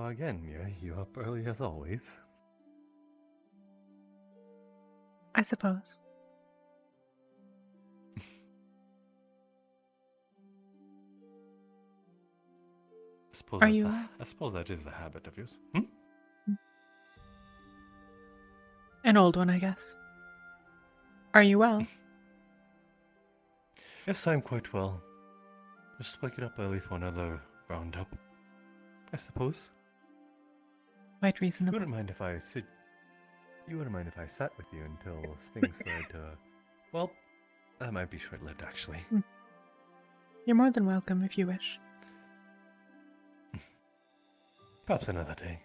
again, Mia, you up early as always. I suppose. Are you? I suppose that is a habit of yours. Hmm? An old one, I guess. Are you well? Yes, I'm quite well. Just waking up early for another roundup, I suppose. Quite reasonable. You wouldn't mind if I sat with you until things started to... Well, that might be short-lived, actually. You're more than welcome if you wish. Perhaps another day.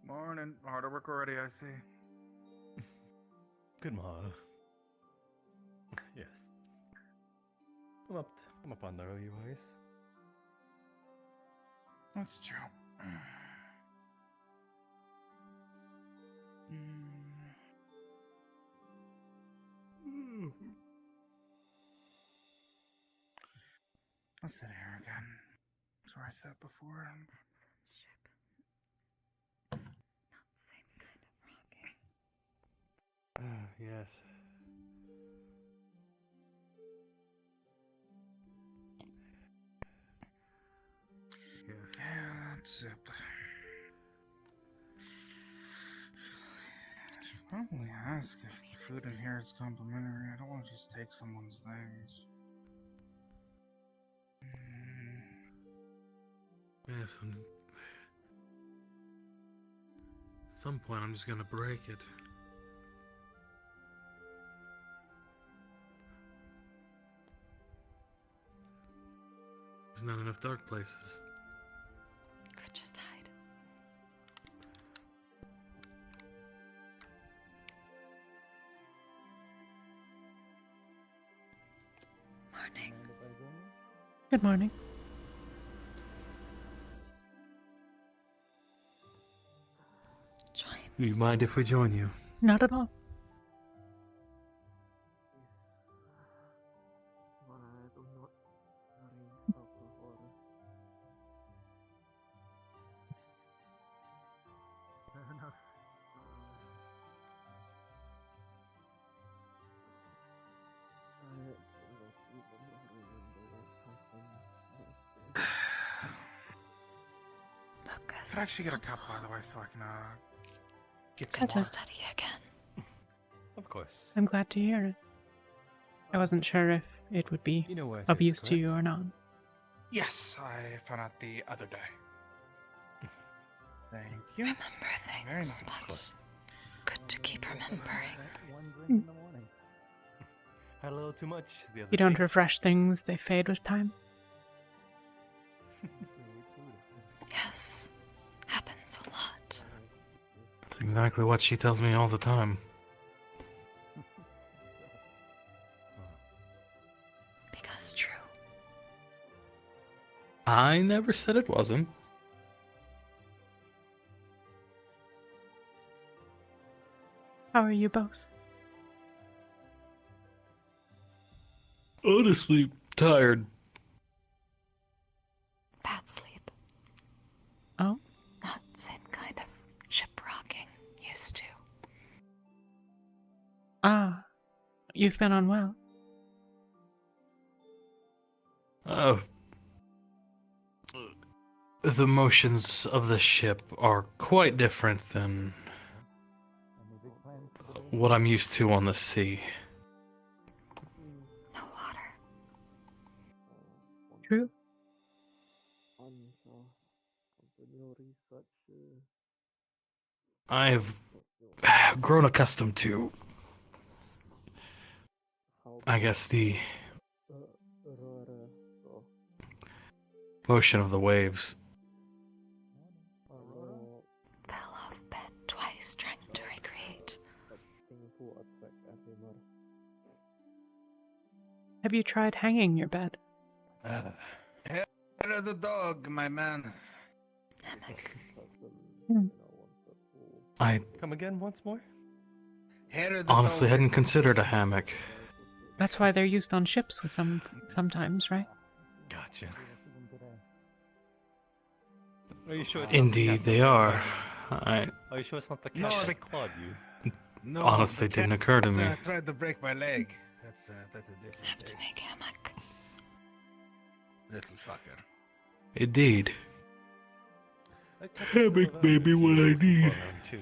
Morning. Hard work already, I see. Good morning. Yes. I'm up on the early rise. That's true. I'll sit here again. That's where I sat before. Not the same kind of rocking. Yes. Yeah, that's it. Probably ask if the food in here is complimentary. I don't want to just take someone's things. Yes, at some point I'm just gonna break it. There's not enough dark places. Could just hide. Morning. Good morning. Join. Do you mind if we join you? Not at all. Could I actually get a cup, by the way, so I can get some Gotcha. more? Study again. Of course. I'm glad to hear it. I wasn't sure if it would be You know where it of is, use to you correct? or not. Yes, I found out the other day. Thank you. Remember Very things, nice. but good to keep remembering. One drink in the morning. Had a little too much the other You don't day. refresh things, they fade with time. Yes, happens a lot. That's exactly what she tells me all the time. Because true. I never said it wasn't. How are you both? Honestly, tired. Bad sleep. Oh? Not same kind of ship rocking used to. Ah, you've been unwell. The motions of the ship are quite different than what I'm used to on the sea. No water. True. I've grown accustomed to, I guess, the motion of the waves. Fell off bed twice trying to recreate. Have you tried hanging your bed? Hair of the dog, my man. Hammock. I Come again once more? Hair of the honestly dog. hadn't considered a hammock. That's why they're used on ships with sometimes, right? Gotcha. Are you sure? Indeed, they are. Are you sure it's not the cat No, that clawed you? No, Honestly, the didn't cat, occur to me. Tried to break my leg. That's a different Have to thing. make hammock. Little fucker. Indeed. That cat is Hammock still may around be if what you're I looking for need. around too.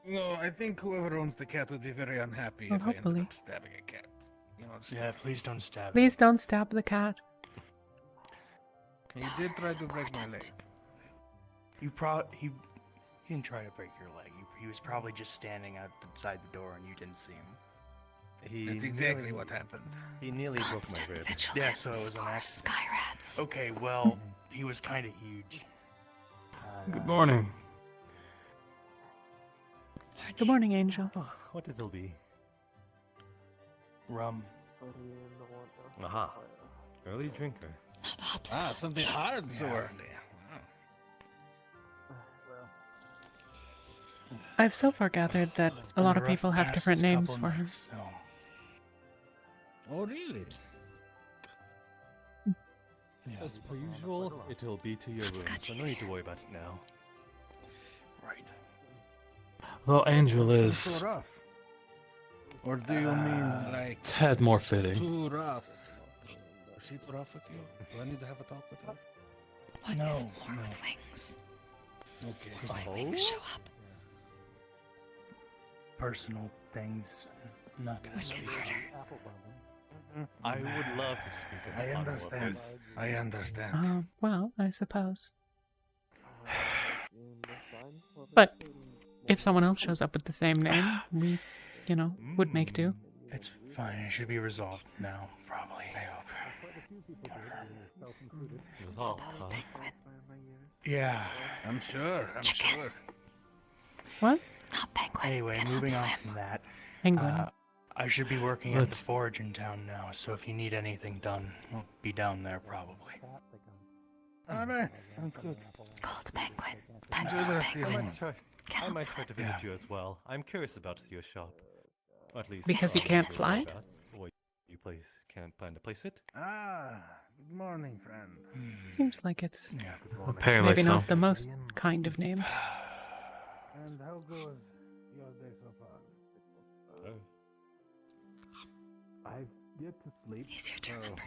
No, I think whoever owns the cat would be very unhappy Well, if I ended hopefully. up stabbing a cat. You know, Yeah, please don't stab it. Please don't stab the cat. he Power did try is to break my leg. important. He didn't try to break your leg. He was probably just standing outside the door and you didn't see him. He That's exactly nearly- what happened. He nearly broke my Constant rib. vigilance Yeah, so it was an for accident. sky rats. Okay, well, he was kind of huge. Good morning. Good morning, Angel. Oh, what it'll be? Rum. Aha. Early drinker. Not hopscotch. Something hard so Yeah. early. Wow. I've so far gathered that It's a been lot of rough people have past different names couple for him. nights, so- Oh, really? As per usual, it'll be to your room, Hopscotch so no need to easier. worry about it now. Right. Though Angel So is rough. Or do you mean like a tad more fitting. too rough? Is she too rough with you? Do I need to have a talk with her? What No, if more no. with wings? Okay. My Oh? wings show up. Personal things. I'm not gonna We speak. can murder. I would love to speak of I the honor of understand. this. I understand. Well, I suppose. But if someone else shows up with the same name, we, would make do. It's fine. It should be resolved now, probably. I hope. Resolve, Suppose huh? penguin. Yeah. I'm sure. I'm Chicken. sure. What? Not penguin. Anyway, Cannot moving on swim. from that. Penguin. I should be working at the Let's- forge in town now, so if you need anything done, I'll be down there probably. All right. Sounds good. Gold penguin. Enjoy the rest of your I Penguin. might try. I Cannot might try to swim. visit Yeah. you as well. I'm curious about your shop. Or at least Because he all can't your fly? whereabouts, or you can't plan to place it. Good morning, friend. Seems like it's Yeah. Apparently maybe so. not the most kind of names. And how goes your day so far? I've yet to sleep. Easier to remember.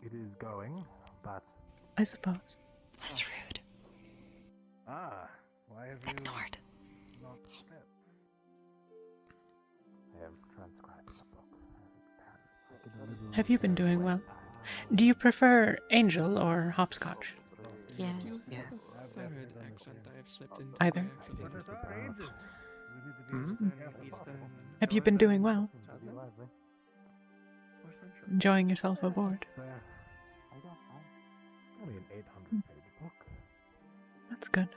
It is going, but I suppose. Less rude. Why have you Ignored. not slept? I have transcribed the book as it stands. I can only Have you been doing well? Do you prefer Angel or Hopscotch? Yes. I've heard accent. I have slept in Either. But at our ages, we need to be Hmm? careful. Have you been doing well? Be lively. Enjoying yourself aboard? Only an 800-page book. That's good.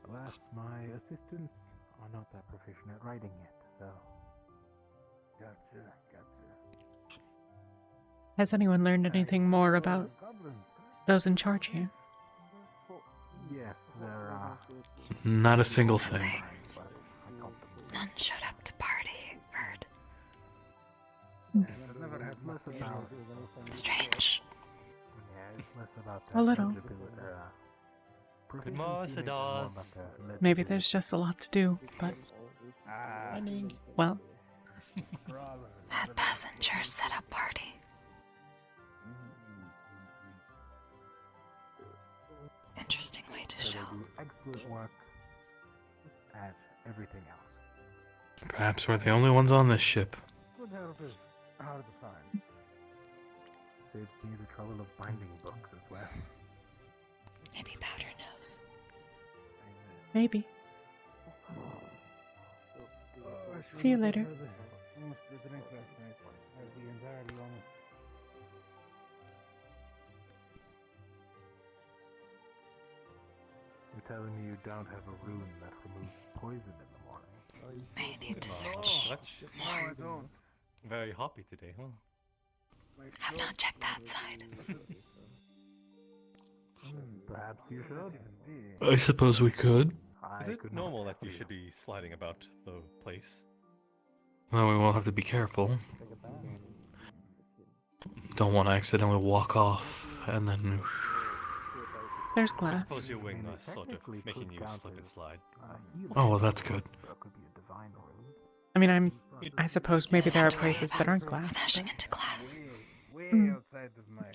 Well, Alas, my assistants are not that proficient at writing yet, so. Gotcha. Has anyone learned anything more about those in charge here? Yes, there are. Not a single thing. None showed up to party. Heard. Strange. Yeah, it's less about A little. Good morning, Sedars. Maybe there's just a lot to do, but, well, That passenger set up party. Interesting way to show. Excellent work at everything else. Perhaps we're the only ones on this ship. Good help is hard to find. Saves me the trouble of binding books as well. Maybe Powder knows. maybe. See you later. You're telling me you don't have a rune that removes poison in the morning? May need to search more. Very hoppy today, huh? Have not checked that side. Perhaps you should. I suppose we could. Is it normal that you should be sliding about the place? Well, we will have to be careful. Don't want to accidentally walk off and then. There's I glass. suppose your wing was sort of making you slip and slide. Oh, well, that's good. I mean, I suppose maybe there are places that aren't glass. Smashing into glass.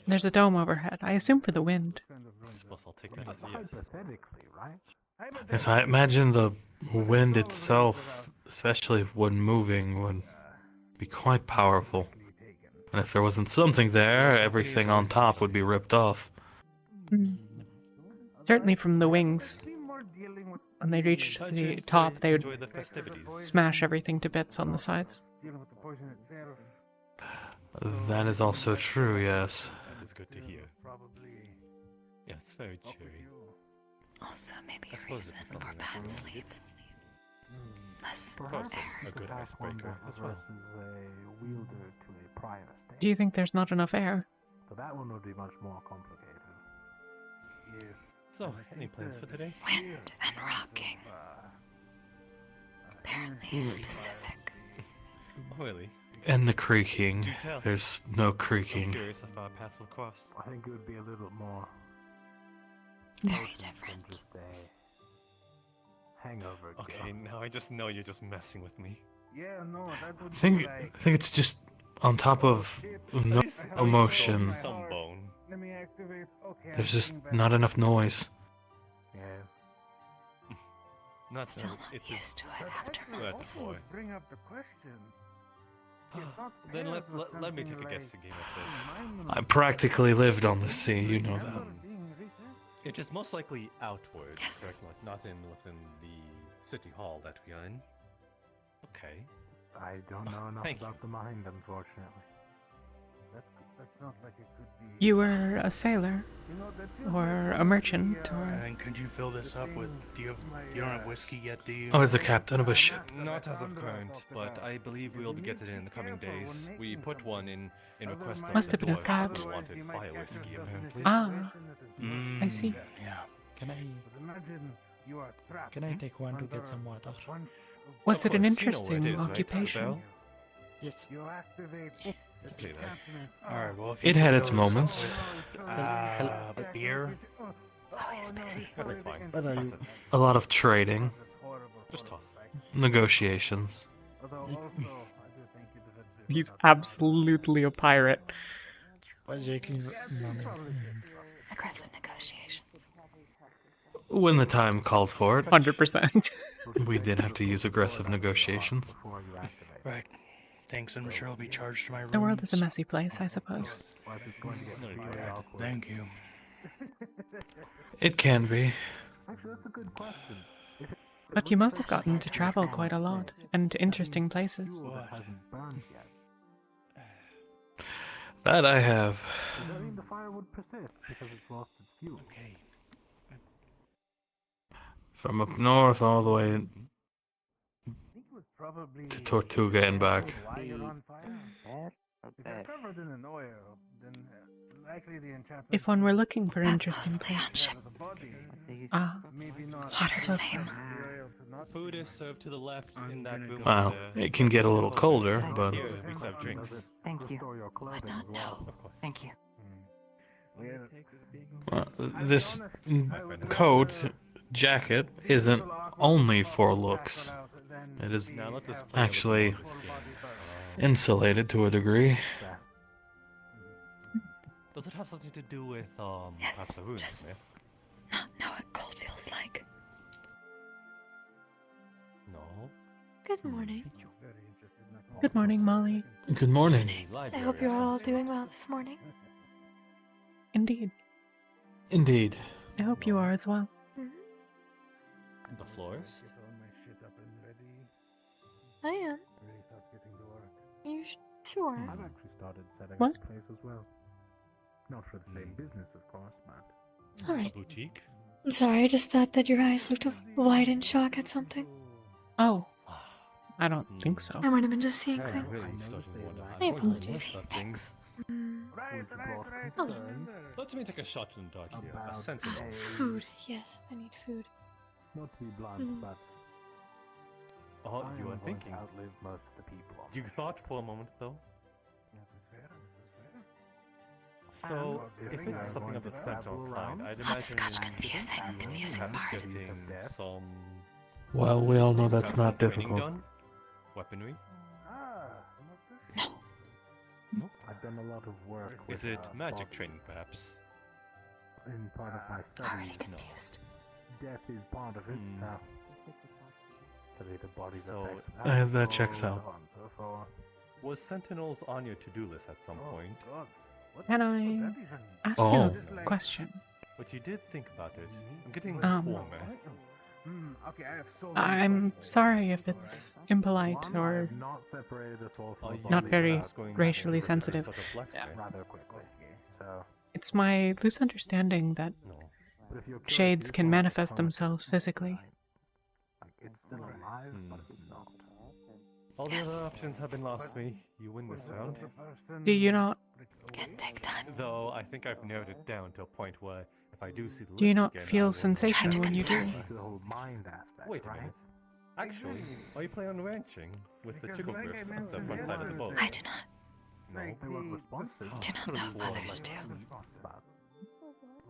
There's a dome overhead. I assume for the wind. I suppose I'll take that as a yes. Hypothetically, right? Yes, I imagine the wind itself, especially when moving, would be quite powerful. And if there wasn't something there, everything on top would be ripped off. Certainly from the wings. When they reached the top, they would Enjoy the festivities. smash everything to bits on the sides. That is also true, yes. That is good to hear. Yeah, it's very cheery. Also, maybe I a suppose reason it's for something bad like sleep. Less Also, air. a good icebreaker as well. A wielder to a prior state. Do you think there's not enough air? So that one would be much more complicated. Yes. So, any plans for today? Wind and rocking. Apparently specific. Oh, really? And the creaking. Do tell. There's no I'm creaking. curious if our paths will cross. I think it would be a little more Very potent than different. just a hangover. Okay, now I just know you're just messing with me. Yeah, no, that would I think it's just on top of no At least emotion. some bone. Let me activate. Okay. There's just not enough noise. Yeah. Not Still that not it is used to it after that months. boy. Bring up the question. Then let me take a guessing game at this. I practically lived on the sea, you know that. It is most likely outward, Yes. correct? Like not within the city hall that we are in. Okay. I don't know enough Thank you. about the mind, unfortunately. That's not like it could be. You were a sailor, or a merchant, or... And could you fill this up with? You don't have whiskey yet, do you? Oh, as the captain of a ship. Not as of current, but I believe we'll be getting it in the coming days. We put one in request of Must the have been a dwarves fad. who wanted fire whiskey, apparently. Ah, Mm, I see. Yeah. Can I take one to get some water? Was Of it an course, you know where it interesting is, right? occupation? Bell? Yes. Okay, then. All right. Well, if It you had could its go- moments. Beer. Always busy. That's fine. What are Toss you- it. A lot of trading, Just toss. negotiations. He's absolutely a pirate. exactly? Aggressive negotiations. When the time called for it, 100%. we did have to use aggressive negotiations. Before you activate. Right. Thanks, I'm sure I'll be charged to my room. The world is a messy place, I suppose. Otherwise it's going to get No, really right. awkward. Thank you. It can be. Actually, that's a good question. But you must have gotten to travel quite a lot, and to interesting places. Fuel that hasn't burned yet. That I have. Does that mean the fire would persist because it's lost its fuel? Okay. From up north all the way It was probably to Tortuga and back. why you're on fire. If you're covered in an oil, then likely the enchantment. If one were looking for interesting mostly on places. ship. the body, maybe not. I suppose so. Food is served to the left in that room. Well, it can get a little colder, but Here we serve drinks. Thank you. Store your clothing not as well. know. Of course. Thank you. this coat, jacket, isn't only for looks. It is Now let us play a little actually more this game. insulated to a degree. Does it have something to do with Yes, perhaps the runes, just- Smith? Not know what cold feels like. No. Good morning. Good morning, Molly. Good morning. I hope you're all doing well this morning. Indeed. Indeed. I hope you are as well. The florist? I am. You sure? I've actually started setting What? up a place as well. Not for the same business, of course, but All A right. boutique? Sorry, I just thought that your eyes looked wide in shock at something. Oh, I don't think so. I might have been just seeing I'm things. really starting to wonder how I you apologize. seeing things. Oh, Let me take a shot in the dark here. A About sentinel. a- food. Yes, I need food. not to be blunt, Mm. but Oh, I you am are going thinking. to outlive most of the people. You thought for a moment, though. Yeah, that's fair, that's fair. So, And if it's something of the sentinel kind, I'd Hopscotch imagine confusing, you confusing perhaps part. getting some. Well, we all know that's perhaps not some training difficult. done? Weaponry? No. I've done a lot of work Is with, it magic bodies. training, perhaps? In part of my Already studies, confused. death is part of it, Hmm. so... Study the body's So- effects. That checks out. So on, so forth. Was sentinels on your to-do list at some Oh, point? God. What- Can what's I that even? ask Oh. you a question? But you did think about it. I'm getting Um, warmer. Okay, I have so many I'm questions. sorry if it's impolite One, I or have not separated us all from Are the you not body very without going racially to sensitive. Sort of flex Yeah. there? rather quickly. So, it's my loose understanding that No. but if you're curious, shades this can one is manifest chronic themselves illness, physically. like, it's still alive, but Hmm. it's not. All the Yes. other options have been lost to me. You win this round. Do you not? Can take time. Though I think I've narrowed it down to a point where if I do see the Do you list not again, I feel will sensation Try to when you do? conserve. To the whole mind aspect, Wait a right? minute. Actually, are you planning on ranching with the Because chickle like I glyphs at the mentioned front side of the boat? yesterday- I do not. No. They were responsive. Do not could've know sworn, others like, do. But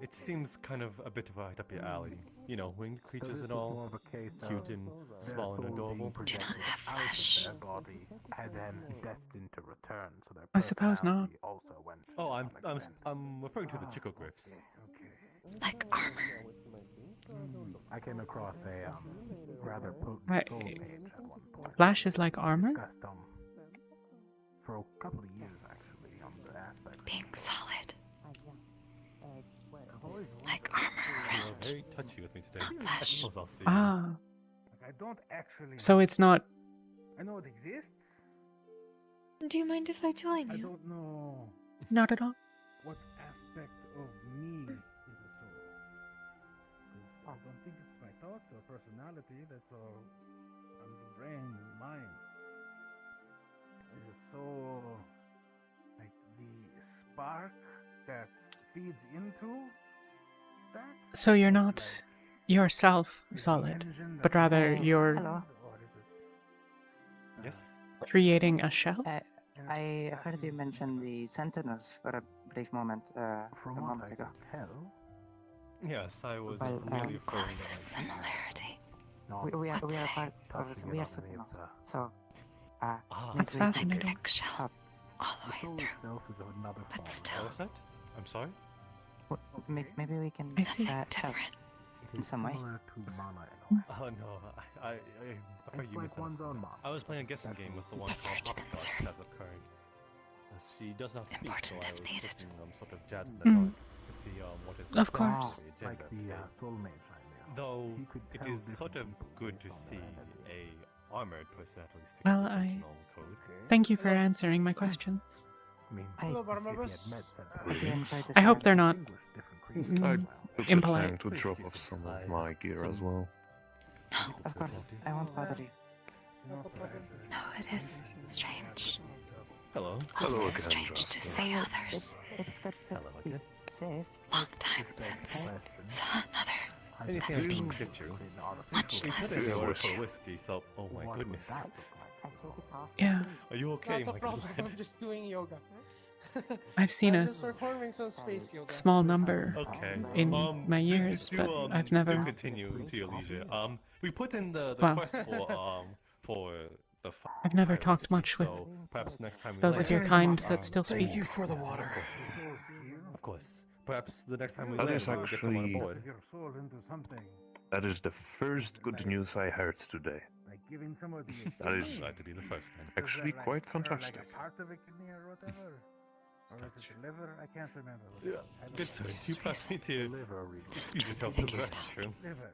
It seems kind of a bit right up your alley. You know, winged so creatures this and was all. more of a case Cute of and their small and soul being adorable. projected have out of flesh. their body and then destined to return. So their I suppose not. personality also went to Oh, some extent. I'm referring to the chickle glyphs. Okay. Like armor. I came across a rather potent Right. soul mage at one point. Flash is like armor? Discussed for a couple of years actually on the aspect. Being solid. Like armor You are around. very touchy with me today. Not I flesh. suppose I'll see. Ah, I don't actually. so it's not. I know it exists. Do you mind if I join I you? don't know Not at all. what aspect of me is a soul. 'Cause I don't think it's my thoughts or personality that's all on the brain and mind. Is a soul like the spark that feeds into that? So you're not yourself Is the solid, engine but that rather moves you're Hello. or is it Yes. creating a shell? I heard you mention the Sentinels for a brief moment a from what moment I ago. can tell? Yes, I was Well, merely referring Closest to similarity. Not We are Let's say part touching of we it are on any of Sentinels. the So Ah, That's we- Like fascinating. eggshell. All the The way soul through. itself is another But form. still. what was that? I'm sorry? Maybe we can I see. help Different. in some way. Similar to mana in a way. Oh no, I afraid It's you like one's misunderstood. own mana. I was playing a guessing That's game with the one Prefer called to Hopscotch conserve. as of current. She does not speak, so Important I if was needed. putting sort of jabs in the Mm. dark to see what is Of the course. agenda Like the today. soul mage I knew. Though He could it tell is sort of different people good to based on see their energy. a armored person at least. Well, the I- Sentinel code. Thank you for answering my questions. I mean, Hi. if Hello, he had met Would sentinels, you enjoy this I hope one? they're not distinguish different creatures. mm, Took the impolite. time to Please drop excuse off me. some of I- my gear as some- well. No, Of course, I won't bother you. no, it is strange. Hello. Also strange to see others. It's good to Hello be again. safe. Long time since saw another Anything that I can speaks get you? much We put less. in the order to- for whiskey, so oh my goodness. I take it off. Yeah, Are you okay, Not a my problem. good I'm just doing yoga. I've seen I'm a just performing some space yoga. small number Okay. in my years, but I've never. Do continue to your leisure. We put in the Wow. request for the. I've never fire talked whiskey, much with so perhaps next time we those land- of your kind that still speak. for the water. Of course. Perhaps the next time we That land, is we'll get someone actually- aboard. Your soul into something. That is the first good news I heard today. Like giving somebody a That is kidney. Glad to be the first then. Is that actually like- quite or fantastic. Like a part of a kidney or whatever. Or is it the liver? I can't remember. Yeah. I don't Good know. sir. You passed me to Liver reason. excuse yourself to the restroom. Liver.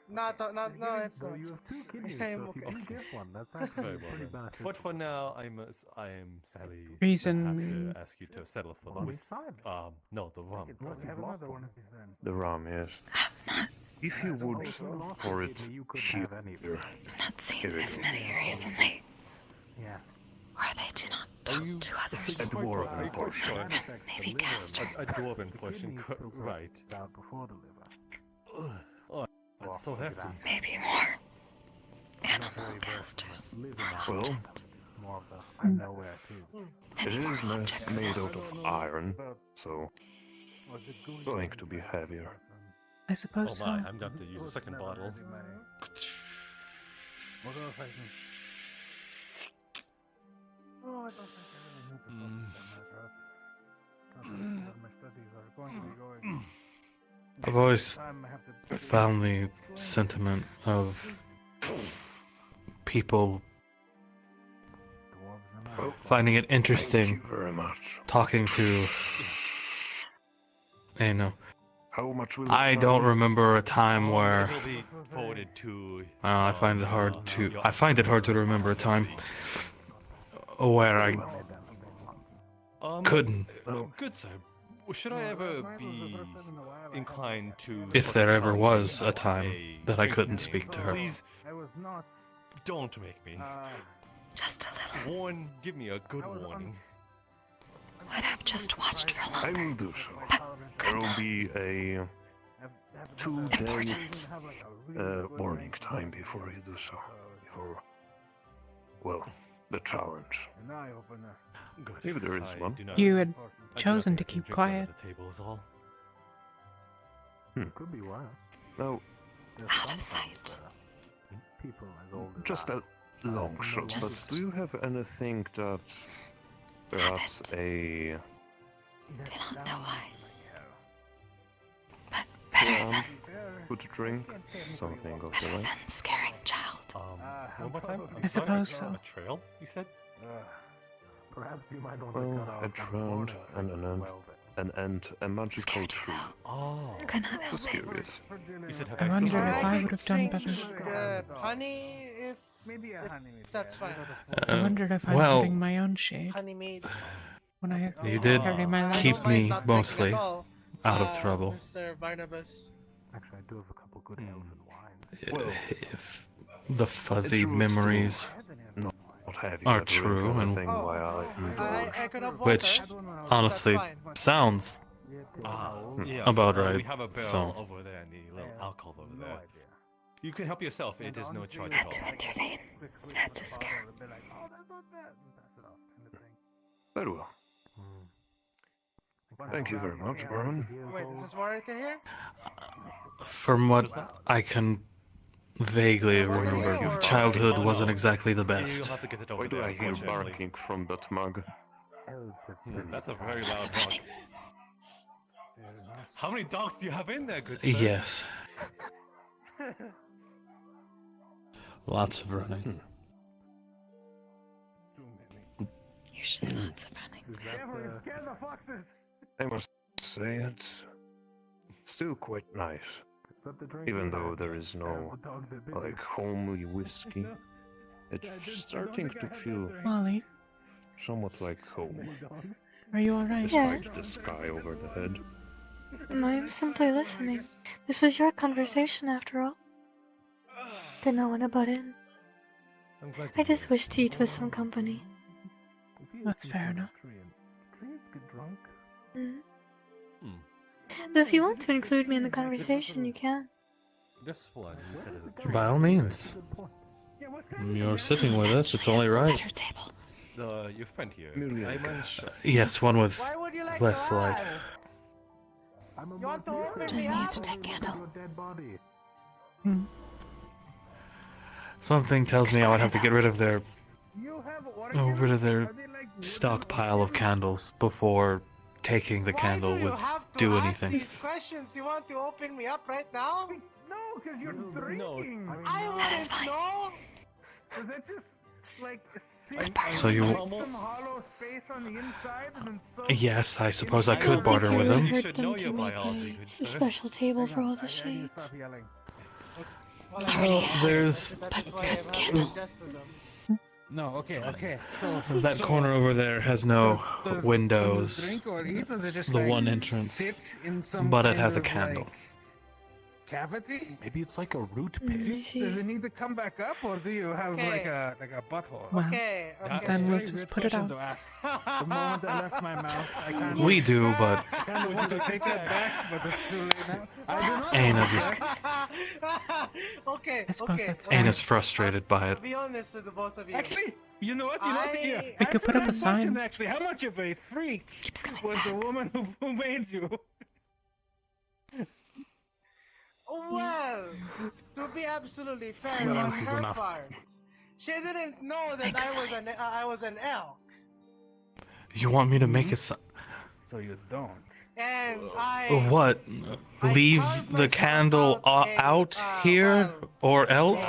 No, it's So not. you have two kidneys. I'm So if you okay. do get one, that's Very actually well pretty then. beneficial. But for now, I am sadly Reason- have to ask you to settle for the Well, whis- fine. no, the rum. It's like have another one of these then. The rum, yes. If you would pour it here, I've not seen Here this it many recently, Yeah. or they do not Are talk you to others. a dwarven portion. Maybe Castor. A dwarven portion, right? Out before the liver. Ugh. Oh, that's so hefty. Maybe more. Animal casters. Well, More of the I'm nowhere too. it is made out of iron, But so was it good? going to be heavier. I Oh suppose so. my, I'm going to use a second bottle. What else I can... Oh, I don't think I really need to focus on my throat. My studies are going to be going. I've always Time I have to found the sentiment of people dwarves and Well, finding it Thank interesting you very much. talking to. I know. How much will I it don't charge? remember a time where It will be forwarded to. I find it hard to. your- I find it hard to remember a time where I couldn't. Good sir. Should I ever be inclined to? If there ever challenge was you a time a that I drinking couldn't game, speak to her. Please I was not. don't make me. Just a little. Give me a good warning. Would have just watched for I longer. will do so. There will be a 2-day warning time before you do so. Before, well, the challenge. An eye opener. Good. If there is I one. do not- You had I do not chosen think to I can keep drink quiet. under the table is all. Could be wild. Now, Out of sight. People as old as just I. a long shot, but Just- do you have anything that perhaps a Do not know why. But better ram than, could drink? Something of the better like? than scaring child. One more time. I'm I sorry, suppose so. A trail? You said? Perhaps you might want to Well, cut off a some round border and so an you end. weld it. And a magical Scared you tree. though. Oh. Could not help Just it. curious. You said have I wonder still if got I it? would have done better. Honey, if Maybe a honey. that's fine. I wondered if I'm well- putting my own shade Honey made. when I You did carry my I light. keep don't mind me not drinking mostly at all, out of trouble. Mr. Barnabas. Actually, I do have a couple good elven wines. Well, If the fuzzy it's memories Not heavy. Are but drink true, and- anything Oh, while I indulge. I could have Which- water. honestly fine. sounds Yes, About We right, have a barrel so- over there and the little alcove over No there. idea. You can help yourself. It is no charge Had at to all. intervene. Had to scare. Be like, oh, that's not bad. And pass it off, kind of thing. Very well. Thank you very much, Barman. Wait, is this Warrington here? from what I can vaguely remember. Or- Childhood wasn't exactly the You'll best. have to get it over Why do there, I hear unfortunately. barking from that mug? That's a very loud dog. How many dogs do you have in there, good sir? Yes. Lots of running. Usually lots of running. I must say it's still quite nice. Even though there is no, like, homely whiskey. It's starting to feel Molly, somewhat like home, are you alright? despite the sky over the head. I'm simply listening. This was your conversation after all. Did not want to butt in. I'm glad to I hear just it. wish to eat with some company. That's fair enough. Please get drunk. Mm. Hmm. But if you want to include me in the conversation, you can. This one, you said, is a treat. By all means. You're sitting with us, it's only right. Better table. Your friend here. Myalinthel. I managed. Yes, one with Why would you like less to light. ask? You want to open Just me needs up? to take candle. Something tells me I would have to get rid of their stockpile of candles before taking the Why candle do you would have to do ask anything. these questions? You want to open me up right now? No, because you're No. drinking. I wouldn't fine. know. Is that just like So you- some hollow space on the inside and then so Yes, I suppose I I could don't barter think with you them. should hurt them know to your make biology, good a sir. special table for all I the need to shades. stop yelling. Well, Well, there's that is why I've had to Candle. adjust to them. No, okay. that corner over there has no does windows, drink or eat, or is it just the like one entrance, sit in some but it kind has a of, candle. like, cavity? Maybe it's like a root I Does see. it need to come back up, or do you have like Okay. a butthole? Well, Okay, okay. then we'll Very just weird put it question out. to ask. The moment I left my mouth, I kind We do, but I kind of want to take that back, but it's too late now. I do not Anna want just- that. Okay, I suppose okay. that's okay. Anna's frustrated by I'll it. be honest with the both of you. Actually, you know what? I- We could put up a sign. Actually, how much of a freak Keeps coming was the back. woman who made you? Well, to be absolutely fair on Silence is her enough. part, she didn't know that Big I was an elk, You want me to make a sign? So you don't. and I What? I Leave carved the myself candle out out a, here, well, or else?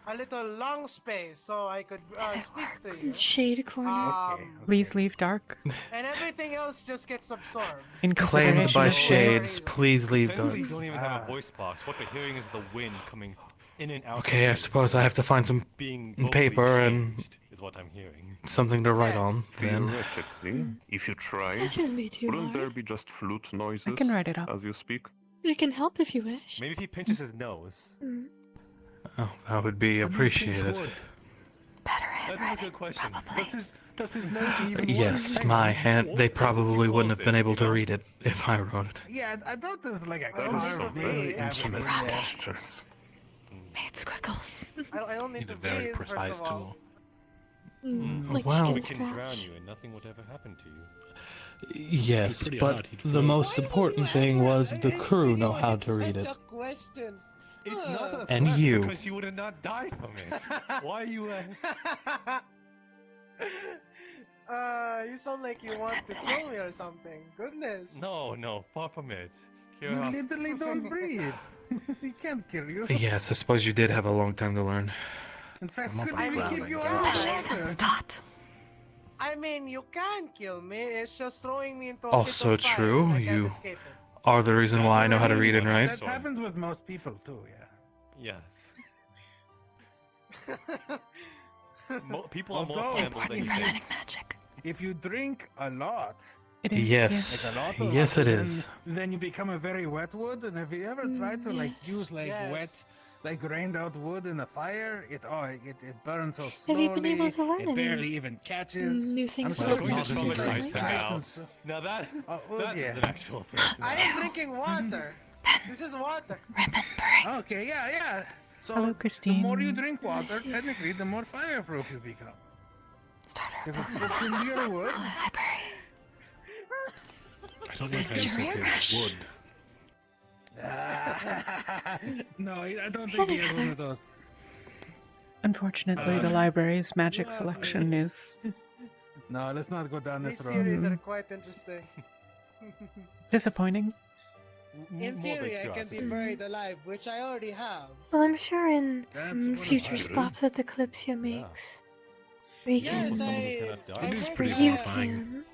a little long space so I could speak to you. Shade corner. Okay. Please leave dark. And everything else just gets absorbed. In Claimed consideration by of shades. shades, please leave Technically, dark. you don't even have a voice box. What we're hearing is the wind coming in and out. Okay, I suppose I have to find some being paper vocally and- changed, is what I'm hearing. something to write on. Then Theoretically, if you try, That shouldn't be too wouldn't there hard. be just flute noises I can write it up. as you speak? You can help if you wish. Maybe if he pinches his nose. Mm. oh, that would be appreciated. Better That is a handwriting, good question. probably. Does his nose even Yes, my hand. They probably wouldn't have been able to read it if I wrote it. Yeah, I thought there was like a I don't carved need to name breathe. happening intimate there. gestures? Made squiggles. I don't need to breathe, first of all. Like wow. We chicken can scratch. drown you and nothing would ever happen to you. Yes, but the most important thing was the crew know how to read it. Such a question. It's not a And threat you. because you would have not died from it. Why are you? You sound like you want to kill me or something. Goodness. No, far from it. You Curiosity. literally don't breathe. He can't kill you. Yes, I suppose you did have a long time to learn. In fact, I'm up could and even growling. keep you Especially out. since Dot. I mean, you can kill me. It's just throwing me into a Also pit of fire true, and I can't you- escape it. Are the reason why I know how to read and write. That happens with most people too, yeah. Yes. People are more Although- flammable than Important you for think. learning magic. If you drink a lot, It is. Yes, like a lot of yes, it then- is. then you become a very wet wood. And if you ever try to like yes. use like Yes. wet, like rained out wood in a fire, it burns so Have slowly. you been able to learn it any barely even catches. new things I'm Well, sure going you to can traumatize drink them ice now. and so- Now that well, that's yeah. an actual threat. I am drinking water. This is water. Remembering. Okay, yeah. So Hello, the Christine. more you drink water, technically, the more fireproof you become. Starter. Because it soaks into your wood. Library. I don't like how you said wood. No, I don't think he has one of those. Unfortunately, the library's magic selection is No, let's not go down These this road. theories are quite interesting. disappointing. In More theory, than I can be curiosity. buried alive, which I already have. Well, I'm sure in That's one of future our- stops that the Kalypsia makes, we Yes, can. Someone who I. cannot die. I It is heard pretty that- You horrifying. can.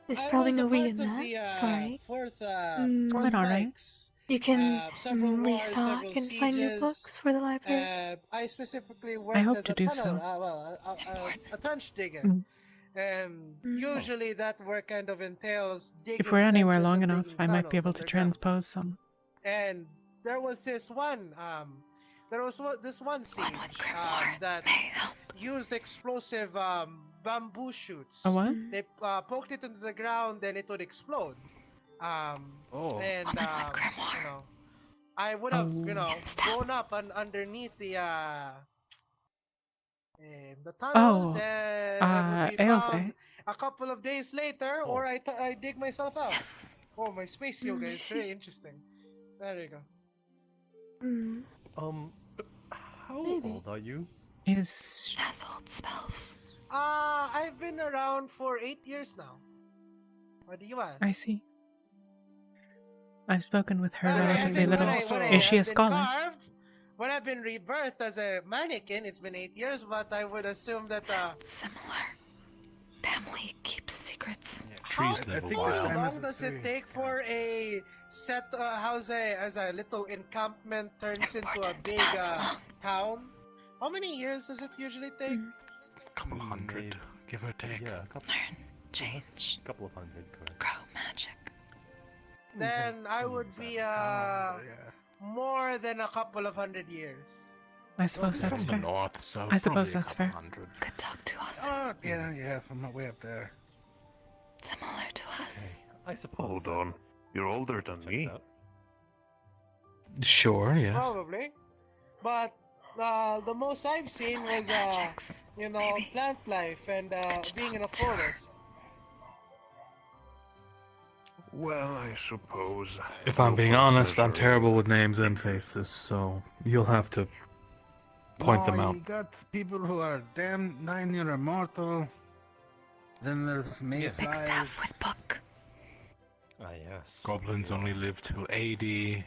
There's I probably was no a we part in of that. the, Sorry. Fourth, Mm, fourth Quite alright. Mike's. You can several wars, restock several and find new sieges. books for the library. I specifically worked hope as to a do tunnel, so. a trench digger. Mm. Usually that work kind of entails digging. If we're anywhere trenches long and enough, digging I might be tunnels able to underground. transpose some. And there was this one there was this one siege that used explosive bamboo shoots. A what? They poked it into the ground, then it would explode. And you know, I would have blown up underneath the tunnels, and I would be found a couple of days later, or I dig myself out. Yes. Oh, my space yoga is very interesting. There you go. How old are you? Is Household spells. I've been around for 8 years now. What do you ask? I see. I've spoken with her As relatively in, little. Is she a I've been scholar? carved, when I've been rebirthed as a mannequin, it's been 8 years, but I would assume that Similar. Family keeps secrets. Trees live a while. How long does it take for a set house as a little encampment turns into a big town? How many years does it usually take? Couple hundred, give or take. Yeah, a couple. Learn, change, Couple of hundred, correct. grow magic. Then I would be more than a couple of 100 years. I suppose that's From the fair. north, so I suppose probably a that's couple fair. hundred. Could talk to us. Oh, yeah, from way up there. Similar to us. I suppose. Hold on. You're older than me. Sure, yes. Probably. But the most I've seen was, plant life and being in a forest. Well, I suppose. If I'm being honest, I'm terrible with names and faces, so you'll have to point them out. You got people who are damn 9-year immortal. Then there's Big Mayflies. staff with book. Ah, yes. Goblins only live till 80.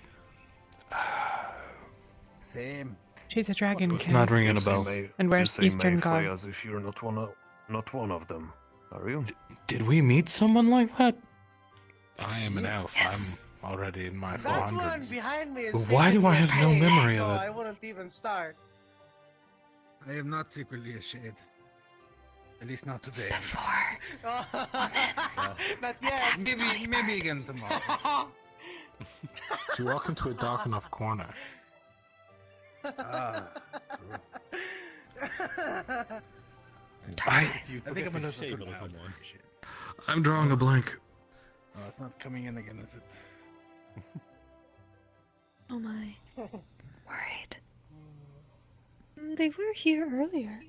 Same. She's a dragon It's king. not ringing You a say bell. And wears you say Eastern Mayfly garb. as if you're not one of them, are you? Did we meet someone like that? I am an elf. Yes. I'm already in my That one 400s. behind me is Why do I secretly a have no shade, memory so of it? I wouldn't even start. I am not secretly a shade. At least not today. Before. Not yet. Maybe again tomorrow. If you walk into a dark enough corner, Ah, I think I'm a little shave too a little loud more. for shit. I'm drawing a blank. Oh, it's not coming in again, is it? Oh my. Worried. They were here earlier.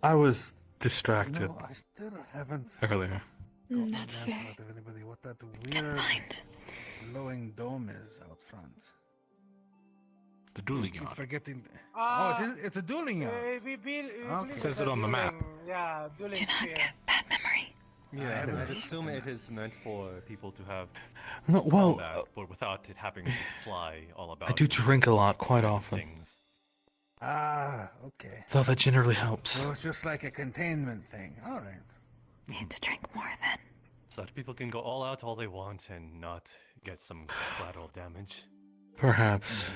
I was distracted No, I still haven't earlier. gotten That's an answer fair. out of anybody what that Good weird mind. glowing dome is out front. the dueling Keep yard. forgetting. Ah, It's a dueling yard. we believe Okay. Says it's it a on the map. dueling- Yeah, dueling Do not sphere. get bad memory. Yeah, haven't I'd heard assume of it that. is meant for people to have No, well, combat, but without it having to fly all about. I do drink a lot quite often, things. Ah, okay. though that generally helps. So it's just like a containment thing. All right. Need to drink more then. So that people can go all out all they want and not get some collateral damage. Perhaps.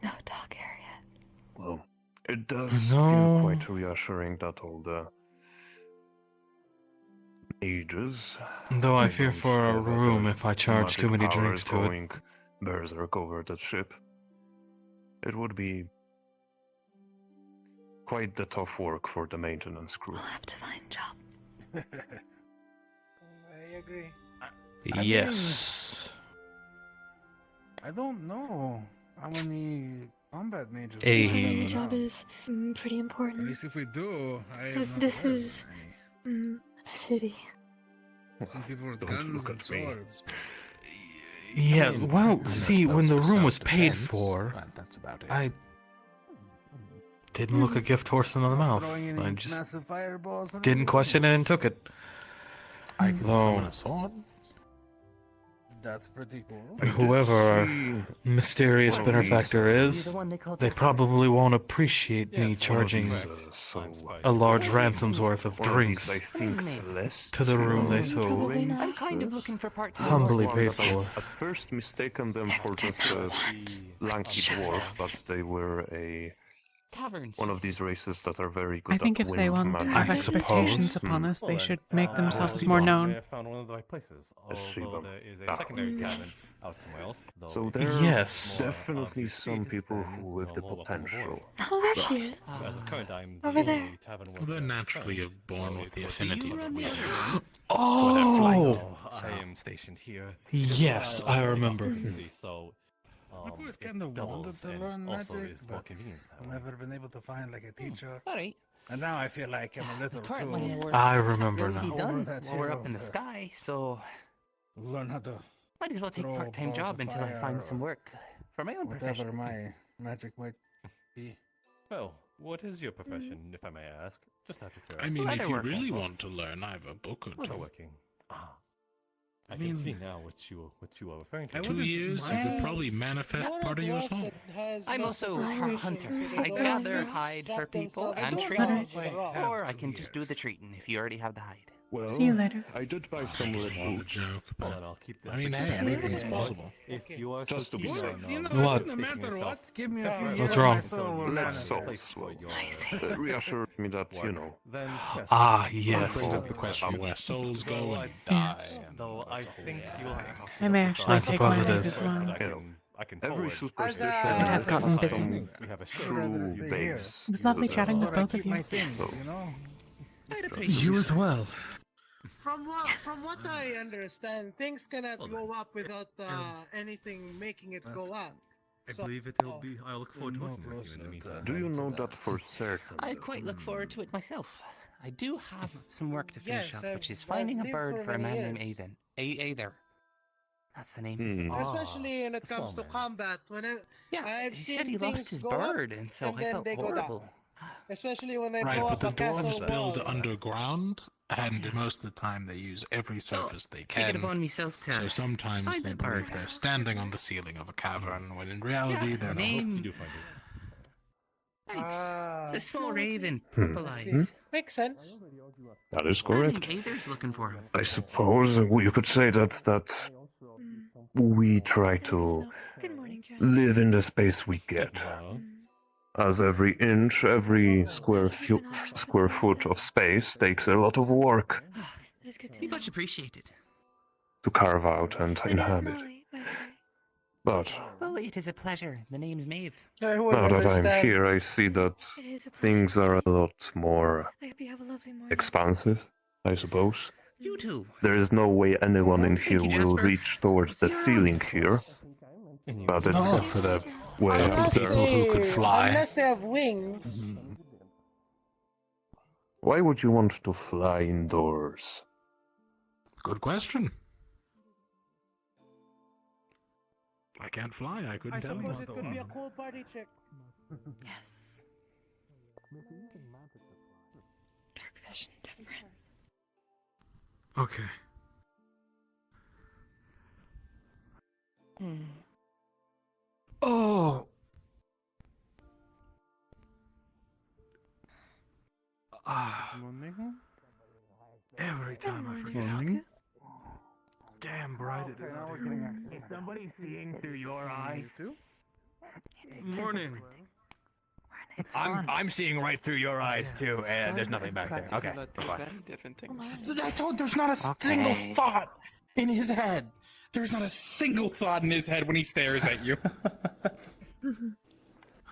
No talk area. Well, it does No. feel quite reassuring that all the mages. Though I fear don't for a have room other if I charge too magic many drinks powers to it. going berserk over the ship. It would be quite the tough work for the maintenance crew. We'll have to find job. I agree. I Yes. I don't know how many combat mages. Hey. we Finding have a around. is pretty At important. least if we do, I am This- not this aware is- of any. A city. Some people with Don't guns look and at me. swords. Yeah, I mean, well, there's see, when spells the for room was paid self-defense, for, but that's about it. I didn't look a gift horse in the mouth. Throwing any I just massive fireballs or didn't anything? question it and took it. I can Though- summon a sword. That's pretty cool. And whoever our See, mysterious one of these benefactor is, they probably won't appreciate me Yes, one of charging these, I'm so spicy. a large ransom's worth of one of drinks these, I think, Celeste, to the room they so Probably not. I'm kind of looking for humbly paid for. At first, mistaken them for just a The lanky Shows dwarf, off. but they were a caverns. one of these races that are very good I think at if they wind want to magic. have I expectations suppose. upon us, they Well, should then, make uh, themselves Seabum more may known. have found one of the right places, Seabum. although there is a secondary cabin out somewhere else. Though So if there you are Yes. more definitely of some speed, people then who with you're the more welcome aboard. potential. Oh, there she is. As of current, I'm Over the there. only tavern Well, they're worker naturally current, born so with the it would affinity be for much weird. easier. Oh! I am stationed here. Yes, I remember. So, I've always it kind of wanted doubles to and learn also magic, is more but convenient that way. never been able to find like a teacher. Alright. And now I feel like I'm a little Currently, too we're I remember really now. done that while we're up hero in the to sky, so learn how to might as well take throw part-time balls job of until I fire find or some work for my own whatever profession. my magic might be. Well, what is your profession, if I may ask? Just out of I curiosity. mean, if you Leatherworking. really want to learn, I have a book or two. Leatherworking. Ah. I I can see mean- now what you are referring to. I 2 wouldn't years, you mind- could probably manifest You're a part of your dwarf soul. that has I'm no also a superstitions, hunter. so they I don't gather just hide strap for people themselves and to treat the them. rock with a rock. Or I can just do the treating if you already have the hide. Well, See you later. I did buy some I red see the boots. joke, Well, but then I'll keep that. I mean, for hey, you. anything's Yeah. possible. If you are Just so to keen be on, You know, What? no staking matter yourself what, give me a separate few What's years, wrong? my soul will Less manifest. souls, place for your I see. reassured me that, you know, then yes. Ah, That yes. brings up the question where souls Though go I and Yes. die. and Though I that's a whole think lot. you'll have to talk to I may Dr. actually I take suppose my it leave is. as well. I can every forward. superstition It has gotten busy. some We have a true rather stay here. base. It was lovely to them. chatting with But I both keep of you. my things, So- you know? You as well. From what I understand, things cannot go up without anything making it go up. So, I look forward to working with you in the meantime. Do you know that for certain? I quite look forward to it myself. I do have some work to finish Yes, up, which is I've finding a lived bird for a many man named years. Aiden. Aether. That's the name. Hmm. especially when it the small comes to man. combat, when Yeah, I've he seen said he things lost his go up, bird, and so and I then felt they go down. horrible. especially when I Right, blow but up the a castle dwarves build wall. underground, and most of the time they use every surface they Take it can. upon myself to So sometimes find they the believe bird. they're standing on the ceiling of a cavern, when in reality Yeah, they're not. name. You do find it. Thanks. It's a small raven, Hmm. purple I see. eyes. Makes sense. That is Man named correct. Aether's looking for him. I suppose you could say that we try to Good morning, Jazz. live in the space we get. Well, As every inch, every square foot of space takes a lot of work That is good to Be know. much appreciated. to carve out and My name is inhabit. Molly, by the way. But Well, it is a pleasure. The name's Maeve. I would now that I'm understand. here, I see that It is a pleasure. things are a lot more I hope you have a lovely morning. expansive, I suppose. You too. There is no way anyone in here Thank you, will Jasper. reach towards the See you ceiling around. here. But it's Except for the way up Unless there. people who could they, fly. unless they have wings. Why would you want to fly indoors? Good question. I can't fly, I couldn't I tell suppose you. it could be a cool party chick. Yes. Dark vision different. Okay. Oh. Every Good time I morning, forget Doku. damn bright it is. Is somebody seeing through your eyes? Morning. It's I'm seeing right through your eyes too, and there's nothing back there. Okay, fine. I told there's not a single thought in his head. There's not a single thought in his head when he stares at you.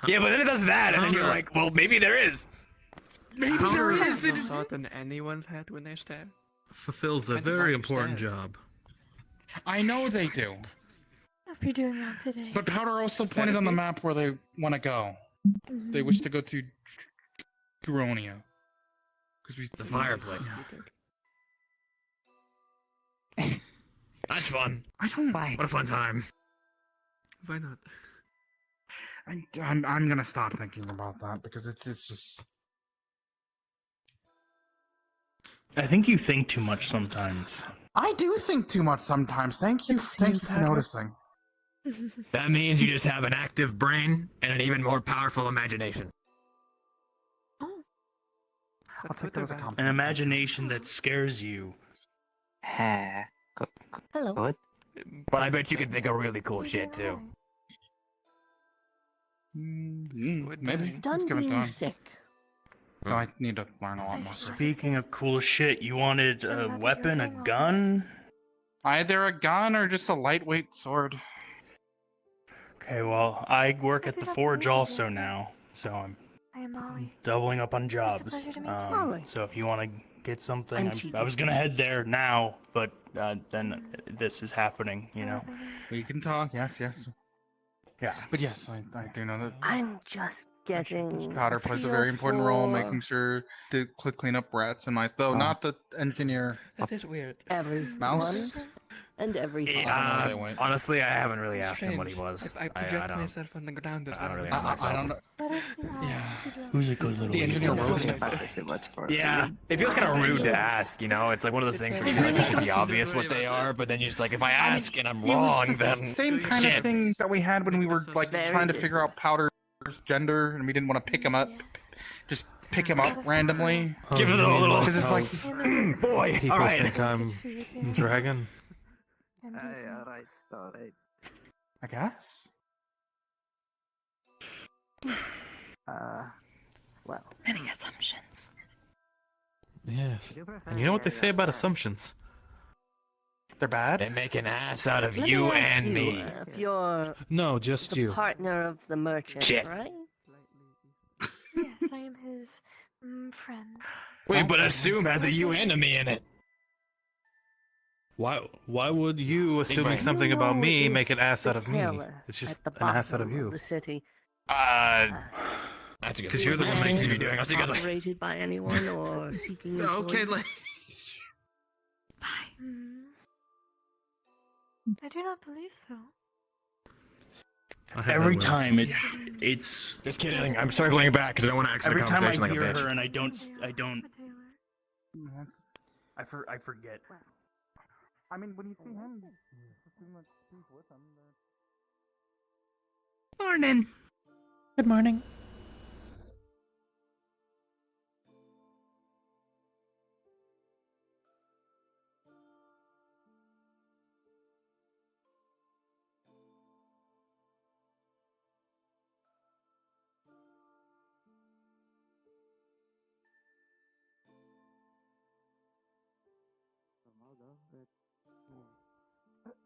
Yeah, but then it does that, and then you're like, well, maybe there is. Maybe there is. It is. thought in anyone's head when they stare. Fulfills a I don't very important understand. job. I know they do. Hope you're doing well today. But Powder also pointed on the map where they want to go. They wish to go to Dronia. Because we The fireplace. That's fun. I don't. What a fun time. Why not? I'm gonna stop thinking about that because it's just. I think you think too much sometimes. I do think too much sometimes. Thank you for Powder. noticing. That means you just have an active brain and an even more powerful imagination. I'll take that as a An compliment. imagination that scares you. Hello. But I bet you can think of really cool shit too. Maybe. Let's Done give it being time. sick. No, I need to learn a lot more. Speaking of cool shit, you wanted a weapon, a gun? Either a gun or just a lightweight sword. Okay, well, I work at the forge also now, so I'm I am Molly. doubling up on It's a jobs. pleasure to meet you. Molly. So if you want to get something, I'm I cheating. was gonna head there now, but then this is happening, you know. We can talk. Yes, yes. Yeah. But yes, I do know that I'm just getting. powder plays a very important role, making sure to clean up rats and mice. Though not the engineer. That is weird. Everyone Mouse. and everything. Honestly, I haven't really asked him what he was. I project myself on the ground as well. I don't really know myself. I don't know. Yeah. Who's a good little The engineer roast him. Yeah, it feels kind of rude to ask, you know? It's like one of those things where you feel like it should be obvious what they are, but then you're just like, if I ask and I'm wrong, then Same kind of thing that we had when we were like trying to figure out Powder's gender, and we didn't want to pick him up. Just pick him up randomly. Give it a little. Because it's like, boy, People all right. think I'm dragon. Alright. I guess. Well. Many assumptions. Yes. And you know what they say about assumptions? They're bad. They make an ass out of Let you me ask and you, me. If you're No, just the you. partner of the merchant, Shit. right? Yes, I am his friend. Wait, but assume has a you and a me in it. Why would you, assuming brain. something You about know me, if make an ass the out of me? tailor It's just at the an ass out of bottom you. The city. That's a good. 'Cause you're the one that needs to be doing. I was thinking, like, Operated by anyone or seeking Okay, employment? I do not believe so. Every time it's just kidding. I'm circling back because I don't want to exit the every time I conversation like a hear bitch. her and I don't I forget. I mean, when you see him, assume that he's with him. Morning. Good morning.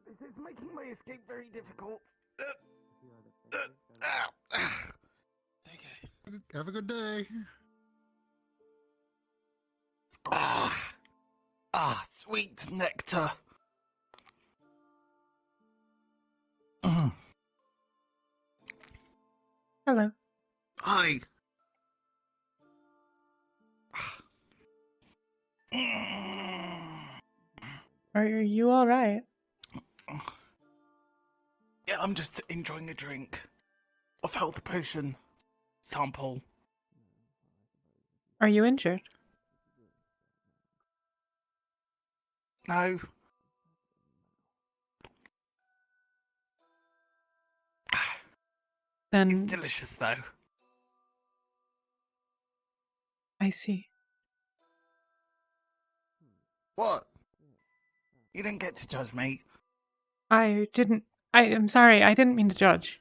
This is making my escape very difficult. Okay. Have a good day. Sweet nectar. Hello. Hi. Are you all right? Yeah, I'm just enjoying a drink of health potion sample. Are you injured? No. Then It's delicious though. I see. What? You didn't get to judge me. I am sorry. I didn't mean to judge.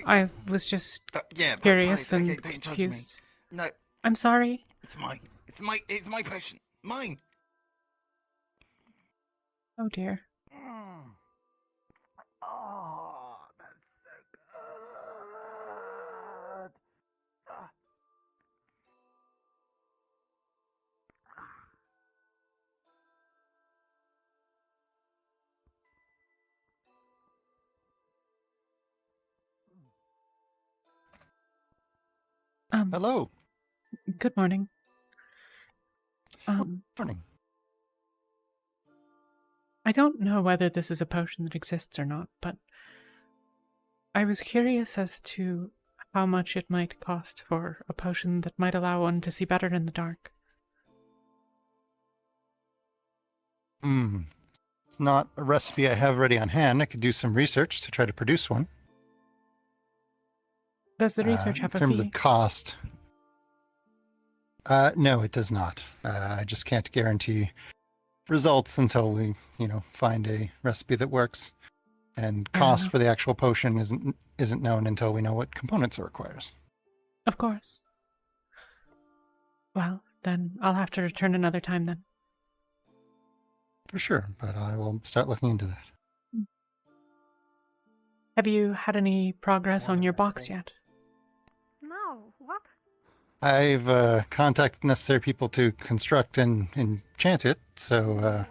I was just Yeah, that's curious right. and Okay, don't judge me. confused. No, I'm sorry. it's my potion. Mine. Oh dear. Oh, that's so good. Hello. Good morning. Morning. I don't know whether this is a potion that exists or not, but I was curious as to how much it might cost for a potion that might allow one to see better in the dark. It's not a recipe I have ready on hand. I could do some research to try to produce one. Does the research have a in terms fee? of cost? No, it does not. I just can't guarantee results until we, find a recipe that works. And cost for the actual potion isn't isn't known until we know what components it requires. Of course. Well, then I'll have to return another time then. For sure, but I will start looking into that. Have you had any progress on your box yet? No, what? I've contacted necessary people to construct and enchant it, so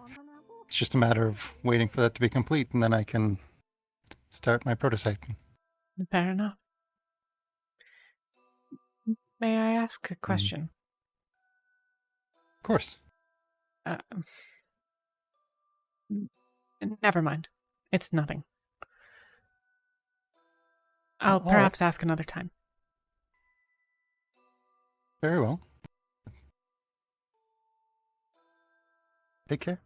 it's just a matter of waiting for that to be complete, and then I can start my prototyping. Fair enough. May I ask a question? Of course. Never mind. It's nothing. I'll All right. perhaps ask another time. Very well. Take care.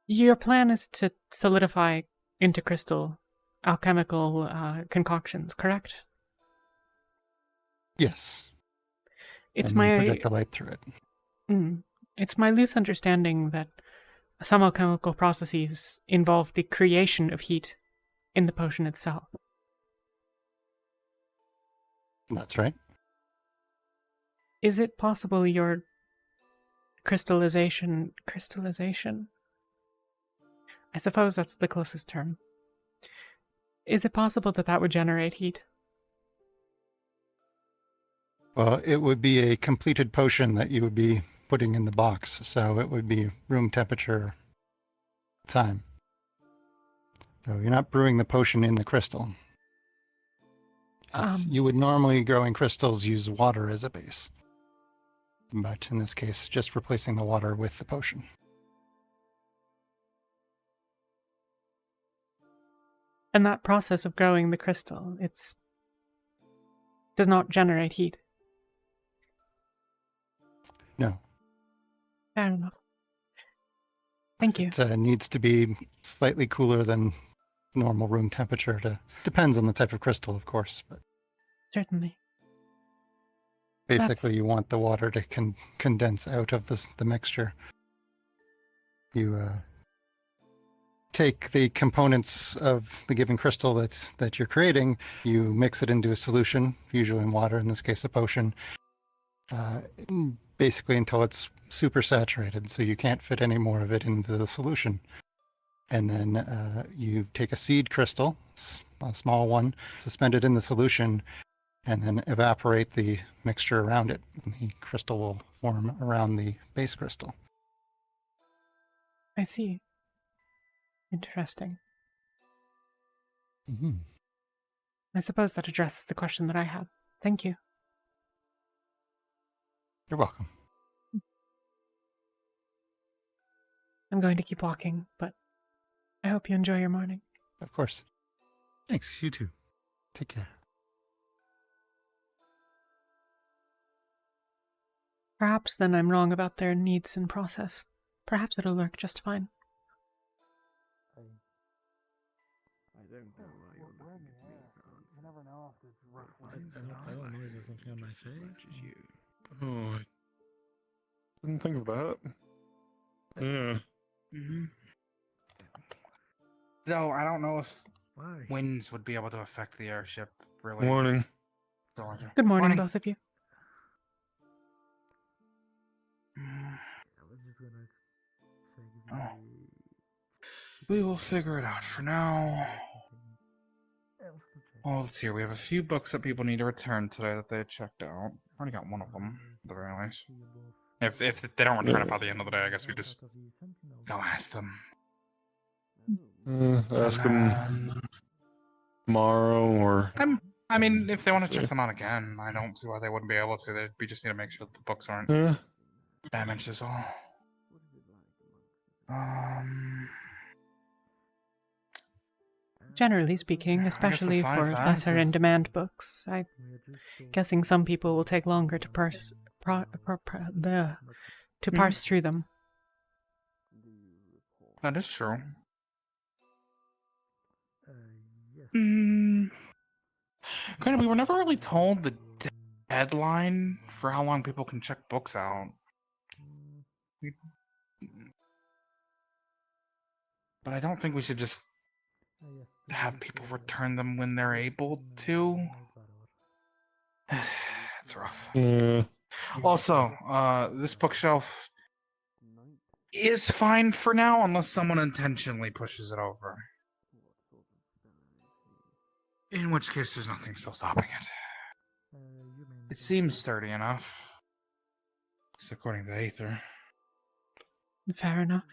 Your plan is to solidify into crystal alchemical concoctions, correct? Yes. It's and then my project the light through it. It's my loose understanding that some alchemical processes involve the creation of heat in the potion itself. That's right. Is it possible your crystallization? I suppose that's the closest term. Is it possible that that would generate heat? Well, it would be a completed potion that you would be putting in the box, so it would be room temperature time. So you're not brewing the potion in the crystal. You would normally, growing crystals, use water as a base. But in this case, just replacing the water with the potion. And that process of growing the crystal, does not generate heat. No. Fair enough. Thank you. It needs to be slightly cooler than normal room temperature. Depends on the type of crystal, of course. But certainly. Basically, you want the water to condense out of the mixture. You take the components of the given crystal that you're creating, you mix it into a solution, usually in water, in this case a potion, basically until it's super saturated, so you can't fit any more of it into the solution. And then you take a seed crystal, a small one, suspend it in the solution, and then evaporate the mixture around it. And the crystal will form around the base crystal. I see. Interesting. Mm-hmm. I suppose that addresses the question that I had. Thank you. You're welcome. I'm going to keep walking, but I hope you enjoy your morning. Of course. Thanks, you too. Take care. Perhaps then I'm wrong about their needs and process. Perhaps it'll work just fine. I don't know why you're looking at me. You never know if it's rough. I don't know, is there something on my face? Oh, I didn't think of that. Yeah. Though I don't know if winds would be able to affect the airship, really. Morning. Good morning, both of you. Oh. We will figure it out. For now, well, let's see. We have a few books that people need to return today that they had checked out. Already got one of them, at the very least. If they don't return it by the end of the day, I guess we just go ask them. Ask them tomorrow, or I mean, if they want to check them out again, I don't see why they wouldn't be able to. We just need to make sure that the books aren't damaged is all. Generally speaking, especially for lesser in demand books, I'm guessing some people will take longer to parse through them. That is true. Kind of, we were never really told the deadline for how long people can check books out. But I don't think we should just have people return them when they're able to. It's rough. Yeah. Also, this bookshelf is fine for now unless someone intentionally pushes it over. In which case, there's nothing still stopping it. It seems sturdy enough. At least according to Aether. Fair enough.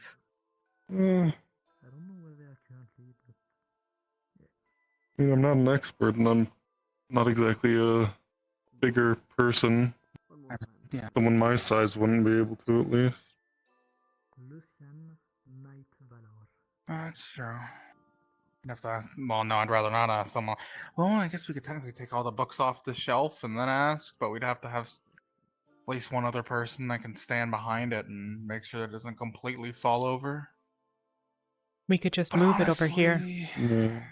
I mean, I'm not an expert, and I'm not exactly a bigger person. Yeah. Someone my size wouldn't be able to, at least. That's true. You'd have to ask. Well, no, I'd rather not ask someone. Well, I guess we could technically take all the books off the shelf and then ask, but we'd have to have at least one other person that can stand behind it and make sure it doesn't completely fall over. We could just But move it over here. honestly,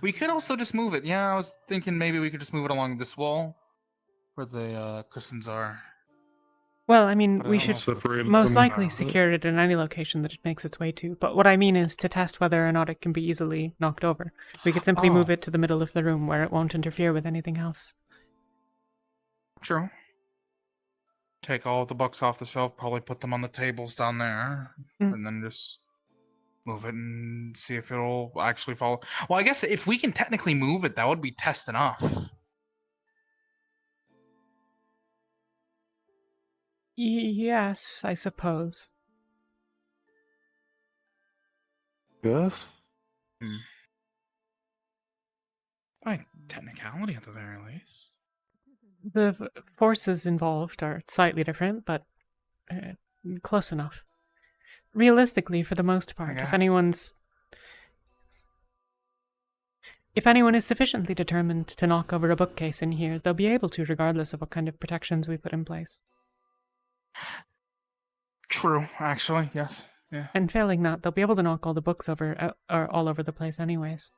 we could also just move it. Yeah, I was thinking maybe we could just move it along this wall where the cushions are. Well, I mean, But I we don't know should if we're- most likely secure it in any location that it makes its way to. But what I mean is to test whether or not it can be easily knocked over. We could simply move it to the middle of the room where it won't interfere with anything else. True. Take all the books off the shelf, probably put them on the tables down there, and then just move it and see if it'll actually fall. Well, I guess if we can technically move it, that would be test enough. Yes, I suppose. Yes? By technicality, at the very least. The forces involved are slightly different, but close enough. Realistically, for the most part, if anyone is sufficiently determined to knock over a bookcase in here, they'll be able to, regardless of what kind of protections we put in place. True, actually, yes. Yeah. And failing that, they'll be able to knock all the books over, or all over the place anyways.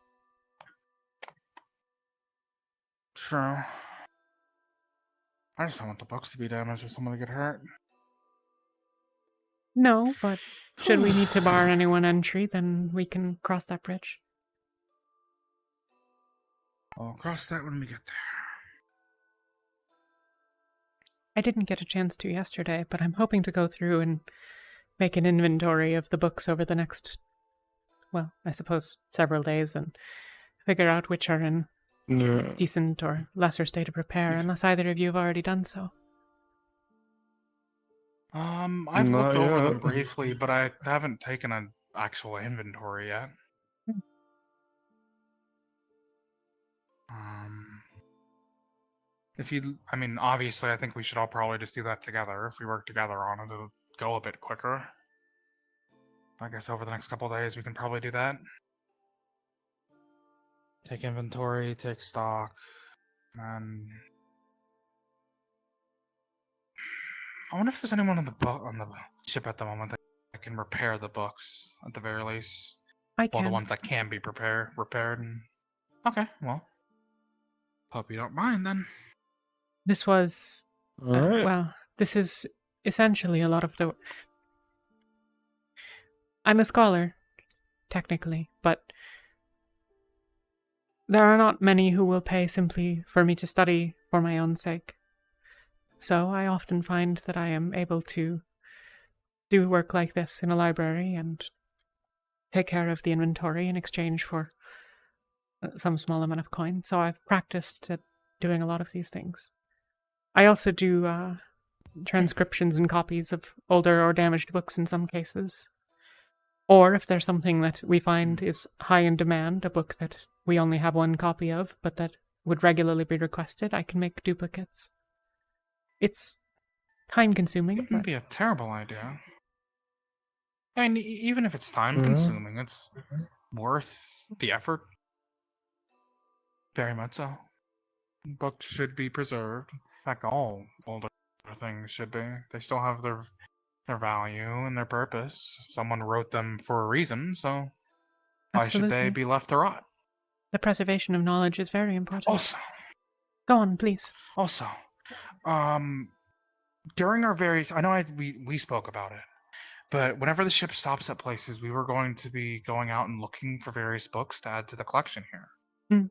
True. I just don't want the books to be damaged or someone to get hurt. No, but should we need to bar anyone entry, then we can cross that bridge. I'll cross that when we get there. I didn't get a chance to yesterday, but I'm hoping to go through and make an inventory of the books over the next, well, I suppose several days, and figure out which are in decent or lesser state of repair, unless either of you have already done so. I've looked over them briefly, but I haven't taken an actual inventory yet. I mean, obviously, I think we should all probably just do that together. If we work together on it, it'll go a bit quicker. I guess over the next couple of days, we can probably do that. Take inventory, take stock, and I wonder if there's anyone on the ship at the moment that can repair the books, at the very least. I can. Well, the ones that can be repaired. And... Okay, well, hope you don't mind then. This was, well, this is essentially a lot of the... I'm a scholar, technically, but there are not many who will pay simply for me to study for my own sake. So I often find that I am able to do work like this in a library and take care of the inventory in exchange for some small amount of coin. So I've practiced at doing a lot of these things. I also do transcriptions and copies of older or damaged books in some cases. Or if there's something that we find is high in demand, a book that we only have one copy of, but that would regularly be requested, I can make duplicates. It's time-consuming. It wouldn't be a terrible idea. I mean, even if it's time-consuming, it's worth the effort. Very much so. Books should be preserved. In fact, all older things should be. They still have their value and their purpose. Someone wrote them for a reason, so why should they Absolutely. be left to rot? The preservation of knowledge is very important. Also, go on, please. Also, during our very, I know we spoke about it, But whenever the ship stops at places, we were going to be going out and looking for various books to add to the collection here.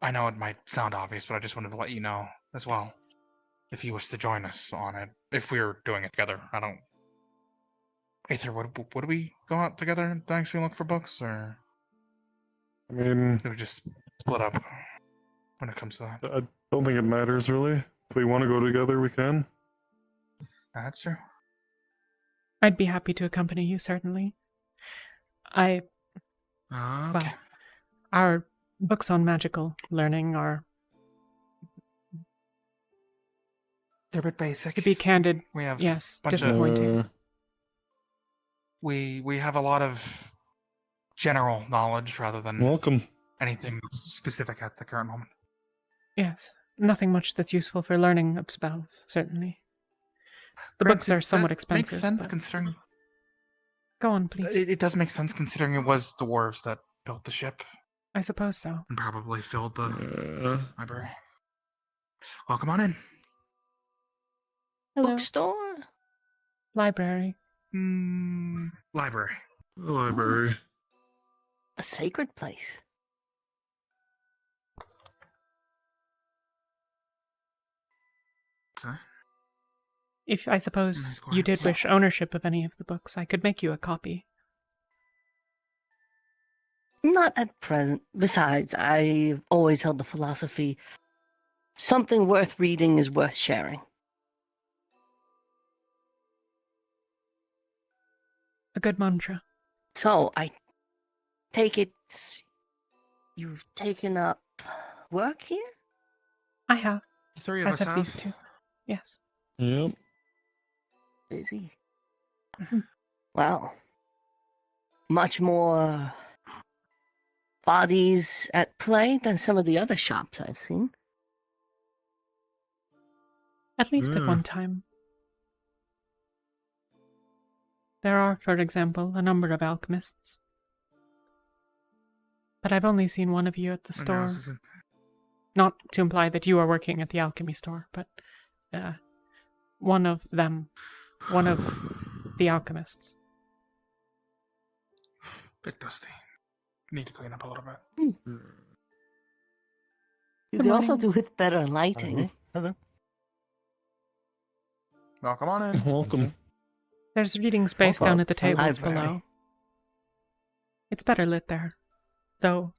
I know it might sound obvious, but I just wanted to let you know as well, if you wish to join us on it, if we're doing it together. I don't. Aether, would we go out together and actually look for books, or? I mean, do we just split up when it comes to that? I don't think it matters really. If we want to go together, we can. That's true. I'd be happy to accompany you, certainly. Okay. Well, our books on magical learning are... They're a bit basic. To be candid, We have yes, bunch of- disappointing. We have a lot of general knowledge rather than Welcome. anything specific at the current moment. Yes, nothing much that's useful for learning of spells, certainly. The books Granted, are somewhat that expensive. Makes sense but- considering. Go on, please. It does make sense considering it was dwarves that built the ship I suppose so. and probably filled the library. Welcome on in. Hello. Bookstore? Library. Library. Library. A sacred place. Sorry? If I suppose you did wish ownership of any of the books, I could make you a copy. Not at present. Besides, I've always held the philosophy something worth reading is worth sharing. A good mantra. So, I take it you've taken up work here? I have. The three of As us have these two. Yes. Yep. Busy. Well, much more bodies at play than some of the other shops I've seen. At least at one time. There are, for example, a number of alchemists. But I've only seen one of you at the store. Not to imply that you are working at the alchemy store, but one of them. One of the alchemists. Bit dusty. Need to clean up a little bit. You could also do with better lighting. Hello. Welcome on in. Welcome. There's reading space down at the tables library. below. It's better lit there. Though,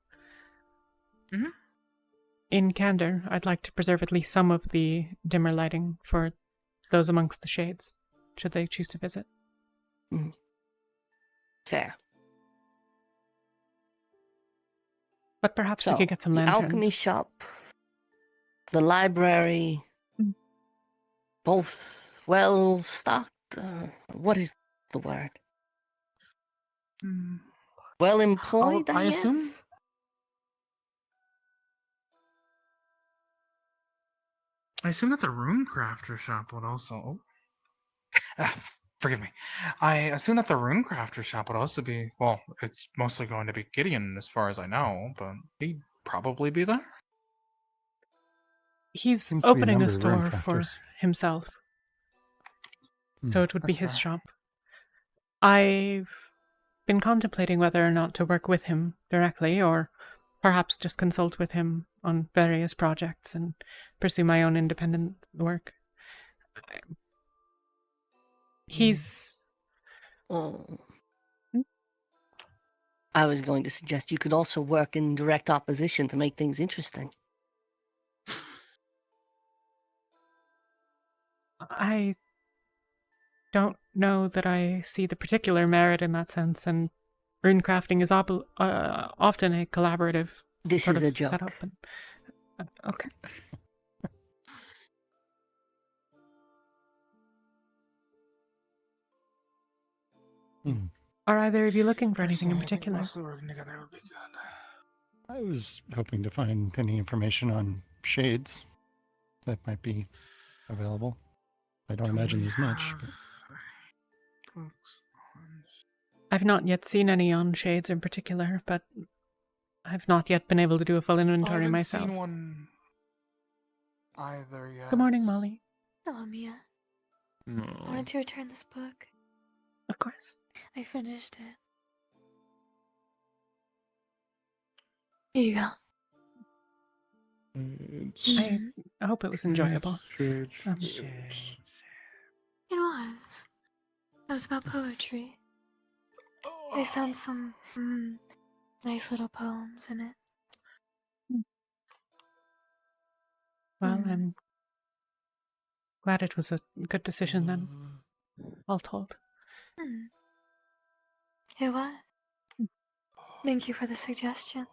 in candor, I'd like to preserve at least some of the dimmer lighting for those amongst the shades, should they choose to visit. Fair. But perhaps we So, could get some the lanterns. alchemy shop, the library, both well stocked. What is the word? Well employed, I assume. guess? I assume that the rune crafter shop would also. Forgive me. I assume that the rune crafter shop would also be. Well, it's mostly going to be Gideon, as far as I know, but he'd probably be there. He's Seems to be a opening a number of rune store for crafters. himself. So it would be That's his fair. shop. I've been contemplating whether or not to work with him directly, or perhaps just consult with him on various projects and pursue my own independent work. He's... I was going to suggest you could also work in direct opposition to make things interesting. I don't know that I see the particular merit in that sense, and runecrafting is often a collaborative This sort is of a joke. setup. And, okay. Are either of you looking for anything in particular? Mostly working together would be good. I was hoping to find any information on shades that might be available. I don't imagine there's much. But... I've not yet seen any on shades in particular, but I've not yet been able to do a full I inventory haven't myself. seen one either yet. Good morning, Molly. Hello, Mia. I wanted to return this book. Of course. I finished it. Here you go. I hope it was enjoyable. It was. It was about poetry. I found some nice little poems in it. Well, I'm glad it was a good decision then, all told. It was. Thank you for the suggestion.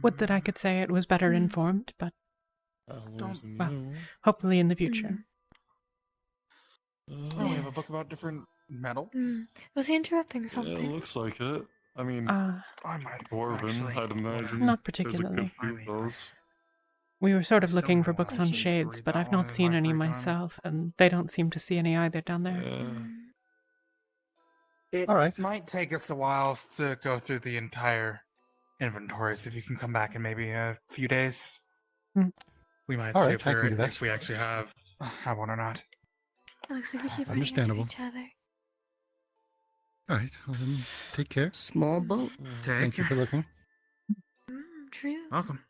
Would that I could say it was better informed, but well, hopefully in the future. Oh, we have a book about different metals. Was he interrupting something? Yeah, it looks like it. I mean, I might Dwarven, I'd imagine. Not There's a particularly. good few of those. We were sort of looking for books on shades, but I've not seen any myself, and they don't seem to see any either down there. It might take us a while to go through the entire inventory, so if you can come back in maybe a few days, we might see if, if we actually have one or not. It looks like we keep running into Understandable. each other. All right, well then, take care. Small boat. Thank you for looking. True. Welcome.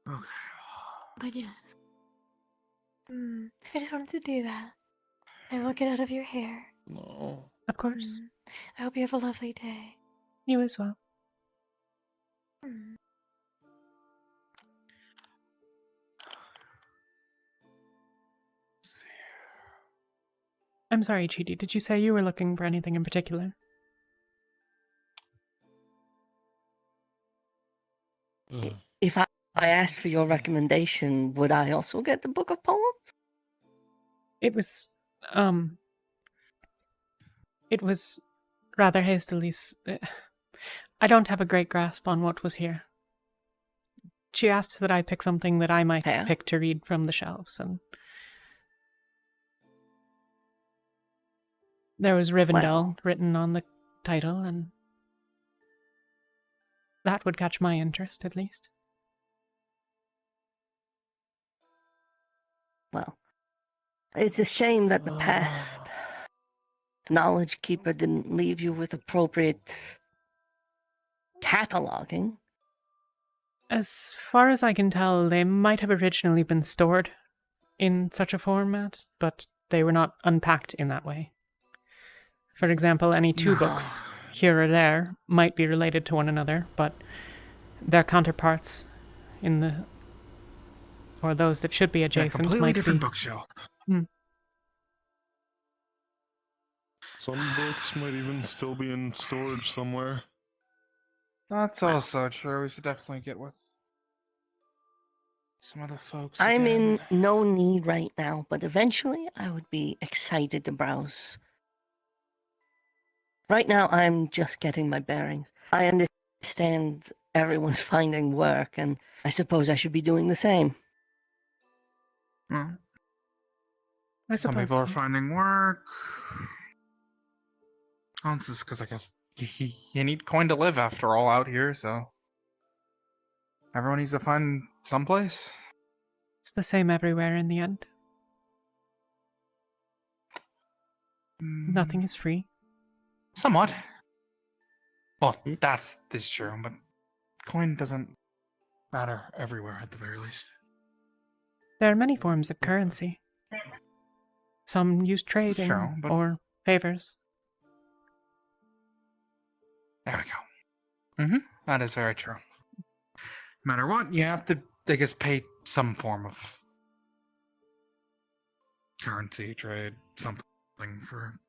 Okay. But yes. I just wanted to do that. I will get out of your hair. No. Of course. I hope you have a lovely day. You as well. I'm sorry, Chidi. Did you say you were looking for anything in particular? If I asked for your recommendation, would I also get the book of poems? It was rather hastily. I don't have a great grasp on what was here. She asked that I pick something that I might pick to read from the shelves, and there was Rivendell written on the title, and that would catch my interest, at least. Well, it's a shame that the past knowledge keeper didn't leave you with appropriate cataloging. As far as I can tell, they might have originally been stored in such a format, but they were not unpacked in that way. For example, any two books here or there might be related to one another, but their counterparts in the, or those that should be adjacent, completely might different be. bookshelf. Some books might even still be in storage somewhere. That's also true. We should definitely get with some of the folks. I'm again. in no need right now, but eventually I would be excited to browse. Right now, I'm just getting my bearings. I understand everyone's finding work, and I suppose I should be doing the same. Well, I some suppose people are so. finding work. Oh, it's just because I guess you need coin to live after all out here, so everyone needs to find someplace. It's the same everywhere in the end. Nothing is free. Somewhat. Well, that's true, but coin doesn't matter everywhere at the very least. There are many forms of currency. Some use trading true, but- or favors. There we go. That is very true. No matter what, you have to, I guess, pay some form of currency, trade, something for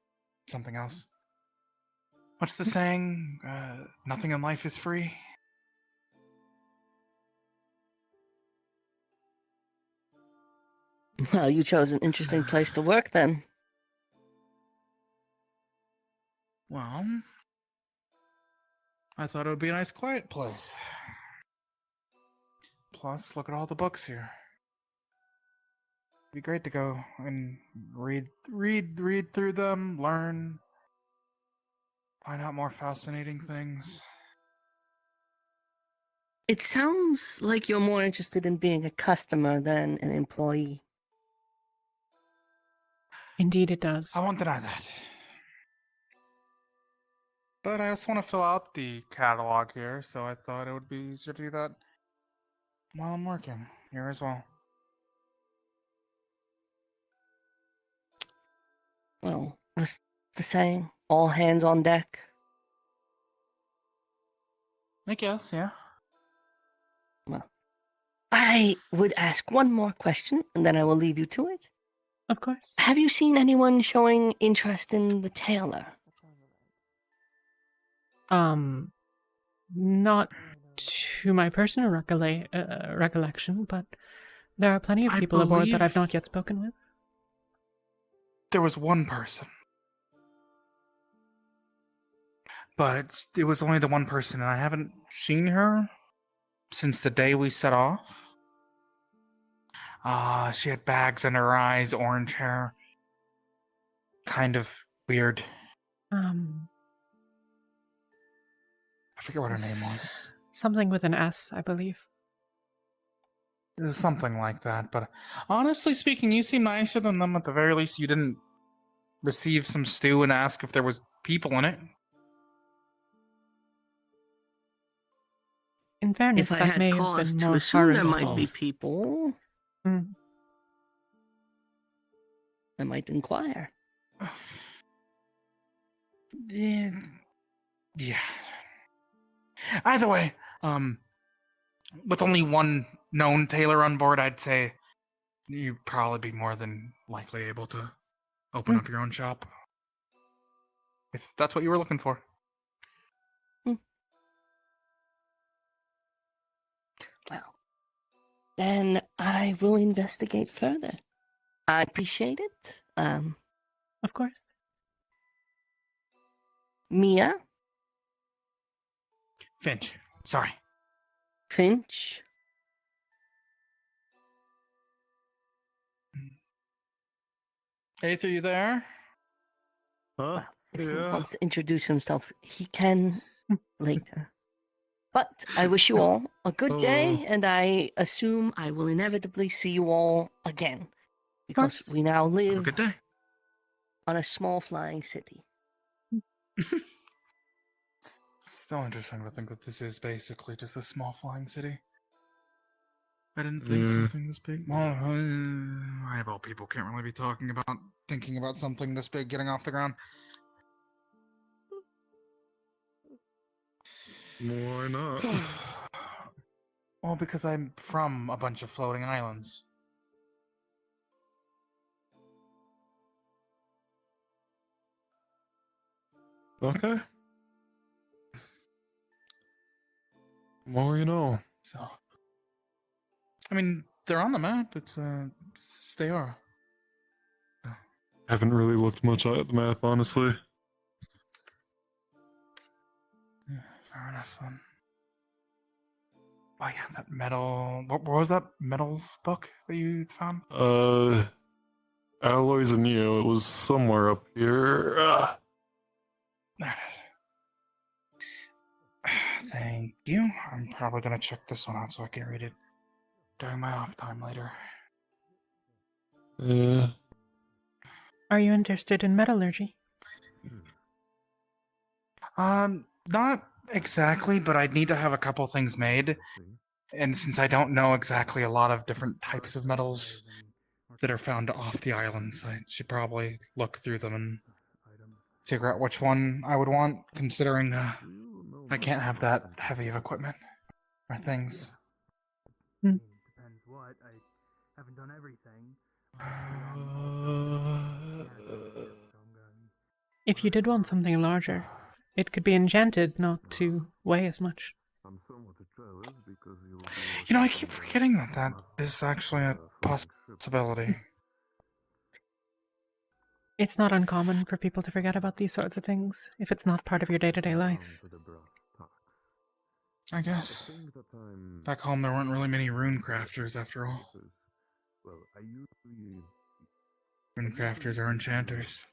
something else. What's the saying? Nothing in life is free? Well, you chose an interesting place to work then. Well, I thought it would be a nice quiet place. Plus, look at all the books here. It'd be great to go and read through them, learn, find out more fascinating things. It sounds like you're more interested in being a customer than an employee. Indeed, it does. I won't deny that. But I also want to fill out the catalog here, so I thought it would be easier to do that while I'm working here as well. Well, what's the saying? All hands on deck. I guess, yeah. Well, I would ask one more question, and then I will leave you to it. Of course. Have you seen anyone showing interest in the tailor? Not to my personal recollection, but there are plenty of I people aboard that I've believe not yet spoken with. There was one person. But it was only the one person, and I haven't seen her since the day we set off. She had bags under her eyes, orange hair. Kind of weird. I forget what her name was. Something with an S, I believe. It was something like that, but honestly speaking, you seem nicer than them. At the very least, you didn't receive some stew and ask if there was people in it. In fairness, If I that had may have cause been to more assume there Karen's might be fault. people, Mm. I might inquire. Yeah. Either way, with only one known tailor on board, I'd say you'd probably be more than likely able to open up your own shop. If that's what you were looking for. Well, then I will investigate further. I appreciate it. Of course. Mia? Finch. Sorry. Finch? Eighth, are you there? Huh? If he wants to introduce himself, he can later. But I wish you all a good day, and I assume I will inevitably see you all again. Because we now live good day. on a small flying city. Still interesting to think that this is basically just a small flying city. I didn't think something this big. Well, I of all people can't really be thinking about something this big getting off the ground. Why not? Well, because I'm from a bunch of floating islands. Okay. More you know. So, I mean, they're on the map. They are. Haven't really looked much at the map, honestly. Yeah, fair enough then. Oh yeah, that metal. What was that metals book that you found? Alloys and Neo. It was somewhere up here. There it is. Thank you. I'm probably gonna check this one out so I can read it during my off time later. Yeah. Are you interested in metallurgy? Not exactly, but I'd need to have a couple things made. And since I don't know exactly a lot of different types of metals that are found off the islands, I should probably look through them and figure out which one I would want, considering I can't have that heavy of equipment or things. Depends what. I haven't done everything. If you did want something larger, it could be enchanted not to weigh as much. You know, I keep forgetting that is actually a possibility. It's not uncommon for people to forget about these sorts of things if it's not part of your day-to-day life. I guess. Back home, there weren't really many rune crafters, after all. Rune crafters are enchanters.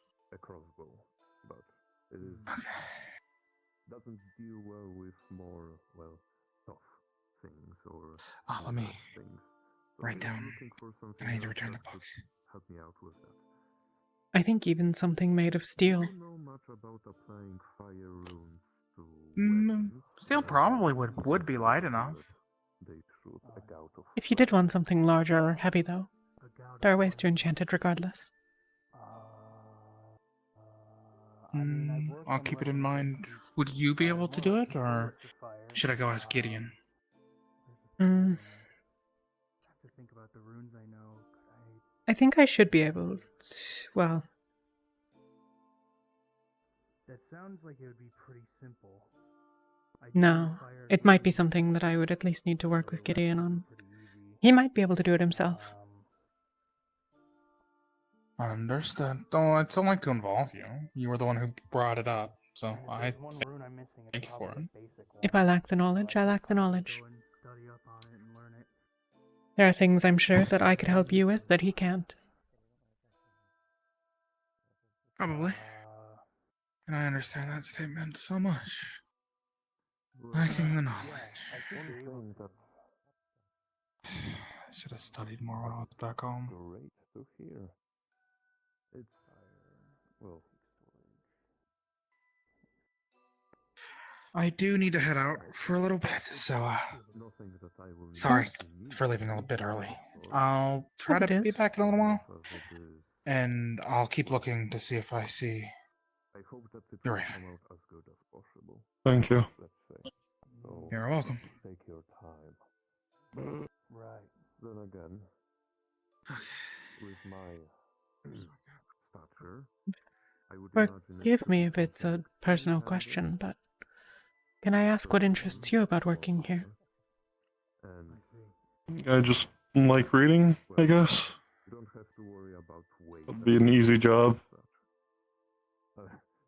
Doesn't deal well with more, tough things or Let me things. write down. I need to return the book. Help me out with that. I think even something made of steel. Do you know much about applying fire runes to Steel probably would be light enough. they shoot a gout of If you did want something larger or heavy, though, there are ways to enchant it regardless. I'll keep it in mind. Would you be able to do it, or should I go ask Gideon? I think I should be able to, well, That sounds like it would be pretty simple. no. It might be something that I would at least need to work with Gideon on. He might be able to do it himself. Understood. Though I'd still like to involve you. You were the one who brought it up, so I thank you for it. If I lack the knowledge, I lack the knowledge. There are things I'm sure that I could help you with that he can't. Probably. And I understand that statement so much. Lacking the knowledge. I should have studied more when I was back home. Great to hear. It's well. I do need to head out for a little bit, so sorry for leaving a bit early. I'll try to be back in a little while, and I'll keep looking to see if I see the Raven. Thank you. You're welcome. Take your time. Right. Then again, with my stature, I would imagine Forgive me if it's a personal question, but can I ask what interests you about working here? I just like reading, I guess. It'd be an easy job.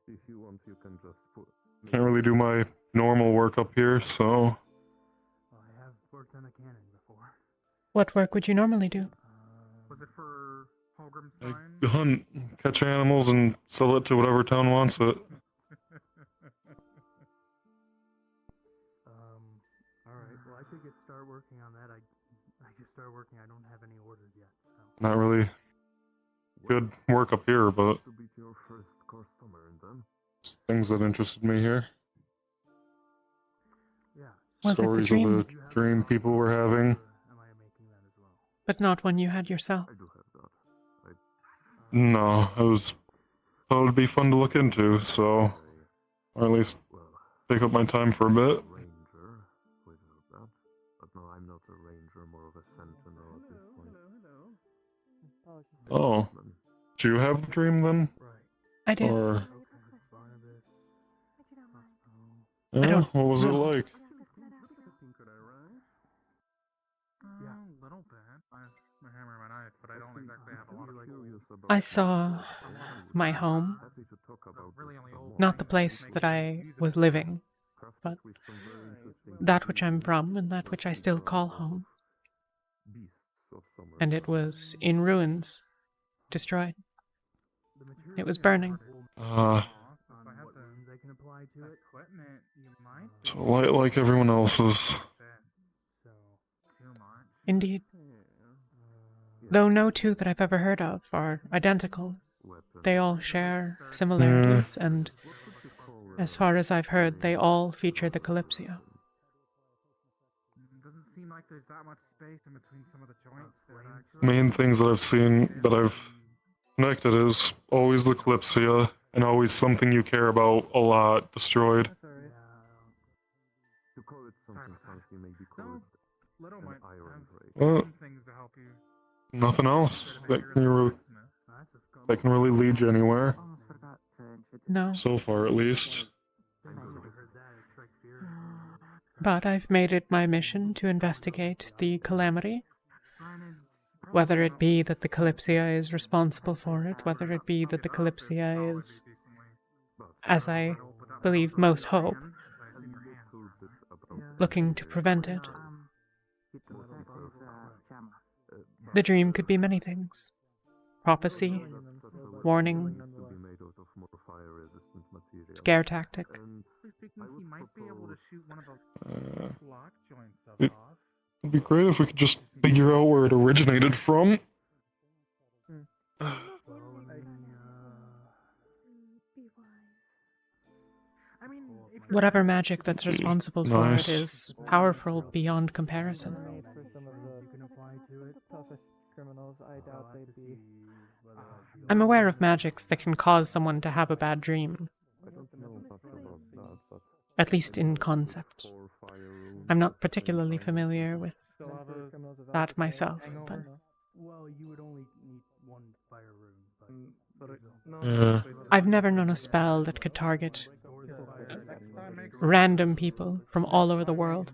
If you want, you can just put. Can't really do my normal work up here, so I have worked on a cannon before. What work would you normally do? Was it for Holgrim's I hunt, catch animals, and sell it to whatever town wants it. Alright, well I could start working on that. I just started working, I don't have any orders yet, so. Not really good work up here, but things that interested me here. Was it the Stories dream? of the dream people were having. But not one you had yourself. No, thought it would be fun to look into, so, or at least take up my time for a bit. But no, I'm not a ranger, more of a sentinel at this point. Oh, do you have a dream then? I did. Or I yeah, don't what was it know. like? Yeah, a little bit. I have my hammer and my knife, but I don't exactly have a lot of tools. I saw my home. Not the place that I was living, but that which I'm from and that which I still call home. And it was in ruins, destroyed. It was burning. So like everyone else's. Indeed. Though no two that I've ever heard of are identical, they all share similarities, and as far as I've heard, they all feature the Kalypsia. Doesn't seem like there's that much space in between some of the joints there, actually. Main things that I've seen that I've connected is always the Kalypsia, and always something you care about a lot destroyed. To call it something fancy, maybe call it Little might iron Well, things to help you. nothing else that can really lead you anywhere. No. So far, at least. But I've made it my mission to investigate the calamity. Whether it be that the Kalypsia is responsible for it, whether it be that the Kalypsia is, as I believe most hope, looking to prevent it. The dream could be many things. Prophecy, warning, scare tactic. speaking, he might be able to shoot one of those lock joints up It- off. It'd be great if we could just figure out where it originated from. Whatever magic that's responsible for it Nice. is powerful beyond comparison. For some of the toughest criminals, I doubt they'd be. I'm aware of magics that can cause someone to have a bad dream, at least in concept. I'm not particularly familiar with that myself, but Well, you would only need one fire room, but Yeah. I've never known a spell that could target random people from all over the world.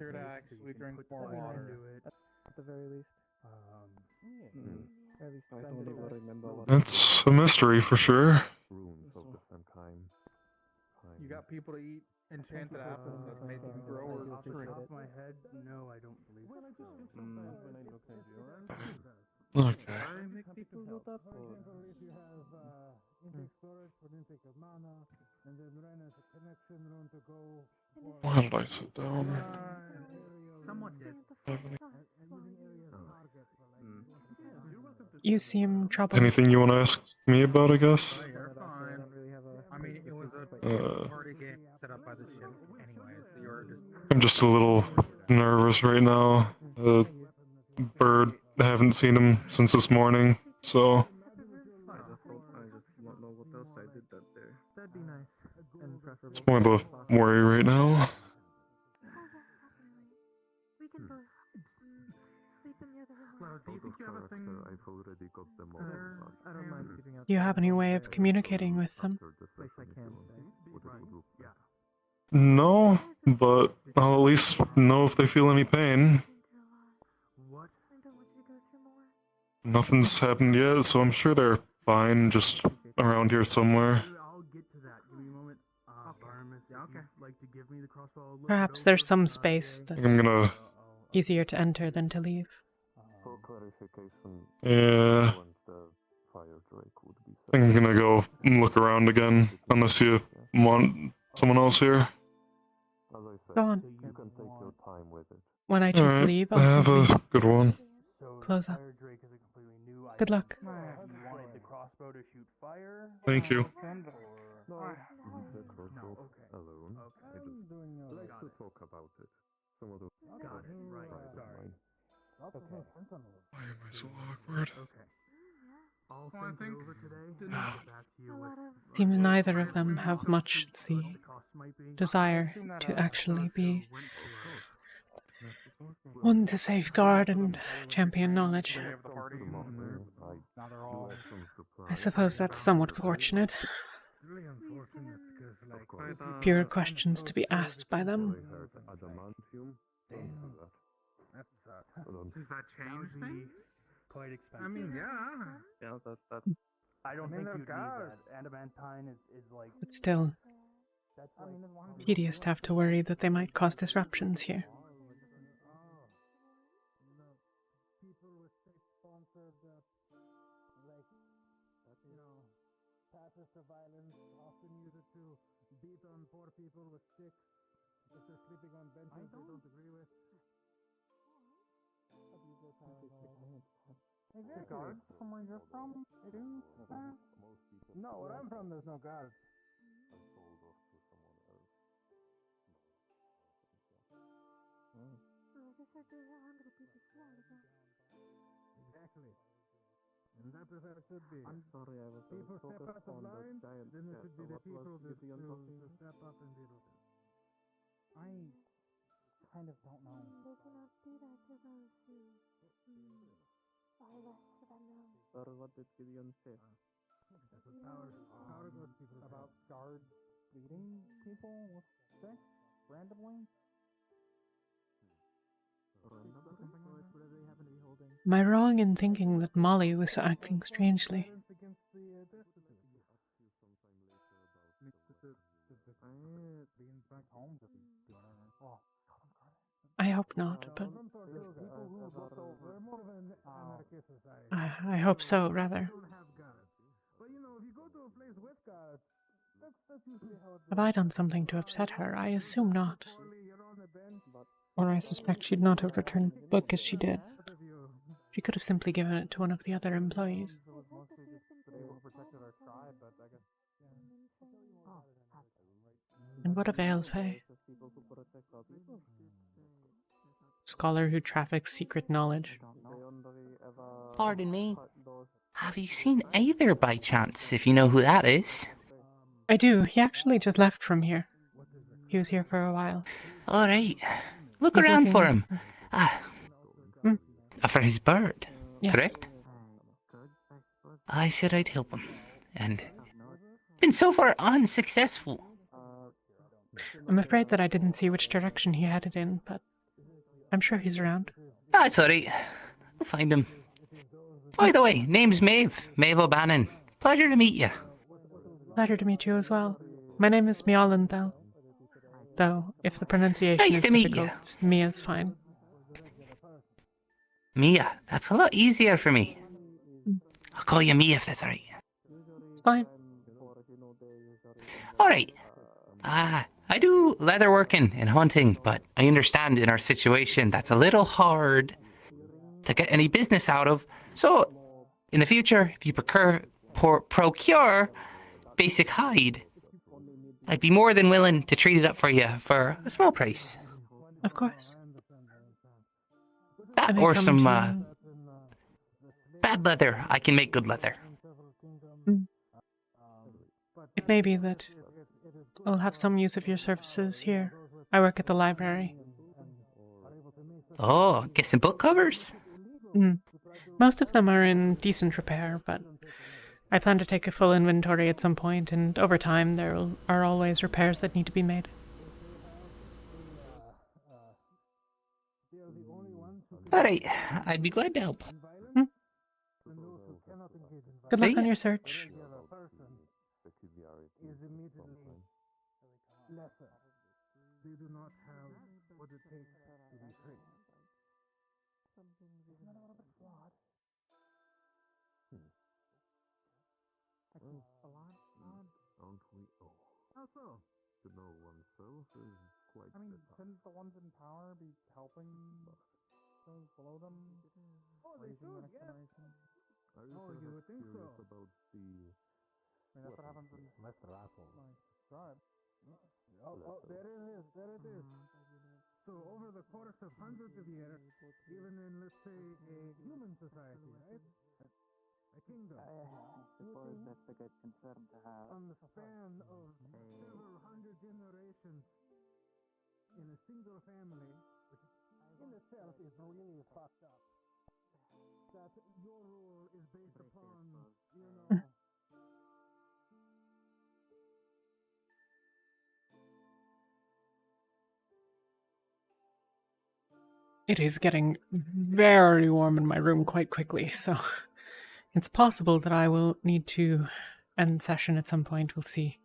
We drink more water. At the very least. Or at least I spend don't it even with- remember what It's a mystery for sure. runes of the same kind. You got people to eat enchanted apples that make them grow or off the shrink. top of my head, no, I don't believe. Okay. If you have intake storage for intake of mana, and then Ren has a connection room to go. Why did I sit down? Somewhat did. You seem troubled. Anything you want to ask me about, I guess? You're fine. I mean, it was a party game set up by the ship anyway, so you were just... I'm just a little nervous right now. Bird, I haven't seen him since this morning, so I just don't know what else I did that day. That'd be nice. And preferable. it's more of a worry right now. We can both sleep in the other room. Do you think you have a thing I've already got them all. there? I don't mind sleeping out. Do you have any way of communicating with them? Place I can stay. Yeah. No, but I'll at least know if they feel any pain. What? I don't want you to go through more. Nothing's happened yet, so I'm sure they're fine, just around here somewhere. I'll get to that. Give me a moment. Barnabas, Yeah, okay. you'd like to give me the crossbow? I'll look Perhaps it there's over. some space I'm that's gonna, easier to enter than to leave. For clarification, yeah, once the fire drake would be I think I'm gonna go and look around again, unless you want someone else here. As I said, Go on. you can take your time with it. When I choose to Alright, leave, I'll have simply a good one. close up. Fire Drake is a completely new Good item. luck. You wanted the crossbow to shoot fire? Thank you. No, the crossbow alone. I just like to talk about it. Some of the Got it. Right. Sorry. Why am I so awkward? I'll Well, I send think it over today. Get back to you with Seems neither of them have much the cost might be. desire to actually be one to safeguard and champion knowledge. Day of the party. Now they're all... I suppose that's somewhat fortunate. Really unfortunate because, like, Fewer questions to be asked by them. adamantium. that's Does that change things? Quite expensive. I mean, yeah. Yeah, that. I don't I mean, think you'd they're need cars. that. Adamantine is like. But still, That's like. tedious to have to worry that they might cause disruptions here. people with state-sponsored, like, passes to violence, often use it to beat on poor people with sticks if they're sleeping on benches they don't agree with. Is there guards from where you're from? No, where I'm from, there's no guards. Exactly. And that's what it should be. I'm sorry, I was People step out focused of on the line, giant then it cat. should be the What was people that Gideon talking to step up and deal with it. I kind of don't know. They cannot do that to those who are less than them. Or what did Gideon say? That's what power goes people About guards beating people with sticks randomly? Am I wrong in thinking that Molly was acting strangely? I hope not, but I hope so, rather. But if you go to a place with guards, that's Have I done something to upset her? I assume not. Or I suspect she'd not have returned the book as she did. She could have simply given it to one of the other employees. And what of Vail? Scholar who traffics secret knowledge. Pardon me. Have you seen either by chance, if you know who that is? I do. He actually just left from here. He was here for a while. All right. Look He's around for looking- him. For his bird, Yes. correct? I said I'd help him, and been so far unsuccessful. I'm afraid that I didn't see which direction he headed in, but I'm sure he's around. That's all right. We'll find him. By the way, name's Maeve. Maeve O'Bannon. Pleasure to meet you. Pleasure to meet you as well. My name is Myalinthel. Though, if the pronunciation Nice is to meet you. difficult, Mia's fine. Mia. That's a lot easier for me. I'll call you Mia if that's all right. It's fine. All right. I do leatherworking and hunting, but I understand in our situation that's a little hard to get any business out of. So, in the future, if you procure basic hide, I'd be more than willing to trade it up for you for a small price. Of course. That I may or come some to bad leather. I can make good leather. It may be that I'll have some use of your services here. I work at the library. Oh, get some book covers? Most of them are in decent repair, but I plan to take a full inventory at some point, and over time there are always repairs that need to be made. Alright, I'd be glad to help. Good luck See? on your search. They do not have what it takes to be free. Isn't that a little bit flawed? A lot flawed? Aren't we all? How so? To know oneself is quite Shouldn't the ones in power be helping those below them? Oh, they should, yes. I Oh, you would think so. about the... That's what happens when Lesser assholes. tribe. Oh, there it is, there it is. So over the course of hundreds of years, even in, let's say, a human society, right? A kingdom. I suppose that's a good concern to have. On the span of several hundred generations in a single family, which in itself is really fucked up. That your rule is based upon, you know... It is getting very warm in my room quite quickly, so it's possible that I will need to end session at some point. We'll see.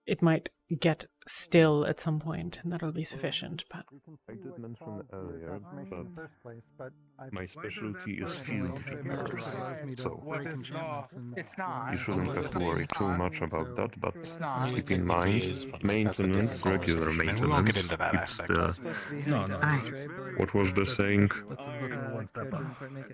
It might get still at some point, and that'll be sufficient, but... I did mention earlier that I my specialty is field repairs, so It's not. you shouldn't have to worry too much about that, but It's not. keep in mind, maintenance, regular conversation, and maintenance, we won't get into that keeps aspect. the... No. What was the saying? Let's look at one step up.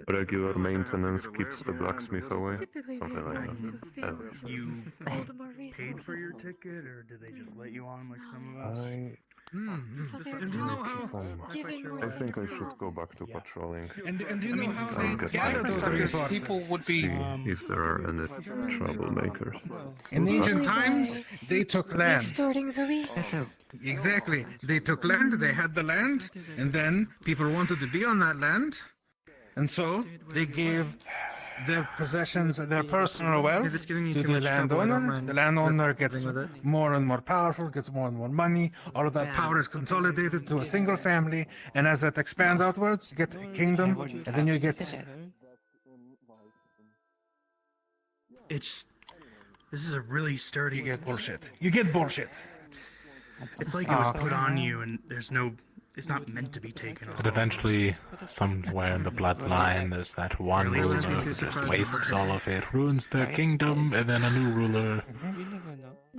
Regular maintenance keeps the blacksmith away? Typically, Something they like like to that. favor You Voldemort paid resources. for your ticket, or did they just let you on like some of us? So they're And do you know how? given I think I should go back to patrolling. And do you know how I'll they get gather back those to resources? it. People would be. See if there are any troublemakers. In ancient times, they took land. Extorting the weak. Exactly. They took land, they had the land, and then people wanted to be on that land, and so they gave their possessions, their personal wealth to the landowner. The landowner gets more and more powerful, gets more and more money. All of that power is consolidated to a single family, and as that expands outwards, you get a kingdom, and then you get... This is a really sturdy. You get bullshit. You get bullshit. It's like it was put on you, and there's no. It's not meant to be taken off. But eventually, somewhere in the bloodline, there's that one least it's ruler who because just it's wastes all of it, ruins their kingdom, and then a new ruler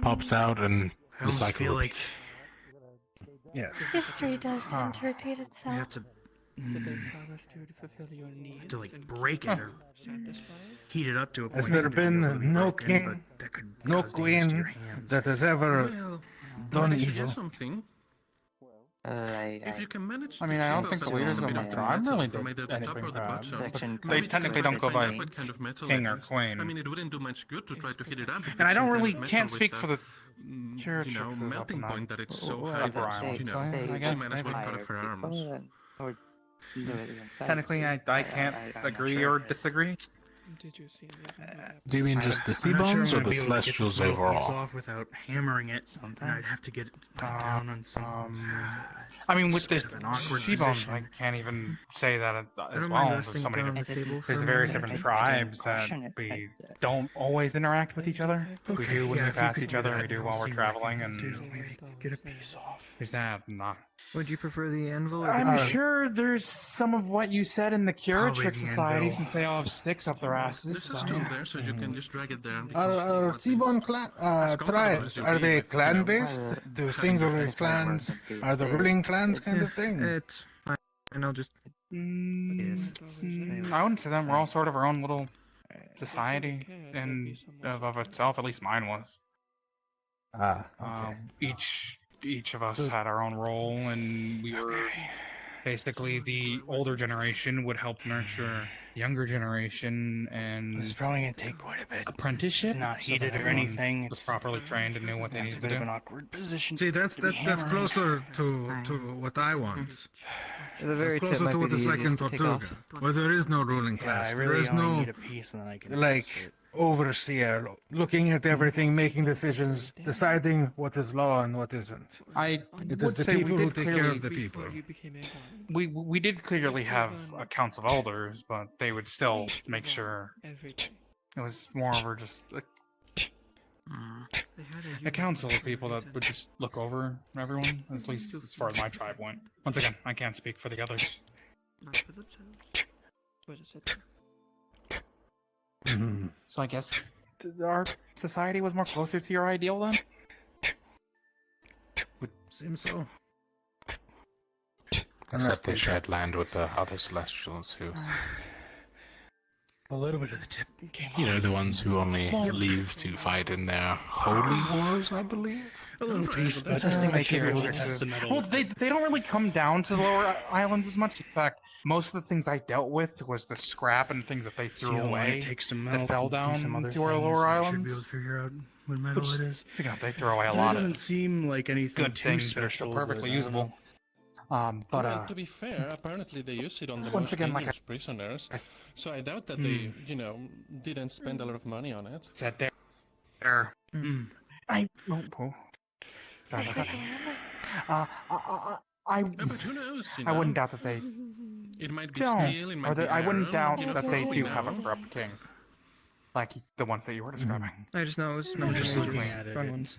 pops out and I the almost cycle feel like repeats. Yes. History does tend to repeat we itself. have to like break it or heat it up to a point. Has there that it'd be able to be been no broken, king, but that could no cause damage to your queen hands. that has ever Well, done may I evil? suggest something? If you can manage I mean, I don't think the some leaders bit of my of tribe metal really from did either the top anything or the bad. bottom, They maybe technically try don't to go find by out what kind of metal king it or is. queen. I mean, it wouldn't do much good to try to heat it up. if And I it's don't some kind really of metal can't with speak a, for the you Curatrixes know, up melting in point that it's so Well, high upper that, island, you so know, I she guess might as well cut maybe. off her arms. Technically, I can't agree or disagree. Do you mean just the sea I'm not sure bones I'm or gonna the be able to get celestials this metal piece overall? off without hammering it. And I'd have to get it put down on something. I mean, with this Sort of an awkward sea bones, position. I can't even say that as don't mind well. There's resting so many down on the different, table for there's a various moment. different tribes that we don't always interact with each other. We Okay, do when yeah, we if you pass could each do other. that, We do I'll while we're see what I can traveling, and do. Maybe get a piece off. there's that. Not. Would you prefer the anvil? Or I'm sure there's some of what you said in the Probably Curatrix the Society, anvil. since they all have sticks up their asses. There's a So. stone there, so you can just drag it there. Are Seaborn tribes, are they clan based? Do singular clans, are the ruling clans kind of thing? It's fine. And I'll just. I wouldn't say them. We're all sort of our own little society in of itself. At least mine was. Okay. Each of us had our own role, and we were basically the older generation would help nurture the younger generation, and This is probably gonna take quite a bit. apprenticeship. It's not so heated that or everyone anything. was It's properly trained and knew what they That's a needed to bit of do. an awkward position. See, that's to be that's hammering. closer to what I want. The very That's tip closer might to be what the is like in easiest to take off. Tortuga, where there is no ruling Yeah, class. I There really is only no need a piece, and then I can like test it. overseer looking at everything, making decisions, deciding what is law and what isn't. I It would is the say we people who did take care clearly- of the people. We did clearly have a council of elders, but they would still make sure it was more over just a council of people that would just look over everyone, at least as far as my tribe went. Once again, I can't speak for the others. So I guess our society was more closer to your ideal then? Would seem so. Except they shared land with the other celestials who, A little bit of the tip came you know, off. the ones who only leave to fight in their holy wars, I believe. A little piece, but Just to I make should be able to Curatrix test is- the metal. Well, they don't really come down to the lower islands as much. In fact, most of the things I dealt with was the scrap and things that they See threw how long away it takes to that melt fell and do down some other to our things, lower and I should islands. be able to figure out what metal Which, it is. You know, they throw away a It lot doesn't of seem like anything good too things that are still special, perfectly but I don't usable. know. But Well, to be fair, apparently they use it on the once most again, like dangerous prisoners. So I doubt that they, you know, didn't spend a lot of money on it. said there. I oh, sorry about that. But who knows? You I know? wouldn't doubt that they It might be don't. steel. It might Or be that I wouldn't iron, doubt you know, that for they all we do have a know. corrupt king, like the ones that you were describing. I just know it was I'm just major. looking at it. Wrong ones.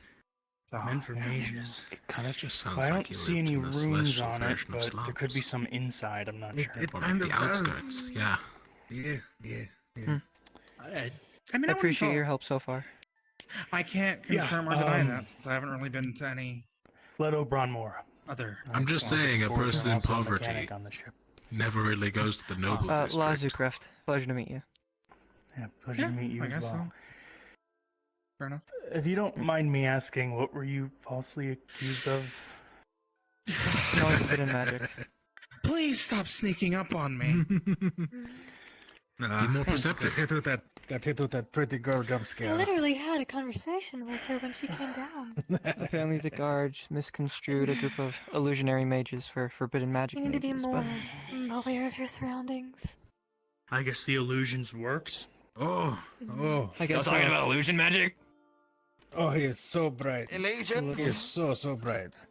Meant for mages. It kind of just Well, sounds I like don't you see lived any in the runes celestial on it, version of but there could be slums. some inside. I'm not sure. It Or kind maybe of the does. outskirts, yeah. Yeah. I I mean, wouldn't appreciate call- your help so far. I can't Yeah, confirm or deny that since I haven't really been to any Let O'Bronmore. other. I'm just saying, a sword and person in also a poverty mechanic on the ship. never really goes to the noble district. Lazucraft, pleasure to meet you. Yeah, pleasure to meet you I as guess well. so. Fair enough. If you don't mind me asking, what were you falsely accused of? Knowledge of hidden magic. Please stop sneaking up on me. Be more perceptive. Got hit with that pretty girl jump I scare. literally had a conversation with her when she came down. Apparently the guards misconstrued a group of illusionary mages for forbidden magic You need to be mages, more but aware of your surroundings. I guess the illusions worked. Oh. I guess talking about illusion magic? Oh, he is so bright. Illusion. He is so bright.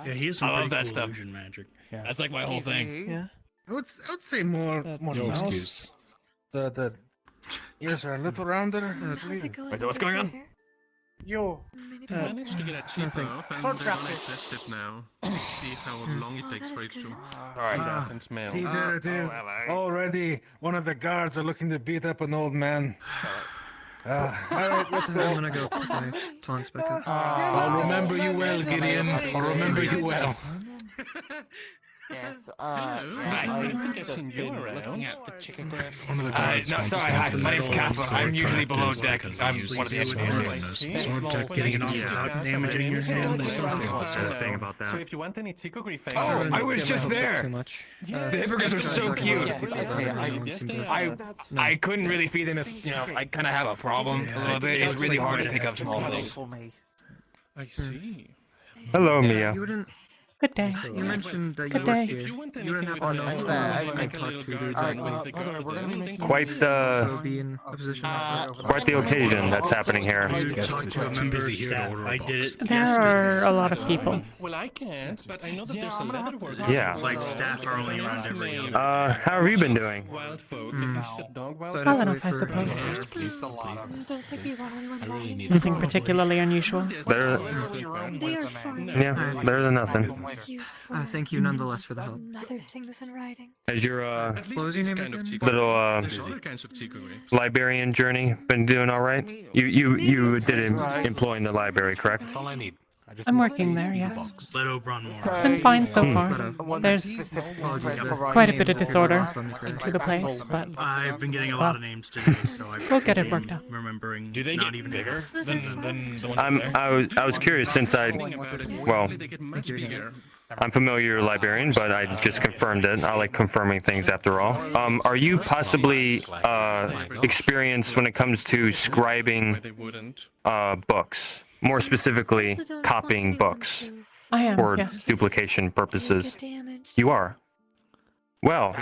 Yeah, he has some I love pretty that cool stuff. illusion magic. Yeah. That's like my whole thing. Yeah. I would say more Your mouse. excuse. The ears are a little rounder. How's it going? Wait, so what's going on? Yo. I managed to get a chip nothing. off, and Sword I want crafting. to test it now. See how long it takes for it to. Alright, Ah, nothing smell. See, there it is. Already, one of the guards are looking to beat up an old man. Alright, let's go. I'm gonna go put my tongs back up. I'll remember you well, Gideon. I'll remember you well. Yes, I I've think I've seen you around. Looking at the chicograph. One of the guards no, wants sorry, to hi, use my name's the Kappa. sword I'm usually below characters deck. because I'm he one of the uses engineers. sword techniques without damaging your hand or something. Thing about that. So if you want any chicography Oh, I was just there. Too much. The hippogriffs are so cute. I couldn't really feed them if, I kind of have a problem a little bit. It's really hard to pick up small things. I see. Hello, Mia. You wouldn't. Good day. You mentioned that you Good were day. here. If you want You wouldn't anything have with to know I who I make a talk little to guard directly. Quite So the be in a position quite the occasion that's happening here. Too busy here to order a box. There are a lot of people. Well, I can't, but I know that there's some leather workers. Yeah. It's like staff are only around every other. How have you been doing? Wild folk. If you said dog wild Well folk, enough, I suppose. Don't think we want anyone riding. Nothing particularly unusual. Better, They are fine. yeah, better than nothing. Useful. Thank you nonetheless for the help. Other things in writing. Has your at least What was your this name kind of again? chicory. little There's other kinds of chicory. librarian journey been doing all right? You did employ in the library, correct? That's all I need. I'm working there, yes. Let Oberon more. It's been fine so far. There's quite a bit of disorder to the place, but I've been getting a lot of names today, so we'll get it worked out. Remembering. Do they not get even bigger enough. than the ones there? I was curious since well, They get much bigger. I'm familiar with librarian, but I just confirmed it. I like confirming things after all. Are you possibly experienced when it comes to scribing They wouldn't. books? More specifically, copying books I am, for yes. duplication purposes. You are. Well,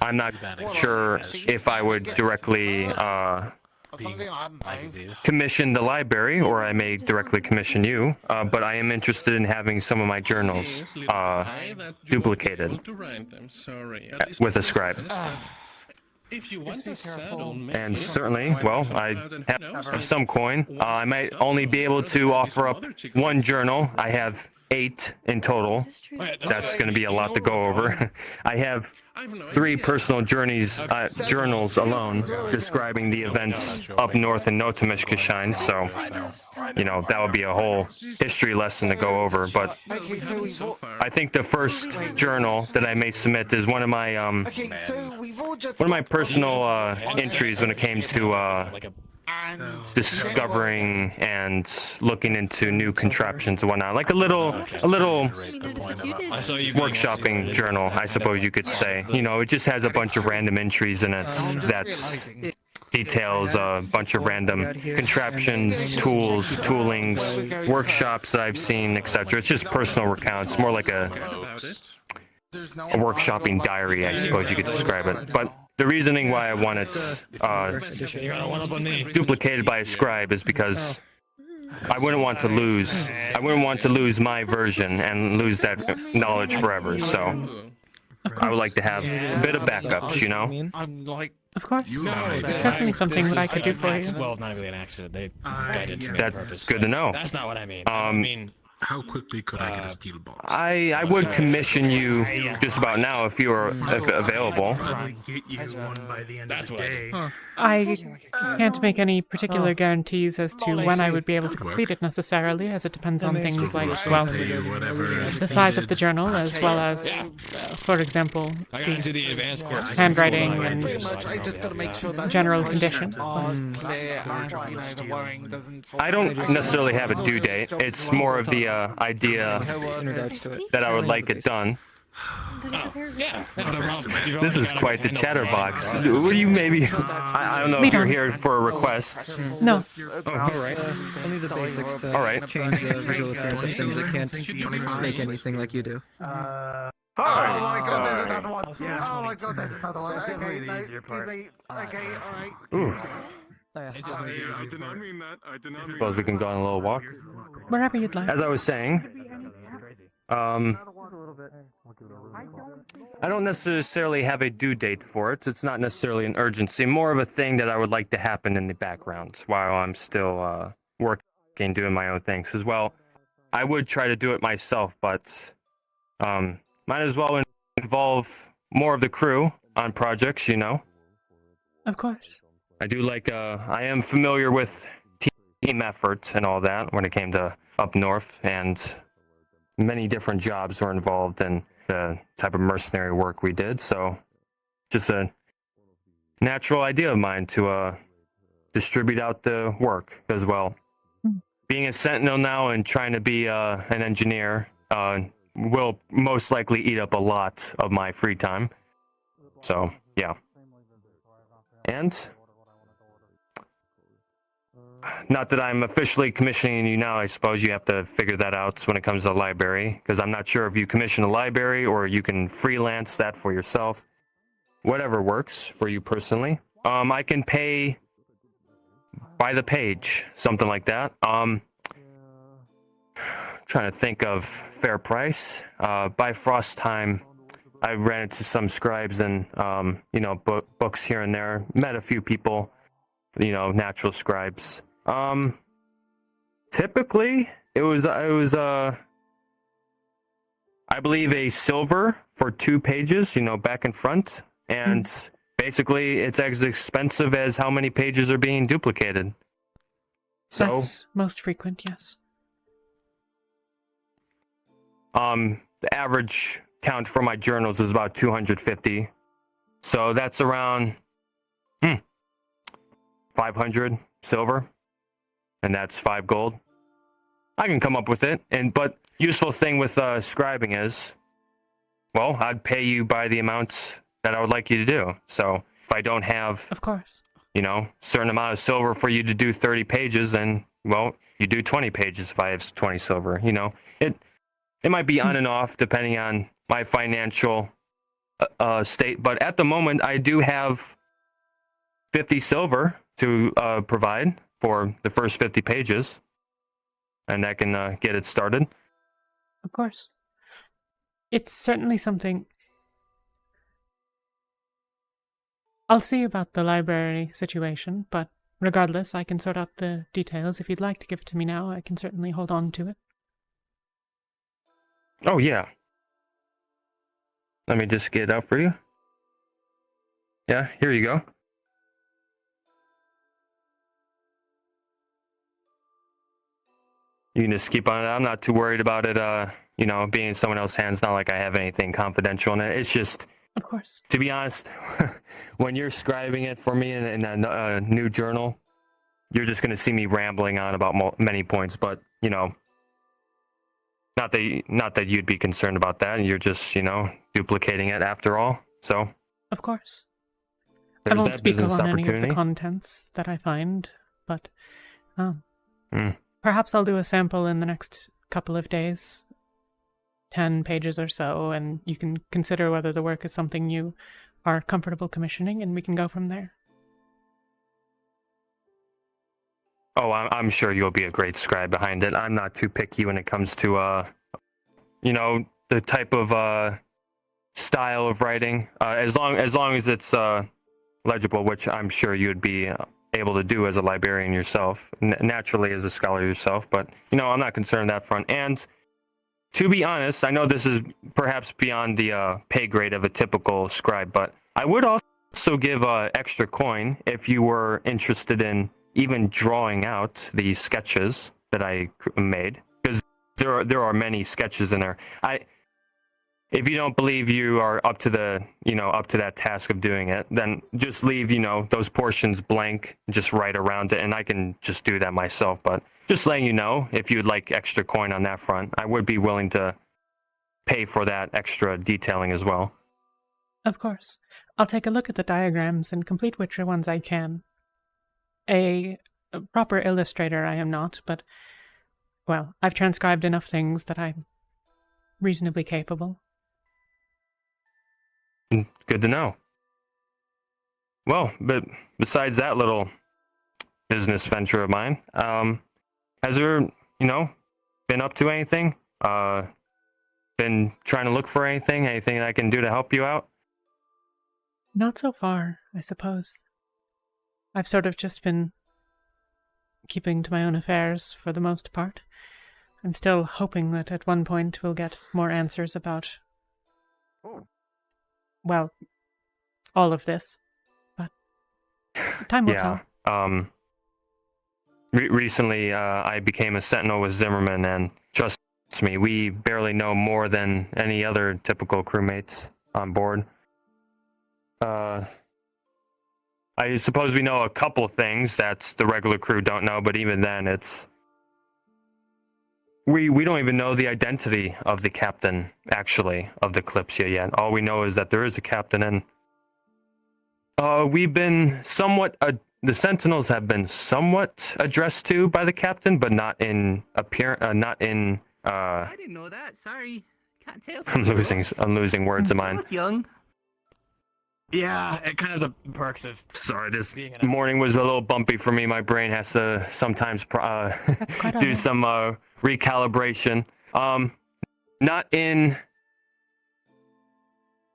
I'm not sure if I would directly commission the library, or I may directly commission you, but I am interested in having some of my journals duplicated with a scribe. If you want a saddle, And certainly, well, I have some coin. I might only be able to offer up one journal. I have 8 in total. That's going to be a lot to go over. I have 3 personal journals alone describing the events up north in Notamishkashine, so, that would be a whole history lesson to go over, but I think the first journal that I may submit is one of my personal entries when it came to discovering and looking into new contraptions and whatnot, like a little workshopping journal, I suppose you could say. It just has a bunch of random entries in it that details a bunch of random contraptions, tools, toolings, workshops that I've seen, etc. It's just personal recounts, more like a workshopping diary, I suppose you could describe it. But the reasoning why I want it duplicated by a scribe is because I wouldn't want to lose my version and lose that knowledge forever. So I would like to have a bit of backups, I'm like, Of course. It's certainly something that I could do for you. Well, not really an accident. They guided to me on purpose. That's good to know. That's not what I mean. I mean, How quickly could I get a steel box? I would commission you just about now if you are available. Probably get you one by the end of the day. I can't make any particular guarantees as to when I would be able to complete it necessarily, as it depends on things like, well, the size of the journal, as well as, for example, the handwriting and general condition. I don't necessarily have a due date. It's more of the idea that I would like it done. This is quite the chatterbox. Would you maybe? I don't know if you're here for a request. No. Oh, all right. Only the basics to All right. change the visual appearance of things. I can't make anything like you do. Oh my god, there's another one! Oh my god, there's another one! Okay, no, excuse me. Okay, alright. Ooh. I did not mean that. I did not mean Suppose we can go on a little walk. Wherever you'd like. As I was saying, I don't necessarily have a due date for it. It's not necessarily an urgency. More of a thing that I would like to happen in the background while I'm still working, doing my own things as well. I would try to do it myself, but might as well involve more of the crew on projects, Of course. I do like, I am familiar with team effort and all that when it came to up north, and many different jobs were involved in the type of mercenary work we did, so just a natural idea of mine to distribute out the work as well. Being a sentinel now and trying to be an engineer will most likely eat up a lot of my free time. So, yeah. And not that I'm officially commissioning you now, I suppose you have to figure that out when it comes to the library, because I'm not sure if you commission a library or you can freelance that for yourself. Whatever works for you personally. I can pay by the page, something like that. Trying to think of fair price. By frost time, I ran into some scribes and books here and there. Met a few people, natural scribes. Typically, it was I believe a silver for 2 pages, back and front, and basically it's as expensive as how many pages are being duplicated. So That's most frequent, yes. The average count for my journals is about 250. So that's around 500 silver, and that's 5 gold. I can come up with it, but useful thing with scribing is, well, I'd pay you by the amounts that I would like you to do. So if I don't have, of course, certain amount of silver for you to do 30 pages, then, well, you do 20 pages if I have 20 silver. It might be on and off depending on my financial state, but at the moment I do have 50 silver to provide for the first 50 pages, and that can get it started. Of course. It's certainly something. I'll see about the library situation, but regardless, I can sort out the details. If you'd like to give it to me now, I can certainly hold on to it. Oh, yeah. Let me just get it out for you. Yeah, here you go. You can just keep on it. I'm not too worried about it, being in someone else's hands. Not like I have anything confidential in it. It's just, of course, to be honest, when you're scribing it for me in a new journal, you're just going to see me rambling on about many points, but, not that you'd be concerned about that. You're just, duplicating it after all. So, of course, I won't speak on any of the contents that I find, but perhaps I'll do a sample in the next couple of days, 10 pages or so, and you can consider whether the work is something you are comfortable commissioning, and we can go from there. Oh, I'm sure you'll be a great scribe behind it. I'm not too picky when it comes to, the type of style of writing. As long as it's legible, which I'm sure you'd be able to do as a librarian yourself, naturally as a scholar yourself. But I'm not concerned on that front. And to be honest, I know this is perhaps beyond the pay grade of a typical scribe, but I would also give extra coin if you were interested in even drawing out the sketches that I made, because there are many sketches in there. If you don't believe you are up to that task of doing it, then just leave those portions blank, just write around it, and I can just do that myself. But just letting you know, if you'd like extra coin on that front, I would be willing to pay for that extra detailing as well. Of course, I'll take a look at the diagrams and complete whichever ones I can. A proper illustrator I am not, but, well, I've transcribed enough things that I'm reasonably capable. Good to know. Well, but besides that little business venture of mine, has there, been up to anything? Been trying to look for anything that I can do to help you out? Not so far, I suppose. I've sort of just been keeping to my own affairs for the most part. I'm still hoping that at one point we'll get more answers about, well, all of this. But Time will yeah. tell. Recently, I became a sentinel with Zimmerman, and trust me, we barely know more than any other typical crewmates on board. I suppose we know a couple things that the regular crew don't know, but even then, it's we don't even know the identity of the captain, actually, of the Kalypsia yet. All we know is that there is a captain, and we've been somewhat. The Sentinels have been somewhat addressed to by the captain, but not in not in. I didn't know that. Sorry, can't tell. I'm losing words of mine. Young. Yeah, kind of the perks of. Sorry, this being morning was a little bumpy for me. My brain has to sometimes do some recalibration. Not in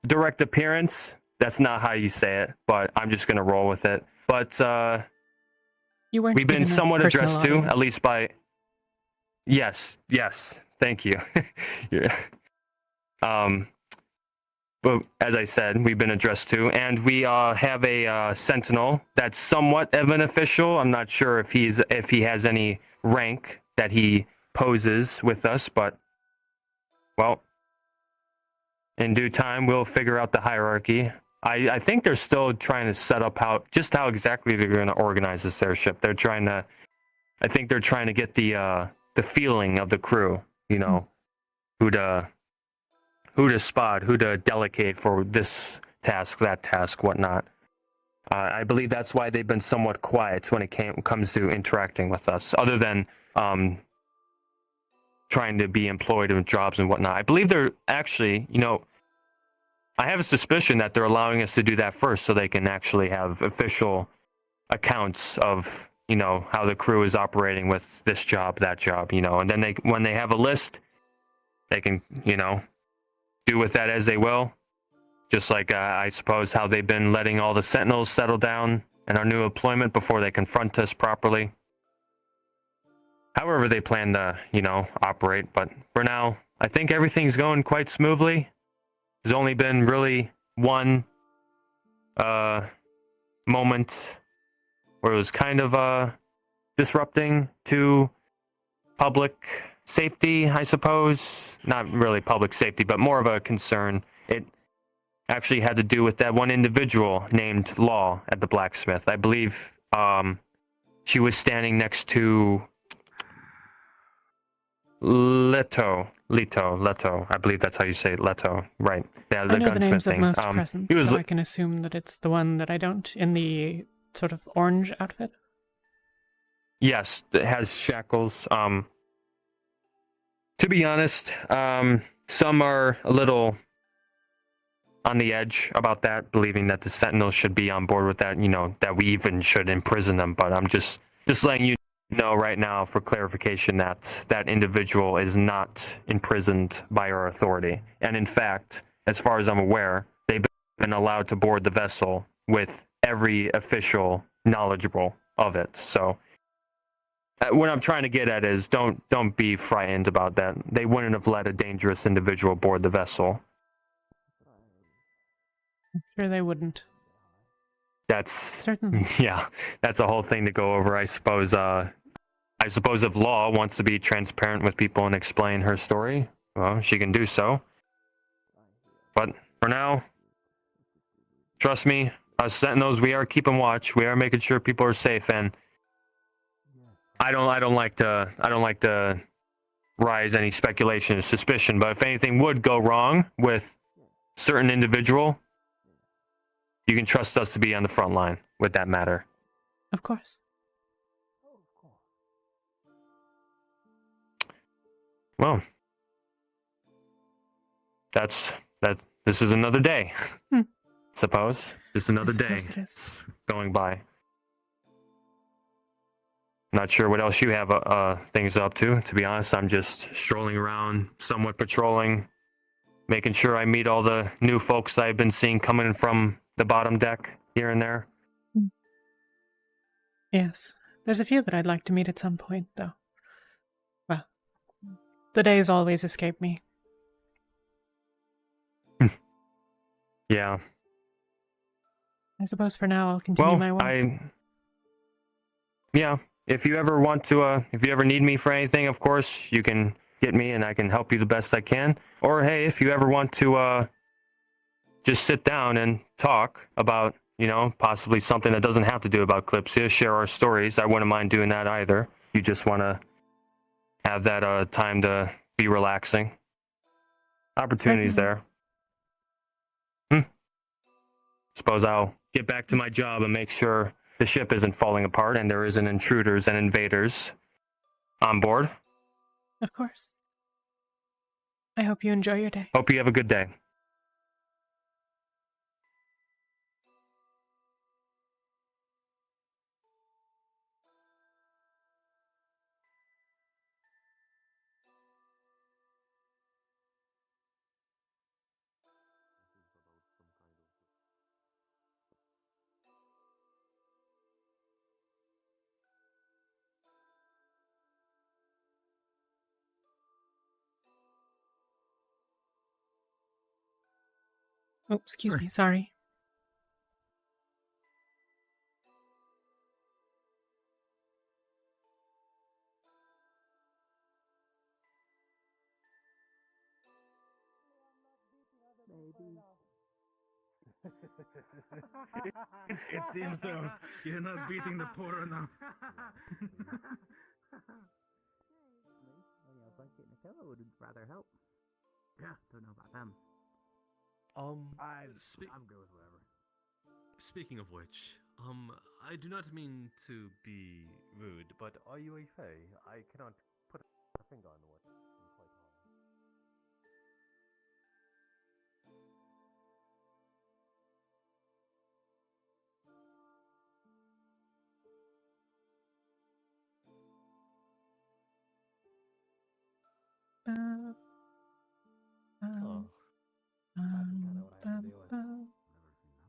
direct appearance. That's not how you say it, but I'm just gonna roll with it. But we've been somewhat addressed to, at least by. Yes. Thank you. Yeah. But as I said, we've been addressed to, and we have a sentinel that's somewhat of an official. I'm not sure if he has any rank that he poses with us, but well, in due time we'll figure out the hierarchy. I think they're still trying to set up how exactly they're going to organize this airship. I think they're trying to get the feeling of the crew. You know, who to spot, who to delegate for this task, that task, whatnot. I believe that's why they've been somewhat quiet when it comes to interacting with us, other than trying to be employed in jobs and whatnot. I believe they're actually, I have a suspicion that they're allowing us to do that first so they can actually have official accounts of, how the crew is operating with this job, that job, and then when they have a list, they can, do with that as they will. Just like, I suppose, how they've been letting all the Sentinels settle down in our new employment before they confront us properly. However they plan to, operate. But for now, I think everything's going quite smoothly. There's only been really one moment where it was kind of disrupting to public safety, I suppose. Not really public safety, but more of a concern. It actually had to do with that one individual named Law at the blacksmith. I believe she was standing next to Leto. I believe that's how you say it, Leto. Right. Yeah, I know the names of most thing. present, so I can assume that it's the one that I don't, in the sort of orange outfit. Yes, it has shackles. To be honest, some are a little on the edge about that, believing that the Sentinels should be on board with that, that we even should imprison them. But I'm just letting you know right now for clarification that that individual is not imprisoned by our authority. And in fact, as far as I'm aware, they've been allowed to board the vessel with every official knowledgeable of it. So what I'm trying to get at is don't be frightened about that. They wouldn't have let a dangerous individual board the vessel. I'm sure they wouldn't. That's certainly. Yeah, that's a whole thing to go over, I suppose. I suppose if Law wants to be transparent with people and explain her story, well, she can do so. But for now, trust me, us Sentinels, we are keeping watch. We are making sure people are safe, and I don't like to rise any speculation or suspicion, but if anything would go wrong with certain individual, you can trust us to be on the front line with that matter. Of course. Well, this is another day. Suppose. Just another day going by. Not sure what else you have things up to be honest. I'm just strolling around, somewhat patrolling, making sure I meet all the new folks I've been seeing coming from the bottom deck here and there. Yes. There's a few that I'd like to meet at some point, though. Well, the days always escape me. Yeah. I suppose for now I'll continue my work. yeah, if you ever want to, if you ever need me for anything, of course, you can get me and I can help you the best I can. Or hey, if you ever want to just sit down and talk about, possibly something that doesn't have to do about Kalypsia, share our stories, I wouldn't mind doing that either. You just want to have that time to be relaxing. Opportunities there. Suppose I'll get back to my job and make sure the ship isn't falling apart and there isn't intruders and invaders on board. Of course. I hope you enjoy your day. Hope you have a good day. Oh, excuse me, sorry. It seems so. You're not beating the poor enough. would rather help. Yeah, don't know about them. I'm good with whatever. Speaking of which, I do not mean to be rude, but are you a fae? I cannot put a finger on what you quite are.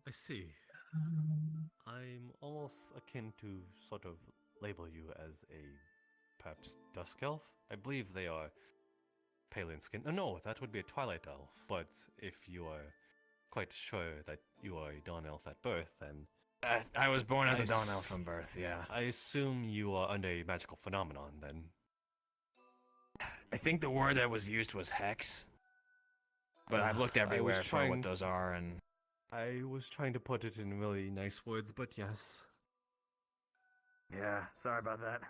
I see. I'm almost akin to sort of label you as a perhaps dusk elf. I believe they are pale in skin. No, that would be a twilight elf. But if you are quite sure that you are a dawn elf at birth, then I was born as a dawn elf from birth, yeah. I assume you are under a magical phenomenon then. I think the word that was used was hex. But I've looked everywhere for what those are, and I was trying to put it in really nice words, but yes. Yeah, sorry about that.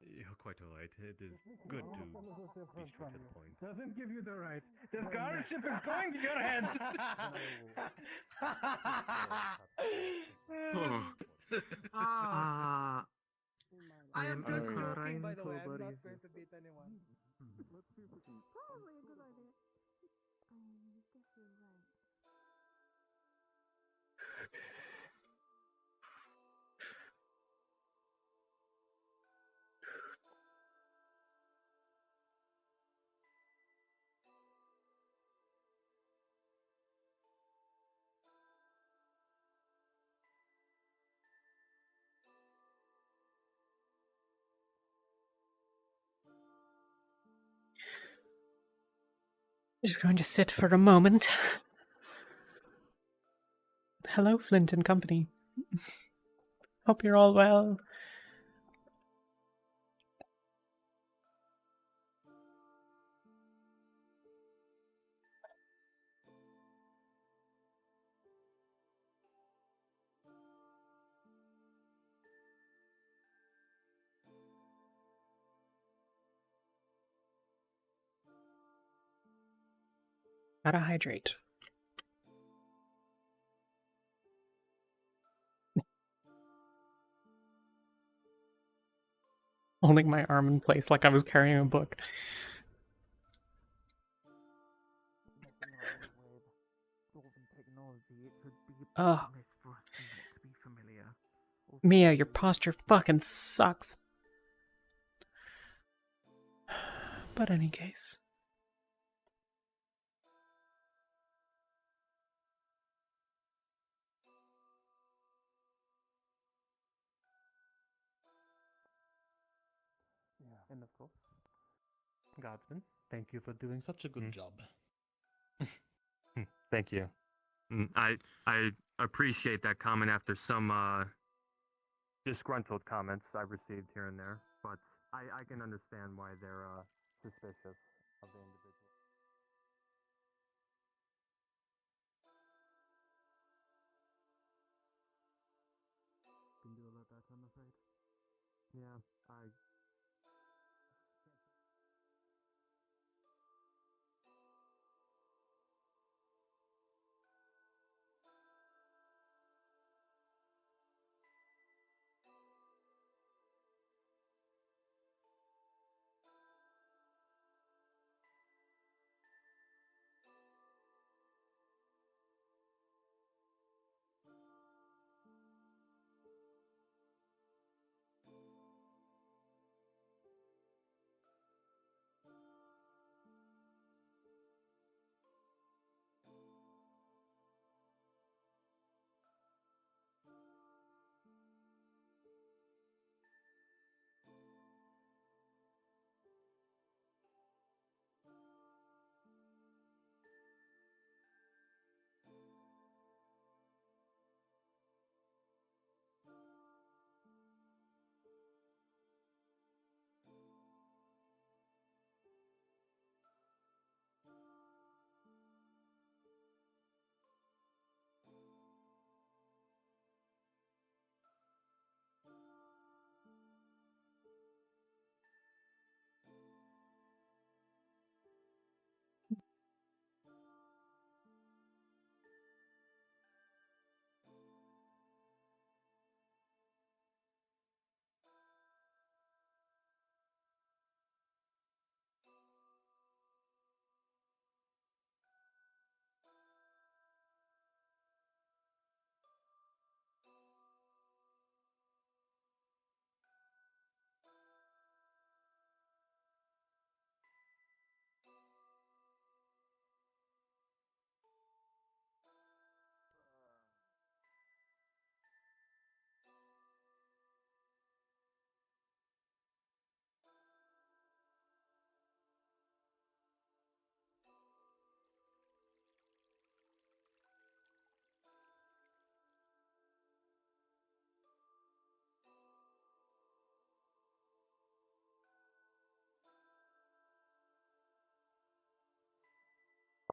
You're quite alright. It is good to be straight to the point. Doesn't give you the right. The scholarship is going to your head. I am just joking, by the way. I'm not Nobody. going to beat anyone. Probably a good idea. Guess you're right. I'm just going to sit for a moment. Hello, Flint and Company. Hope you're all well. Gotta hydrate. Holding my arm in place like I was carrying a book. Oh. Mia, your posture fucking sucks. But any case. And of course, Godsman, thank you for doing such a good job. Thank you. I appreciate that comment after some disgruntled comments I've received here and there, but I can understand why they're suspicious of the individual. Can do about that, I'm afraid. Yeah, I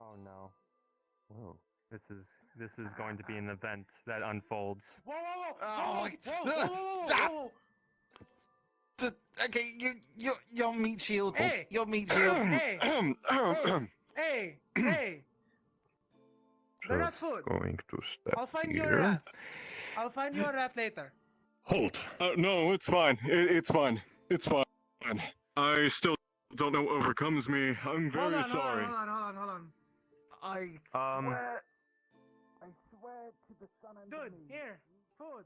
Oh no. Whoa. This is going to be an event that unfolds. Whoa, whoa, whoa! Oh, Whoa, whoa, whoa, whoa, whoa! Okay, your meat shields. Hey! Your meat shields. Hey! Hey! Hey! They're not Just food. going to step I'll find here. your rat. I'll find your rat later. Halt! No, it's fine. It's fine. It's fine. I still don't know what overcomes me. I'm very sorry. Hold on. I swear to the sun and Dude, here, food.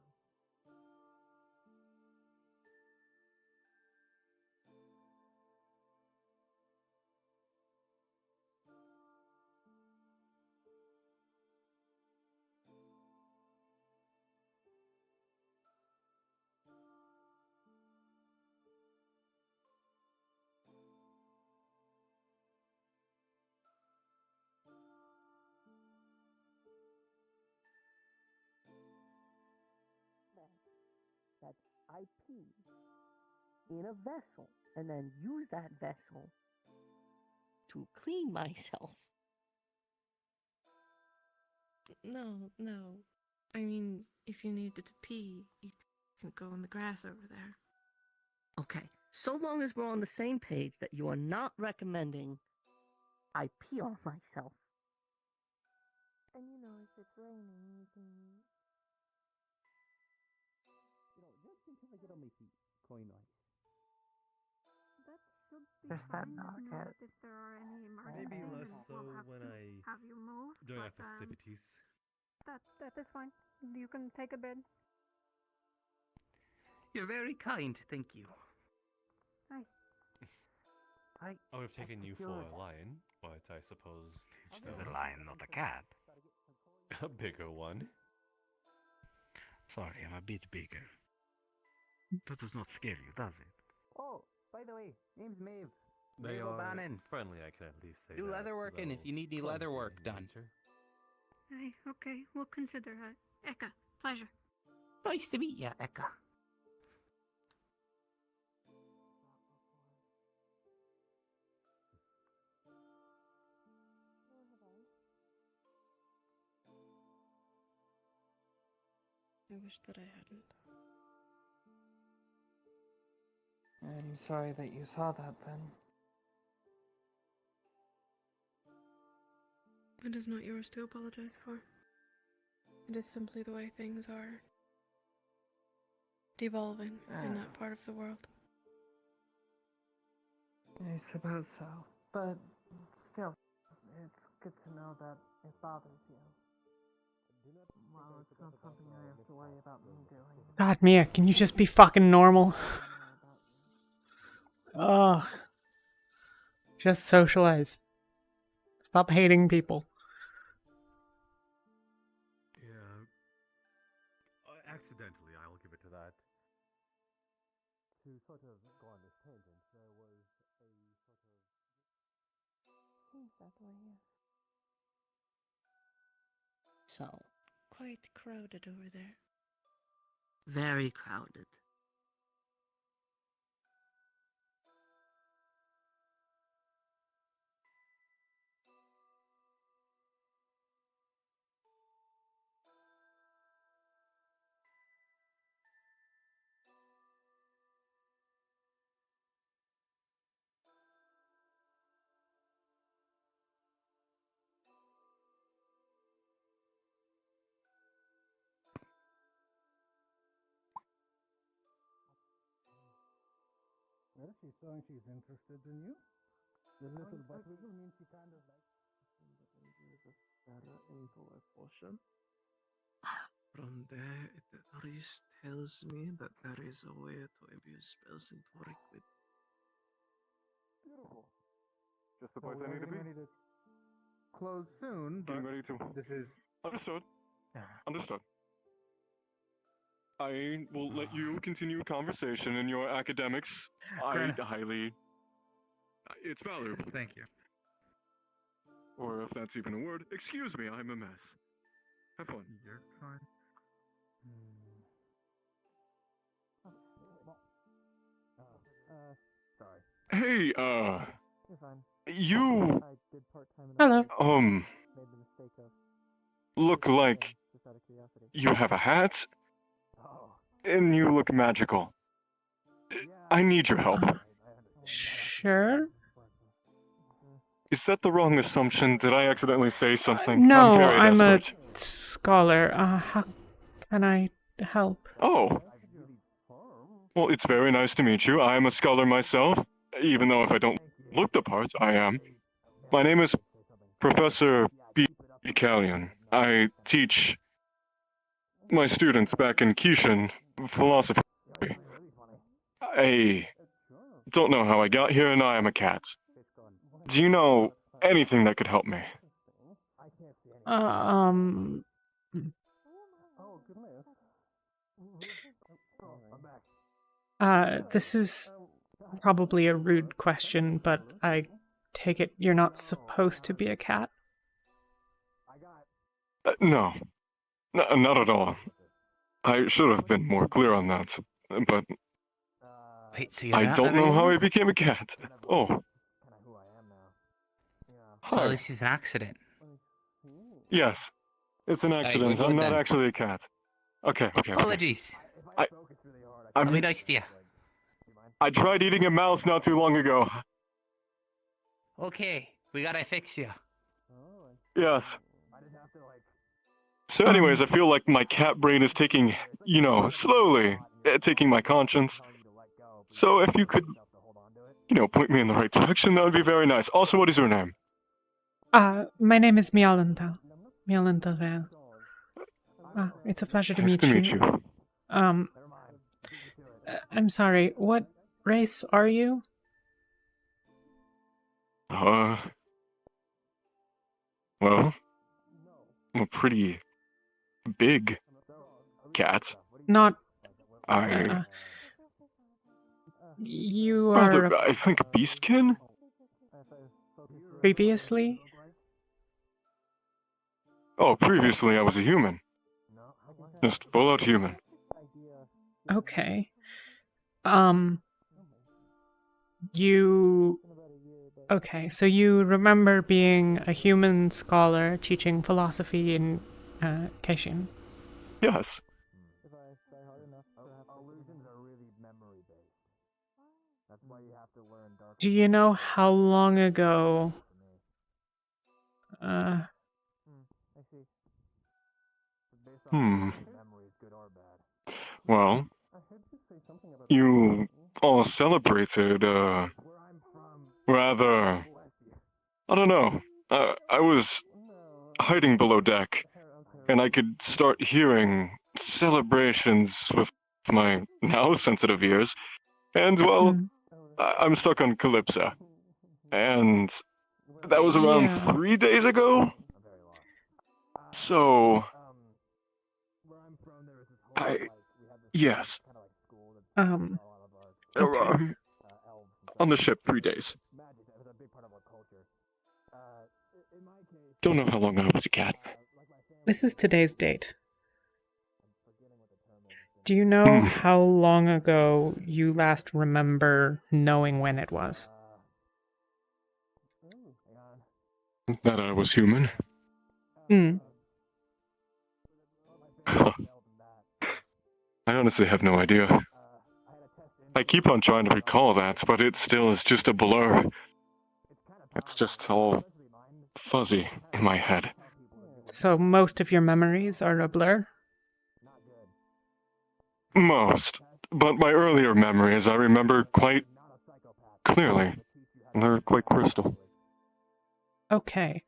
That I pee in a vessel and then use that vessel to clean myself. No. I mean, if you needed to pee, you can go in the grass over there. Okay, so long as we're on the same page that you are not recommending I pee on myself. And if it's raining, you can... Just until I get on my feet, coin-wise. That should be There's that fine. knock Note at if there are any emergencies, Maybe less and so we'll have when to I have you moved. during our but, festivities. That is fine. You can take a bed. You're very kind, thank you. Hi. I would have taken you for secured- a lion, but I suppose teach them. a lion, not a cat. A bigger one. Sorry, I'm a bit bigger. That does not scare you, does it? Oh, by the way, name's Maeve. They Maeve are O'Bannon. friendly, I can at least say Do that. leather working if you need any leather work done. Hey, okay. We'll consider Eka. Pleasure. Nice to meet you, Eka. I wish that I hadn't. I'm sorry that you saw that then. It is not yours to apologize for. It is simply the way things are devolving in that part of the world. I suppose so. But still, it's good to know that it bothers you. Well, it's not something I have to worry about me doing. God, Mia, can you just be fucking normal? Ugh. Just socialize. Stop hating people. Yeah. Accidentally, I'll give it to that. To sort of go on this tangent, there was a sort of... So, Quite crowded over there. very crowded. Well, she's showing she's interested in you. The little butt wiggle means she kind of like. Better portion. From there, it at least tells me that there is a way to abuse spells and to work with. Beautiful. Just the place I need to be. Ready to close soon, but Getting ready to. this is... Understood. Yeah. Understood. I will let you continue conversation in your academics. Granted. It's valuable. Thank you. Or if that's even a word, excuse me, I'm a mess. Have fun. You're fine. Sorry. Hey, You're fine. you, I did part-time in Hello. made the mistake of look like just out of curiosity. you have a hat, Oh. and you look magical. I need your help. Sure. Is that the wrong assumption? Did I accidentally say something? No, I'm very I'm a desperate. scholar. How can I help? Oh. Well, it's very nice to meet you. I am a scholar myself, even though if I don't look the part, I am. My name is Professor B. Callion. I teach my students back in Kishin philosophy. I don't know how I got here, and I am a cat. Do you know anything that could help me? Um. Oh, good news. I'm back. This is probably a rude question, but I take it you're not supposed to be a cat? No. Not at all. I should have been more clear on that, but Wait, so you're I not don't know how anymore? I became a cat. Oh. So Hi. this is an accident. Yes. It's an Hey, we're accident. good I'm not then. actually a cat. Okay. Apologies. I'll be nice to you. I tried eating a mouse not too long ago. Okay, we gotta fix you. Yes. So anyways, I feel like my cat brain is taking, slowly, taking my conscience. So if you could, point me in the right direction, that would be very nice. Also, what is your name? My name is Myalinthel. Myalinthel Vail. It's a pleasure to Nice meet to you. meet you. I'm sorry, what race are you? Well, I'm a pretty big cat. Not. I You are. I think beastkin? Previously? Oh, previously I was a human. Just full out human. Okay. You. Okay, so you remember being a human scholar teaching philosophy in Keishin? Yes. Illusions are really memory based. That's why you have to learn dark. Do you know how long ago? I see. Based on Hmm. memories, good or bad. Well, you all celebrated, rather. I don't know. I was hiding below deck, and I could start hearing celebrations with my now sensitive ears. And, well, I'm stuck on Kalypsia. And that was around Yeah. 3 days ago? So. Yes. Okay. On the ship, 3 days. Don't know how long I was a cat. This is today's date. Do you know how long ago you last remember knowing when it was? That I was human? Hmm. I honestly have no idea. I keep on trying to recall that, but it still is just a blur. It's just all fuzzy in my head. So most of your memories are a blur? Most. But my earlier memories I remember quite clearly. They're quite crystal. Okay.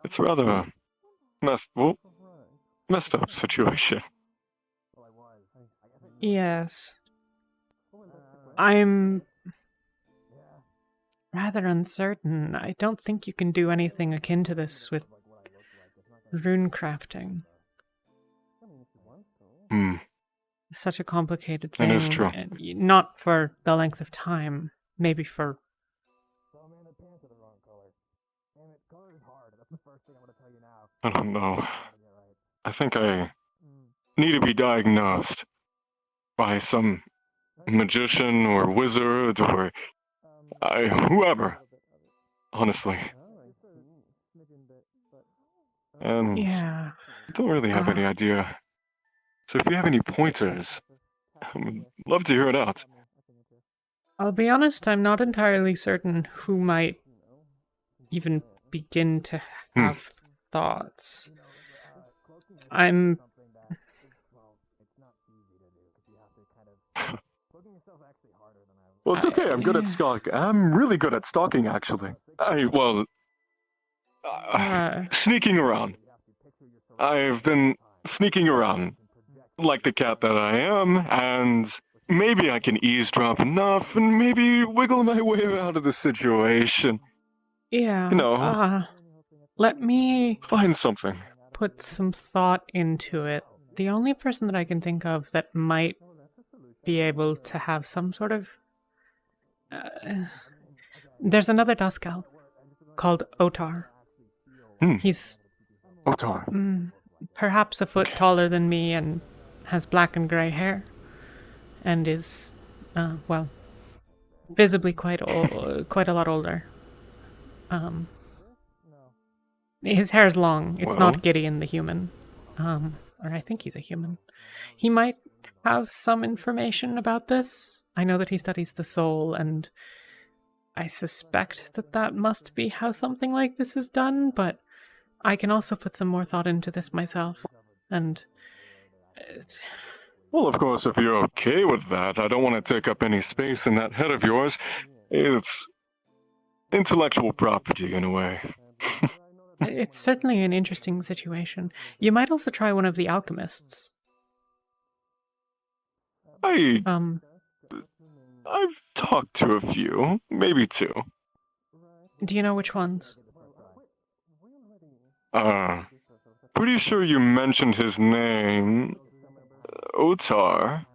It's rather a messed up situation. Yes. I'm rather uncertain. I don't think you can do anything akin to this with rune crafting. Such a complicated thing. That is true. And not for the length of time. Maybe for... I don't know. I think I need to be diagnosed by some magician or wizard or whoever. Honestly. And yeah. I don't really have any idea. So if you have any pointers, I would love to hear it out. I'll be honest, I'm not entirely certain who might even begin to have thoughts. I'm... Well, it's okay. I'm good at stalking. I'm really good at stalking, actually. Sneaking around. I've been sneaking around like the cat that I am, and maybe I can eavesdrop enough and maybe wiggle my way out of the situation. Yeah. You know. Let me... find something. Put some thought into it. The only person that I can think of that might be able to have some sort of... there's another Dusk Elf called Otar. He's... Otar. Perhaps a foot taller than me and has black and grey hair. And is, visibly quite a lot older. His hair's long. It's not Gideon the human. Or I think he's a human. He might have some information about this. I know that he studies the soul, and I suspect that that must be how something like this is done, but I can also put some more thought into this myself. And... well, of course, if you're okay with that, I don't want to take up any space in that head of yours. It's intellectual property, in a way. It's certainly an interesting situation. You might also try one of the alchemists. I've talked to a few, maybe 2. Do you know which ones? Pretty sure you mentioned his name, Otar.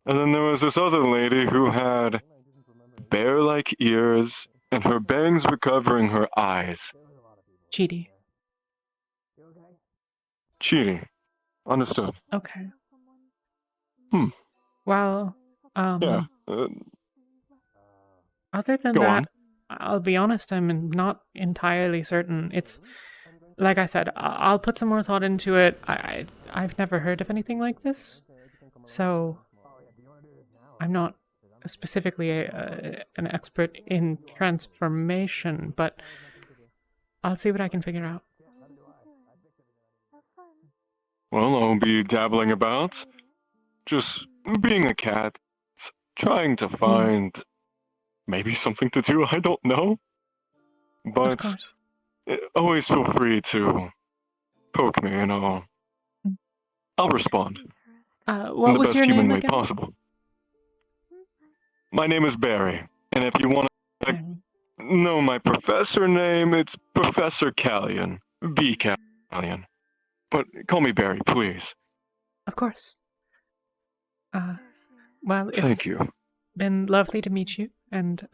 And then there was this other lady who had bear-like ears, and her bangs were covering her eyes. Chidi. Chidi. Understood. Okay. Hmm. Well, Yeah. Other than Go that, on. I'll be honest, I'm not entirely certain. It's like I said, I'll put some more thought into it. I've never heard of anything like this, so I'm not specifically an expert in transformation, but I'll see what I can figure out. Well, I'll be dabbling about, just being a cat, trying to find maybe something to do. I don't know, but always feel free to poke me, and I'll respond in What the was best your human name way again? possible. My name is Barry, and if you want to know my professor name, it's Professor Callion, B. Callion. But call me Barry, please. Of course. Well, Thank it's you. been lovely to meet you, and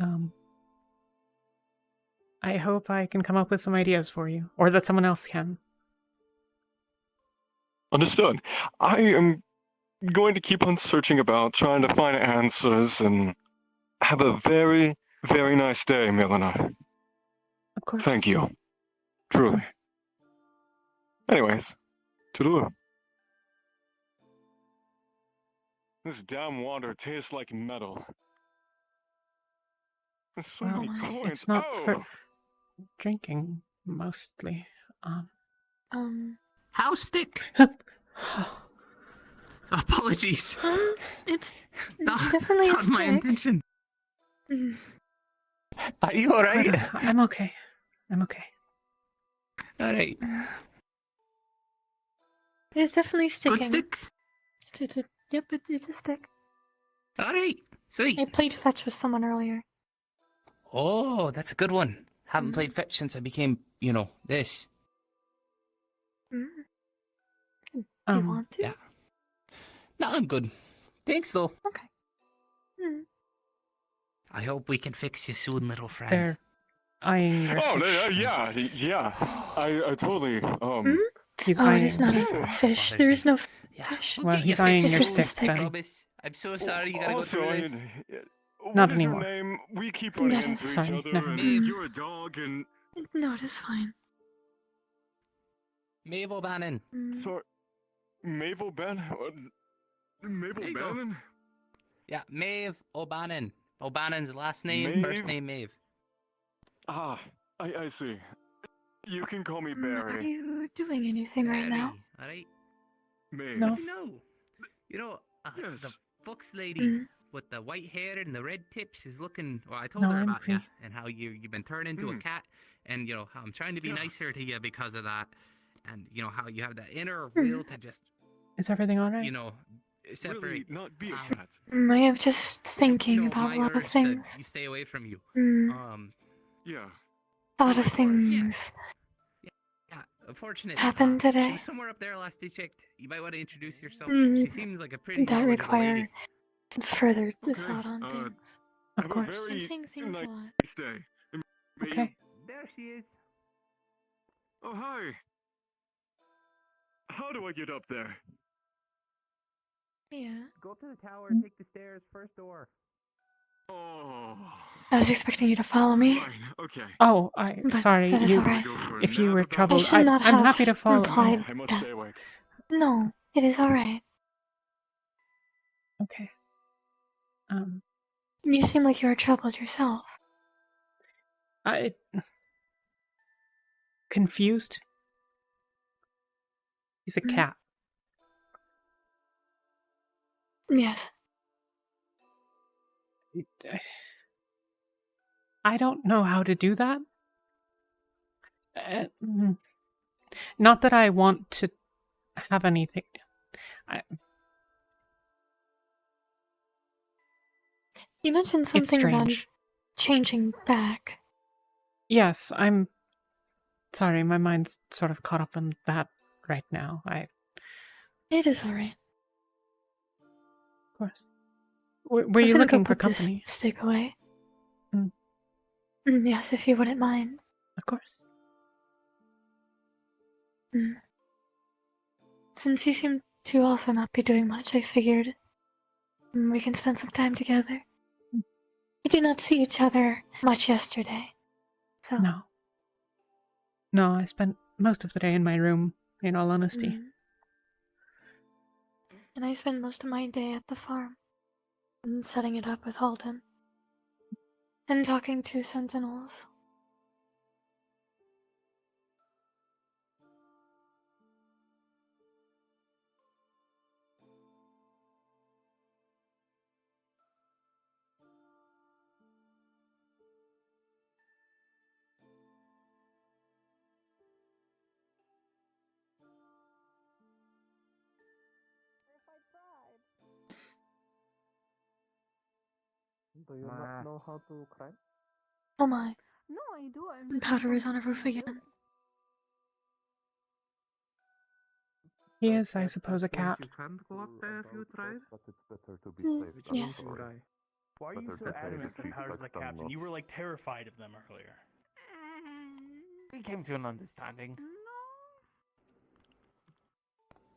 I hope I can come up with some ideas for you, or that someone else can. Understood. I am going to keep on searching about, trying to find answers, and have a very, very nice day, Milena. Of course. Thank you. Truly. Anyways, toodaloo. This damn water tastes like metal. There's so Well, many coins. it's not for Oh! drinking, mostly. House stick. Apologies. It's Not, definitely a not my stick. intention. Mm. Are you alright? I'm okay. I'm okay. Alright. It's definitely sticking. Good stick? Yep, it's a stick. Alright. Sweet. I played fetch with someone earlier. Oh, that's a good one. Haven't played fetch since I became, this. Mm. Do you want to? Yeah. No, I'm good. Thanks, though. Okay. Mm. I hope we can fix you soon, little friend. They're eyeing your Oh, fish. yeah. I totally, He's Oh, eyeing. it is not a fish. There is no fish. Well, he's eyeing your stick then. I'm so sorry you gotta go through this. Not what is your anymore. name? We keep running That into is- each Sorry, other, never and mind. you're a dog, and... No, it is fine. Maeve O'Bannon. Sorry, Mabel Ben? Mabel There you go. Bannon? Yeah, Maeve O'Bannon. O'Bannon's last name, first Maeve? name Maeve. Ah, I see. You can call me Are Barry. you doing anything right now? Alright? Maeve. No. Yes. The books lady Mm. with the white hair and the red tips is looking. Well, I told No, her I'm about you free. and how you've been turned into a cat, and how I'm trying to be nicer to you because of that, and how you have that inner will to just Is everything alright? separate. Really, not be a cat. I am just thinking about a my lot of urge things. to stay away from you. Yeah. A lot of things Yeah, unfortunate. happened She today was somewhere up there last I checked. You might want to introduce yourself. Mm, She seems like a pretty that knowledgeable require lady. further thought on things. Of Have a course. very I'm saying things a lot. nice day. And may you- Okay. There she is. Oh, hi. How do I get up there? Yeah. Go up to the tower, take the stairs, first door. Oh. I was expecting you to follow me. Fine, okay. Oh, But sorry. that is alright. If you were I troubled, should not I'm have happy to follow. replied I must that. stay awake. No, it is alright. Okay. You seem like you are troubled yourself. Confused. He's a cat. Yes. I don't know how to do that. Not that I want to have anything. You mentioned It's something about strange. changing back. Yes, I'm sorry. My mind's sort of caught up in that right now. It is alright. Of course. Were you looking for put this company? stick away. Mm. Yes, if you wouldn't mind. Of course. Since you seem to also not be doing much, I figured we can spend some time together. We did not see each other much yesterday. So. No. No, I spent most of the day in my room, in all honesty. And I spent most of my day at the farm. And setting it up with Holden. And talking to sentinels. Do you not know how to cry? Oh my. No, I do. Powder is on a roof again. He is, I suppose, a cat. You can't go up there if you tried. But it's better to be Mm, safe than yes. sorry. Why are you Better so to take adamant the that Powder's the feedback than captain? not. You were like terrified of them earlier. We came to an understanding.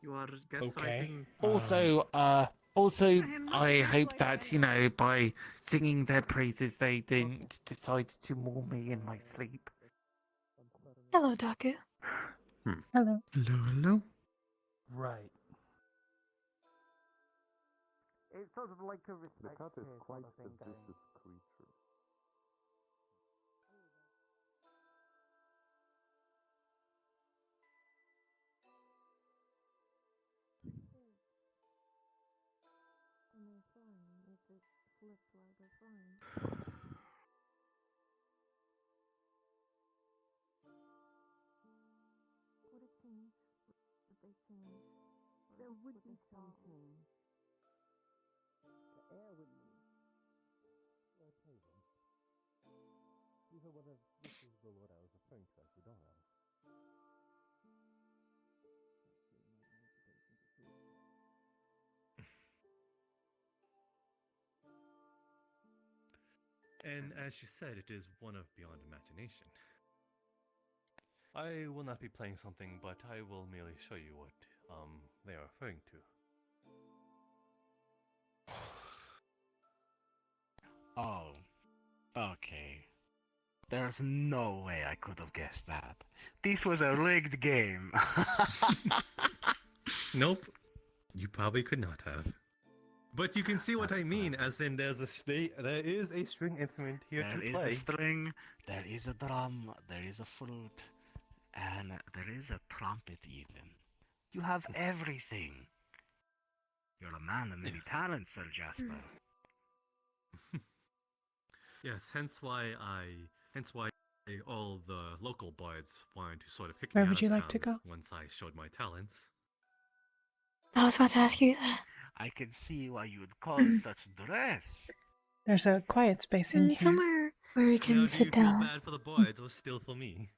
You are Okay. gaslighting. Also, I hope that, you know, by singing their praises, they didn't decide to maul me in my sleep. Hello, Daku. Hello. Hello. Right. It's sort of like a The respect cat is sort quite of a thing going. vicious creature. And they're flying. If it flips while they're flying. Would it change? Would they change? There would be some change. The air would move. Okay then. These are what this is what I was referring to as the door elf. And as she said, it is one of beyond imagination. I will not be playing something, but I will merely show you what they are referring to. Oh. Okay. There's no way I could have guessed that. This was a rigged game. Nope. You probably could not have. But you can see what I mean, as in there is a string instrument here There to is play. a string, there is a drum, there is a flute, and there is a trumpet even. You have everything. You're a man of many Yes. talents, Sir Jasper. Yes, hence why all the local bards wanted to sort of kick Where me out would you of like to town go? once I showed my talents. I was about to ask you that. I can see why you would cause such dress. There's a quiet space in here. Somewhere where we can Now, do sit you feel down. bad for the bards or still for me?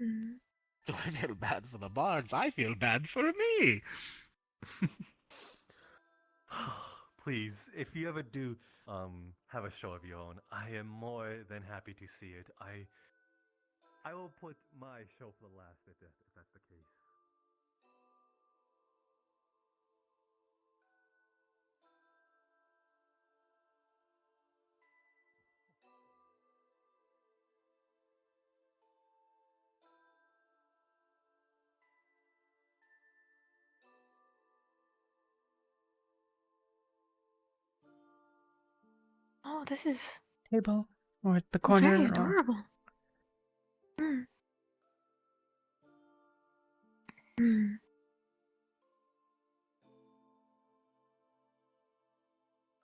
Mm. Do I feel bad for the bards? I feel bad for me. Please, if you ever do have a show of your own, I am more than happy to see it. I will put my show for the last if that's the case. Oh, this is Table or at the corner very or adorable. Mm. Mm.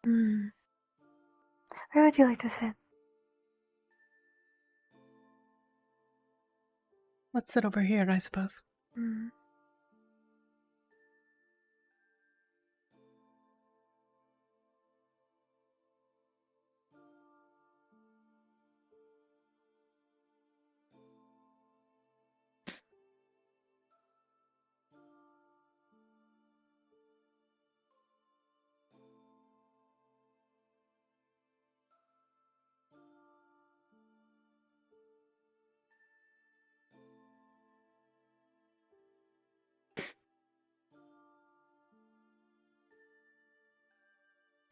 Mm. Where would you like to sit? let's sit over here, I suppose. Mm.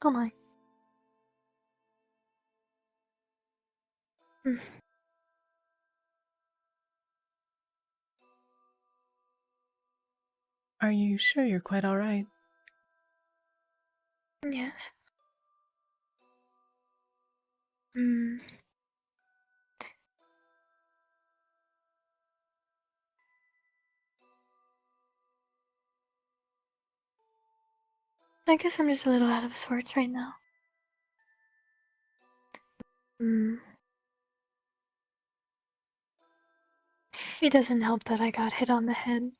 Oh my. Mm. Are you sure you're quite alright? Yes. Mm. I guess I'm just a little out of sorts right now. Mm. It doesn't help that I got hit on the head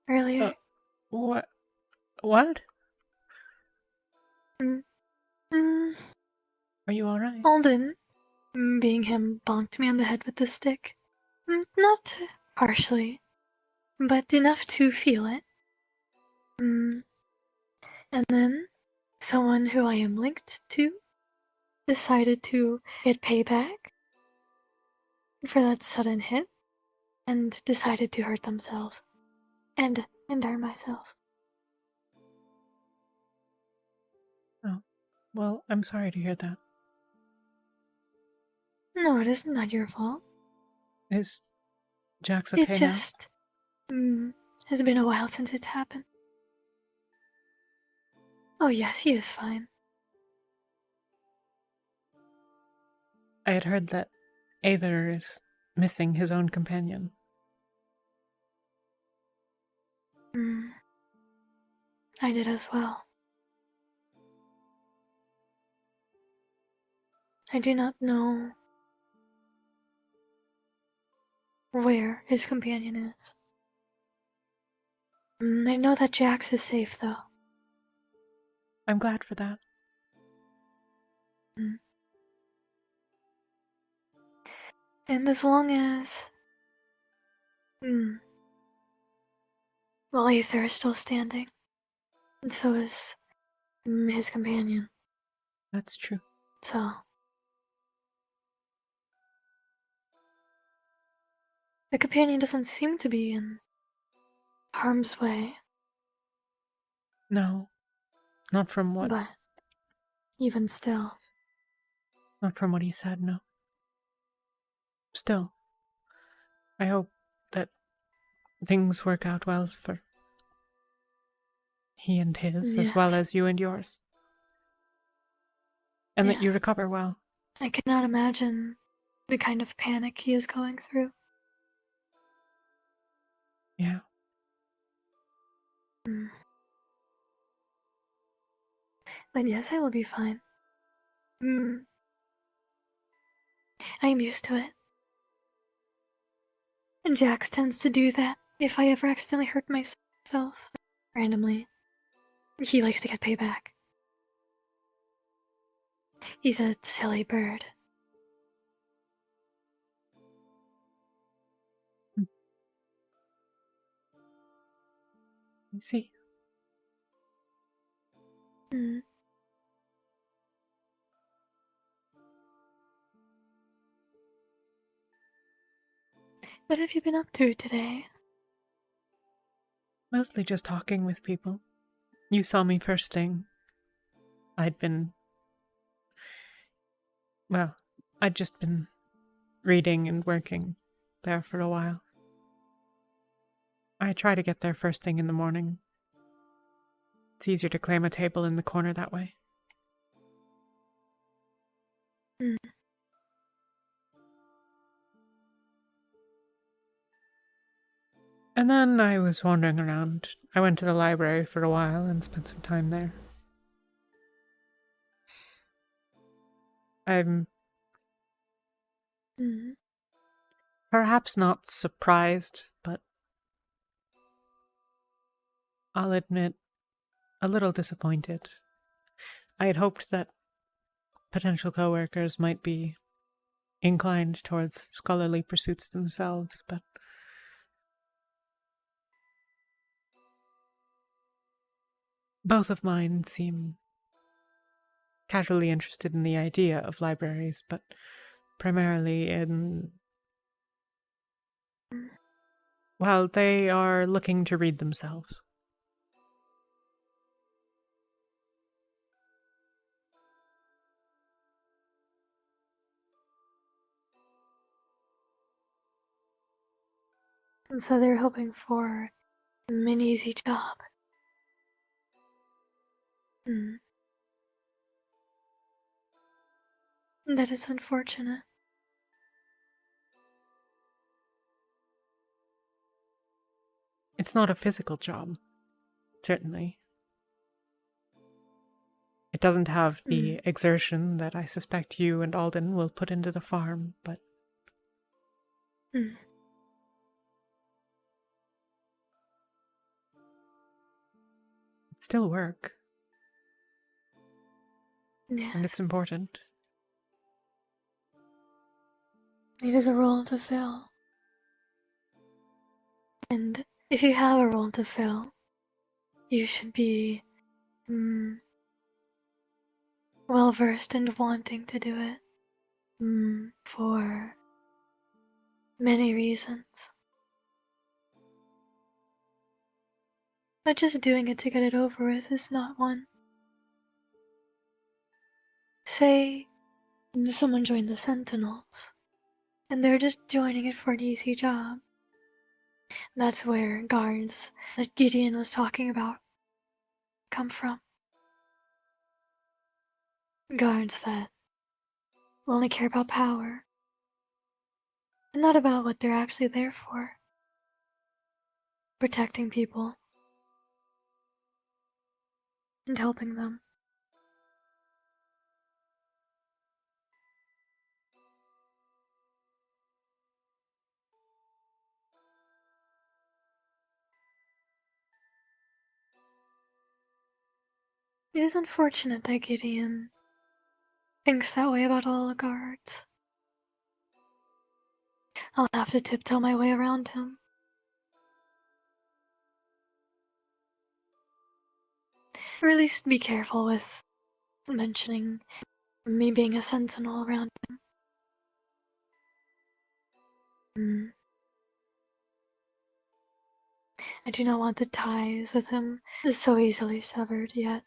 earlier. What? What? Mm. Mm. Are you alright? Alden, being him, bonked me on the head with the stick. Not harshly, but enough to feel it. Mm. And then, someone who I am linked to decided to get payback for that sudden hit and decided to hurt themselves and harm myself. Oh. Well, I'm sorry to hear that. No, it is not your fault. Is Jax okay It just has been a while since it's happened. Oh yes, he is fine. now? I had heard that Aether is missing his own companion. I did as well. I do not know where his companion is. I know that Jax is safe, though. I'm glad for that. And as long as... well, Aether is still standing. And so is his companion. That's true. So... the companion doesn't seem to be in harm's way. No. Not from what... But even still... not from what he said, no. Still, I hope that things work out well for he and his, as well Yes. as you and yours. And that you Yes. recover well. I cannot imagine the kind of panic he is going through. Yeah. But yes, I will be fine. I am used to it. And Jax tends to do that if I ever accidentally hurt myself randomly. He likes to get payback. He's a silly bird. I see. What have you been up to today? Mostly just talking with people. You saw me first thing. I'd just been reading and working there for a while. I try to get there first thing in the morning. It's easier to claim a table in the corner that way. And then I was wandering around. I went to the library for a while and spent some time there. I'm perhaps not surprised, but I'll admit, a little disappointed. I had hoped that potential coworkers might be inclined towards scholarly pursuits themselves, but both of mine seem casually interested in the idea of libraries, but primarily in... well, they are looking to read themselves. And so they're hoping for an easy job. Hmm. That is unfortunate. It's not a physical job, certainly. It doesn't have the exertion that I suspect you and Alden will put into the farm, but Hmm. it's still work. Yes. And it's important. It is a role to fill. And if you have a role to fill, you should be well versed in wanting to do it for many reasons. But just doing it to get it over with is not one. Say someone joined the Sentinels, and they're just joining it for an easy job. That's where guards that Gideon was talking about come from. Guards that only care about power, and not about what they're actually there for. Protecting people and helping them. It is unfortunate that Gideon thinks that way about all the guards. I'll have to tiptoe my way around him. Or at least be careful with mentioning me being a sentinel around him. I do not want the ties with him so easily severed yet.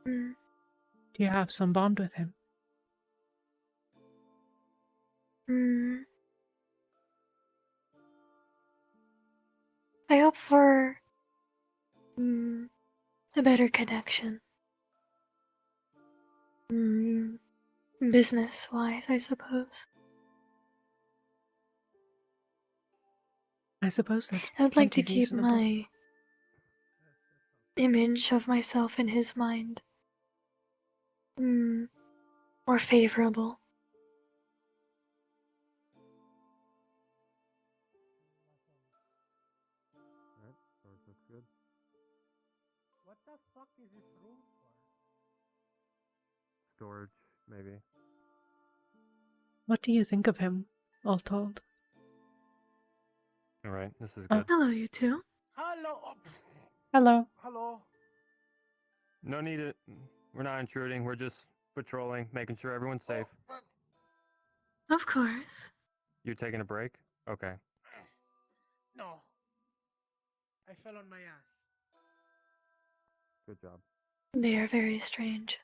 Do you have some bond with him? I hope for a better connection. Business-wise, I suppose. I suppose that's I would like to plenty keep reasonable. my image of myself in his mind more favorable. Storage looks good. What the fuck is this room for? Storage, maybe. What do you think of him, all told? All right, this is Oh. good. Hello, you two. Hello. Hello. Hello. No need to. We're not intruding. We're just patrolling, making sure everyone's safe. Of course. You're taking a break? Okay. No. I fell on my ass. Good job. They are very strange.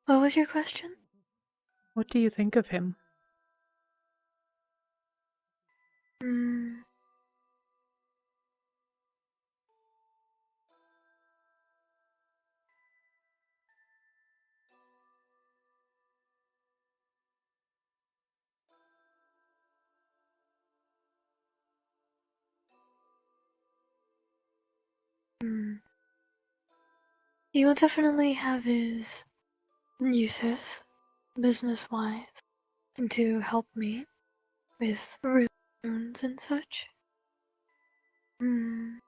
What was your question? What do you think of him? He will definitely have his uses, business-wise, to help me with runes and such. Him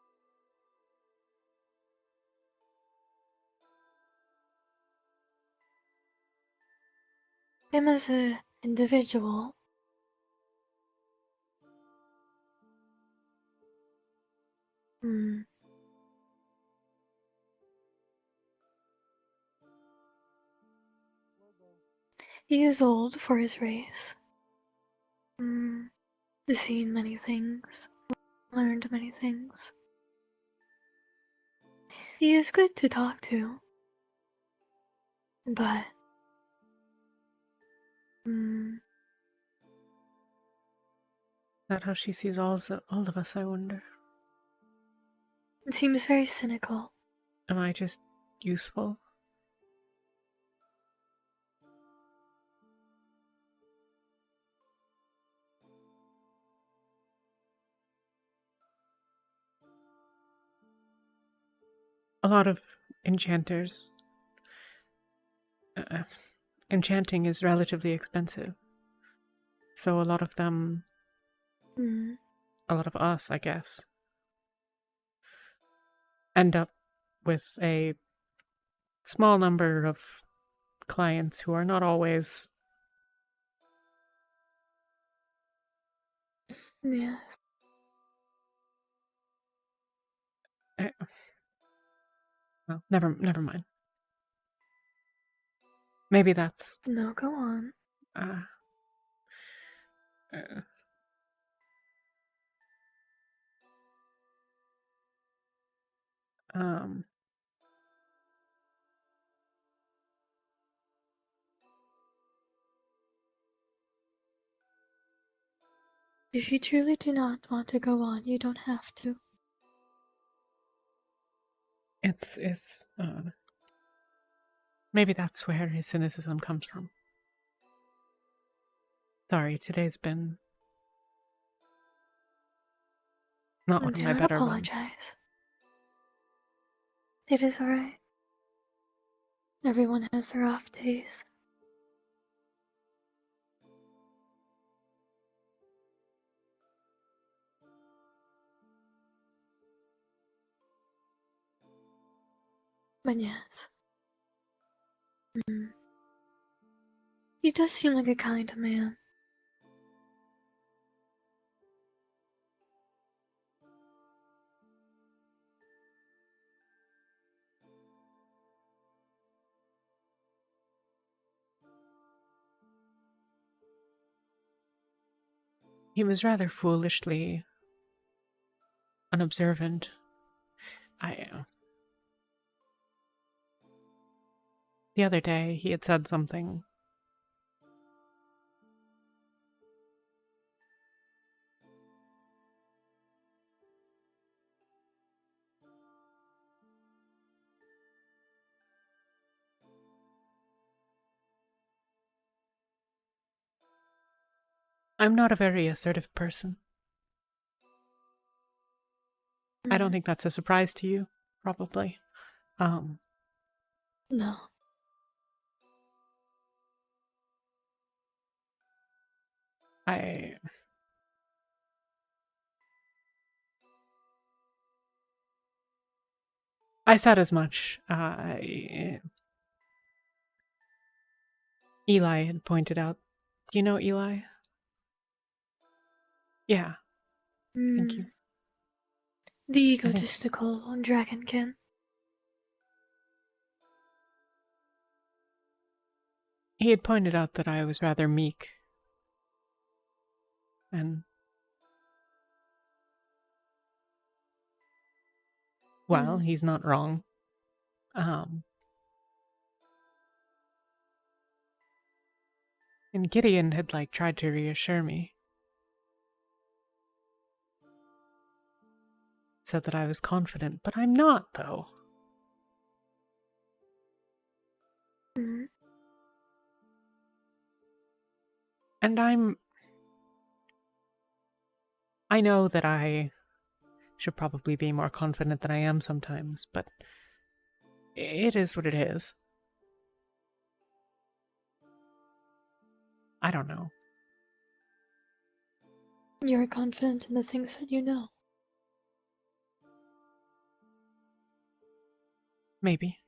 as an individual. He is old for his race. Seen many things, learned many things. He is good to talk to, but that how she sees all of us, I wonder? It seems very cynical. Am I just useful? A lot of enchanters. Enchanting is relatively expensive. So a lot of them, Mm. a lot of us, I guess, end up with a small number of clients who are not always Yes. well, never mind. Maybe that's No, go on. uh, um If you truly do not want to go on, you don't have to. it's maybe that's where his cynicism comes from. Sorry, today's been not one of my Don't better apologize. ones. It is alright. Everyone has their off days. But yes. He does seem like a kind man. He was rather foolishly unobservant. The other day he had said something. I'm not a very assertive person. I don't think that's a surprise to you, probably. No. I said as much. Eli had pointed out. Do you know Eli? Yeah. Thank you. The egotistical dragonkin. He had pointed out that I was rather meek. And well, he's not wrong. And Gideon had tried to reassure me. Said that I was confident, but I'm not, though. And I know that I should probably be more confident than I am sometimes, but it is what it is. I don't know. You're confident in the things that you know. Maybe.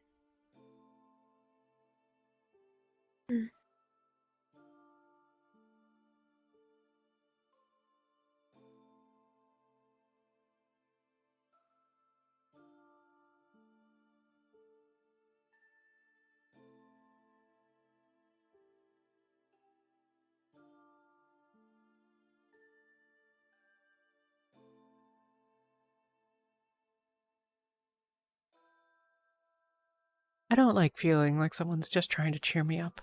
I don't like feeling like someone's just trying to cheer me up.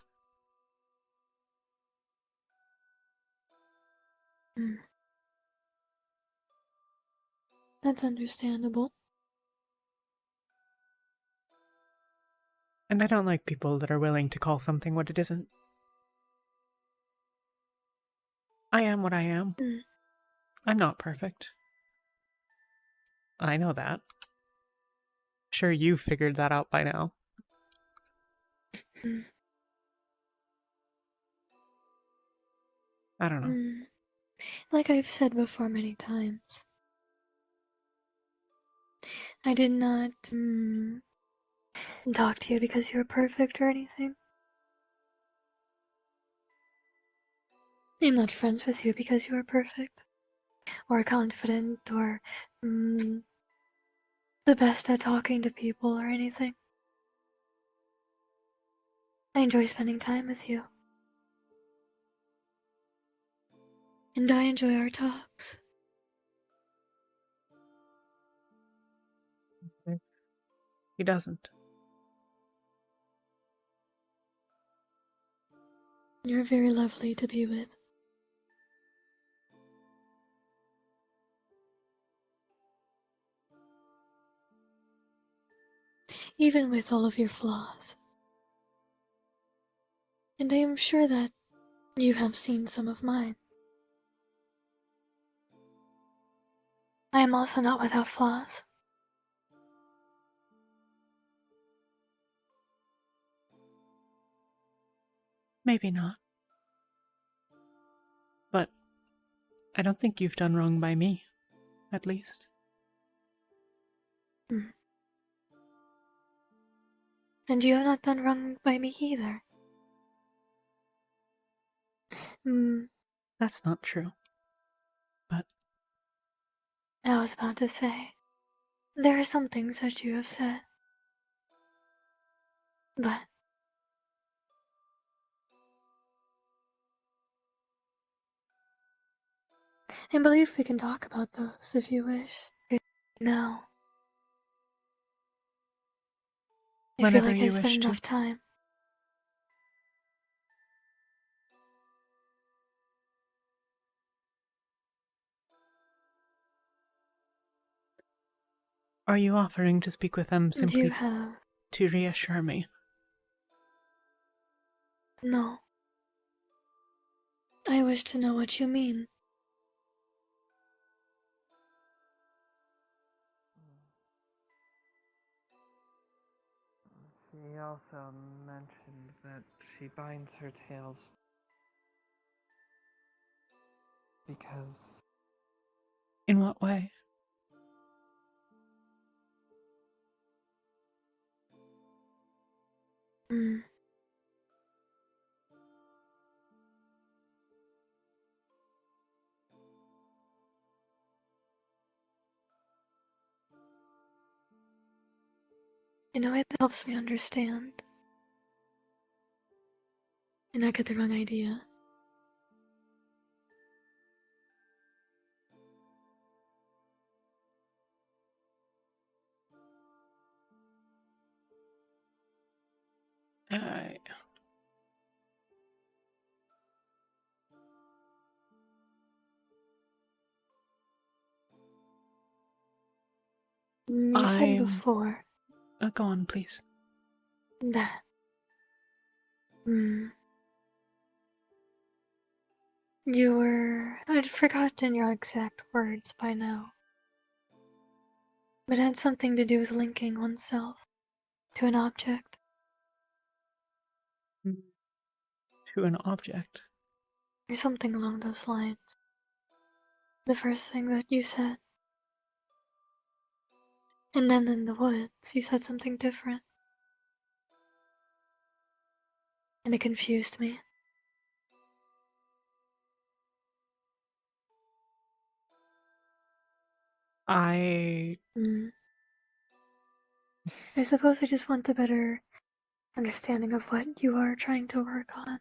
That's understandable. And I don't like people that are willing to call something what it isn't. I am what I am. I'm not perfect. I know that. Sure, you've figured that out by now. I don't know. Like I've said before many times, I did not talk to you because you were perfect or anything. I'm not friends with you because you are perfect, or confident, or the best at talking to people or anything. I enjoy spending time with you. And I enjoy our talks. He doesn't. You're very lovely to be with. Even with all of your flaws. And I am sure that you have seen some of mine. I am also not without flaws. Maybe not. But I don't think you've done wrong by me, at least. And you have not done wrong by me either. That's not true. But I was about to say, there are some things that you have said. But I believe we can talk about those if you wish. Now. I feel whenever like I you spent wish to. enough time. Are you offering to speak with them simply You have. to reassure me? No. I wish to know what you mean. She also mentioned that she binds her tails because In what way? In a way that helps me understand. And not get the wrong idea. You said before Go on, please. that you were. I'd forgotten your exact words by now. But it had something to do with linking oneself to an object. To an object. Or something along those lines. The first thing that you said. And then in the woods, you said something different. And it confused me. I suppose I just want a better understanding of what you are trying to work on.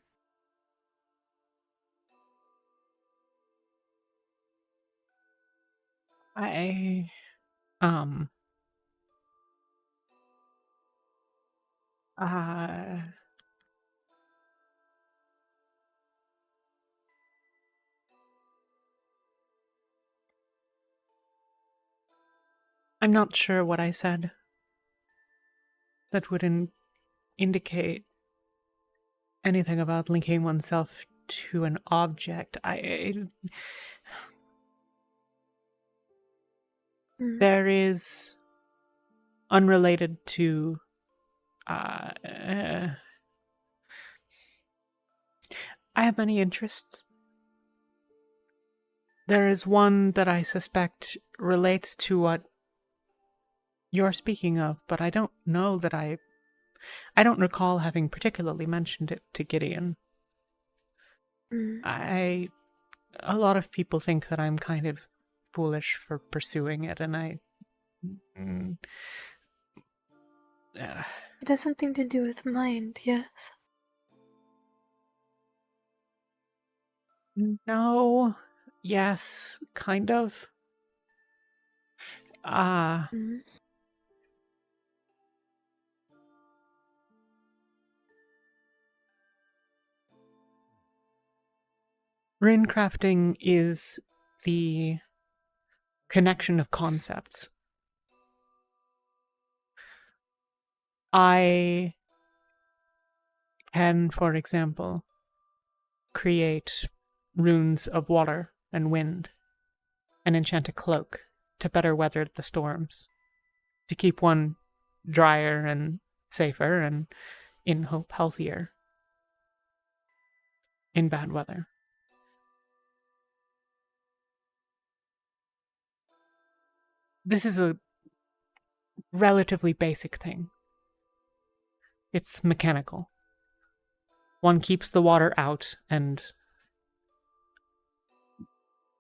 I'm not sure what I said that would indicate anything about linking oneself to an object. There is, unrelated to I have many interests. There is one that I suspect relates to what you're speaking of, but I don't know that I don't recall having particularly mentioned it to Gideon. A lot of people think that I'm kind of foolish for pursuing it, and It has something to do with mind, yes? No. Yes, kind of. Rune crafting is the connection of concepts. I can, for example, create runes of water and wind and enchant a cloak to better weather the storms, to keep one drier and safer and, in hope, healthier in bad weather. This is a relatively basic thing. It's mechanical. One keeps the water out, and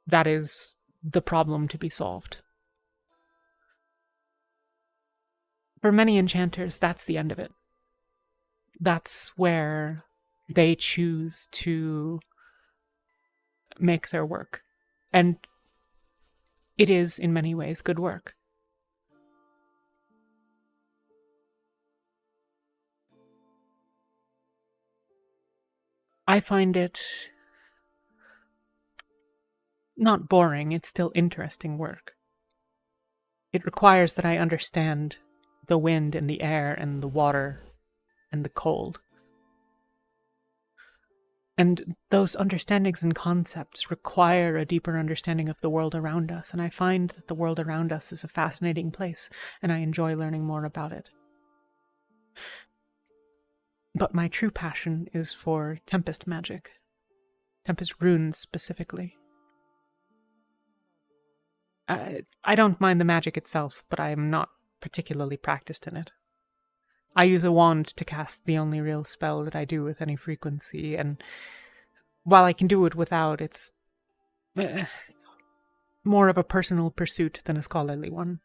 that is the problem to be solved. For many enchanters, that's the end of it. That's where they choose to make their work. And it is, in many ways, good work. I find it not boring, it's still interesting work. It requires that I understand the wind and the air and the water and the cold. And those understandings and concepts require a deeper understanding of the world around us, and I find that the world around us is a fascinating place, and I enjoy learning more about it. But my true passion is for Tempest magic. Tempest runes, specifically. I don't mind the magic itself, but I am not particularly practiced in it. I use a wand to cast the only real spell that I do with any frequency, and while I can do it without, it's more of a personal pursuit than a scholarly one.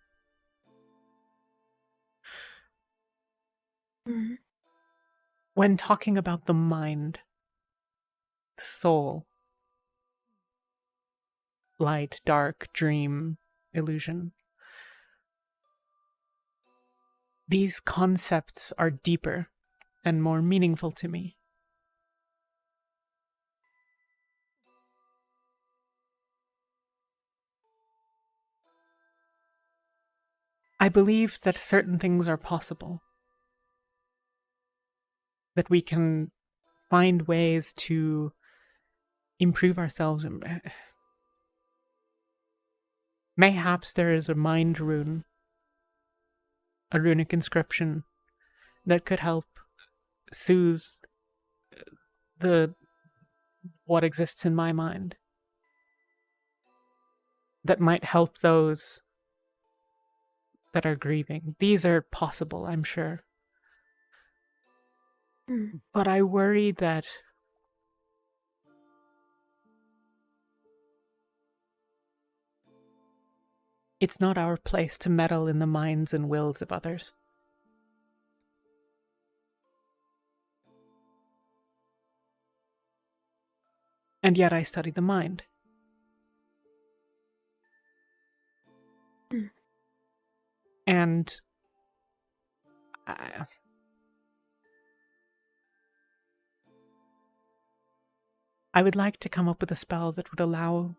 When talking about the mind, the soul, light, dark, dream, illusion, these concepts are deeper and more meaningful to me. I believe that certain things are possible, that we can find ways to improve ourselves. Mayhaps there is a mind rune, a runic inscription that could help soothe what exists in my mind, that might help those that are grieving. These are possible, I'm sure. But I worry that it's not our place to meddle in the minds and wills of others. And yet I study the mind. And I would like to come up with a spell that would allow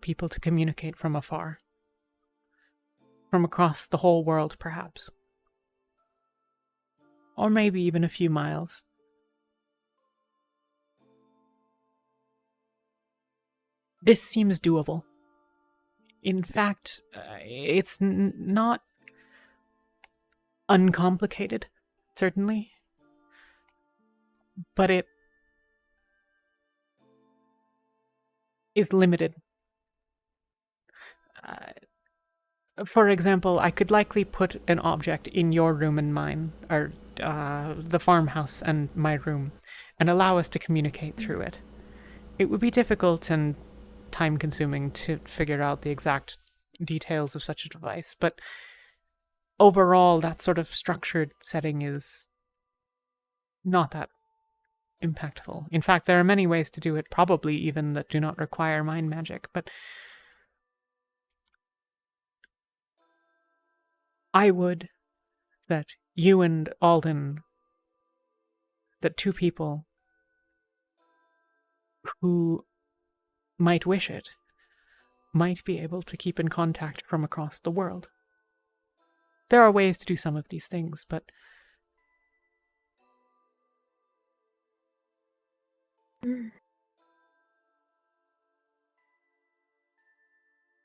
people to communicate from afar from across the whole world, perhaps. Or maybe even a few miles. This seems doable. In fact, it's not uncomplicated, certainly, but it is limited. For example, I could likely put an object in your room and mine, or the farmhouse and my room, and allow us to communicate through it. It would be difficult and time-consuming to figure out the exact details of such a device, but overall, that sort of structured setting is not that impactful. In fact, there are many ways to do it, probably even that do not require mind magic, but I would that you and Alden, that two people who might wish it, might be able to keep in contact from across the world. There are ways to do some of these things, but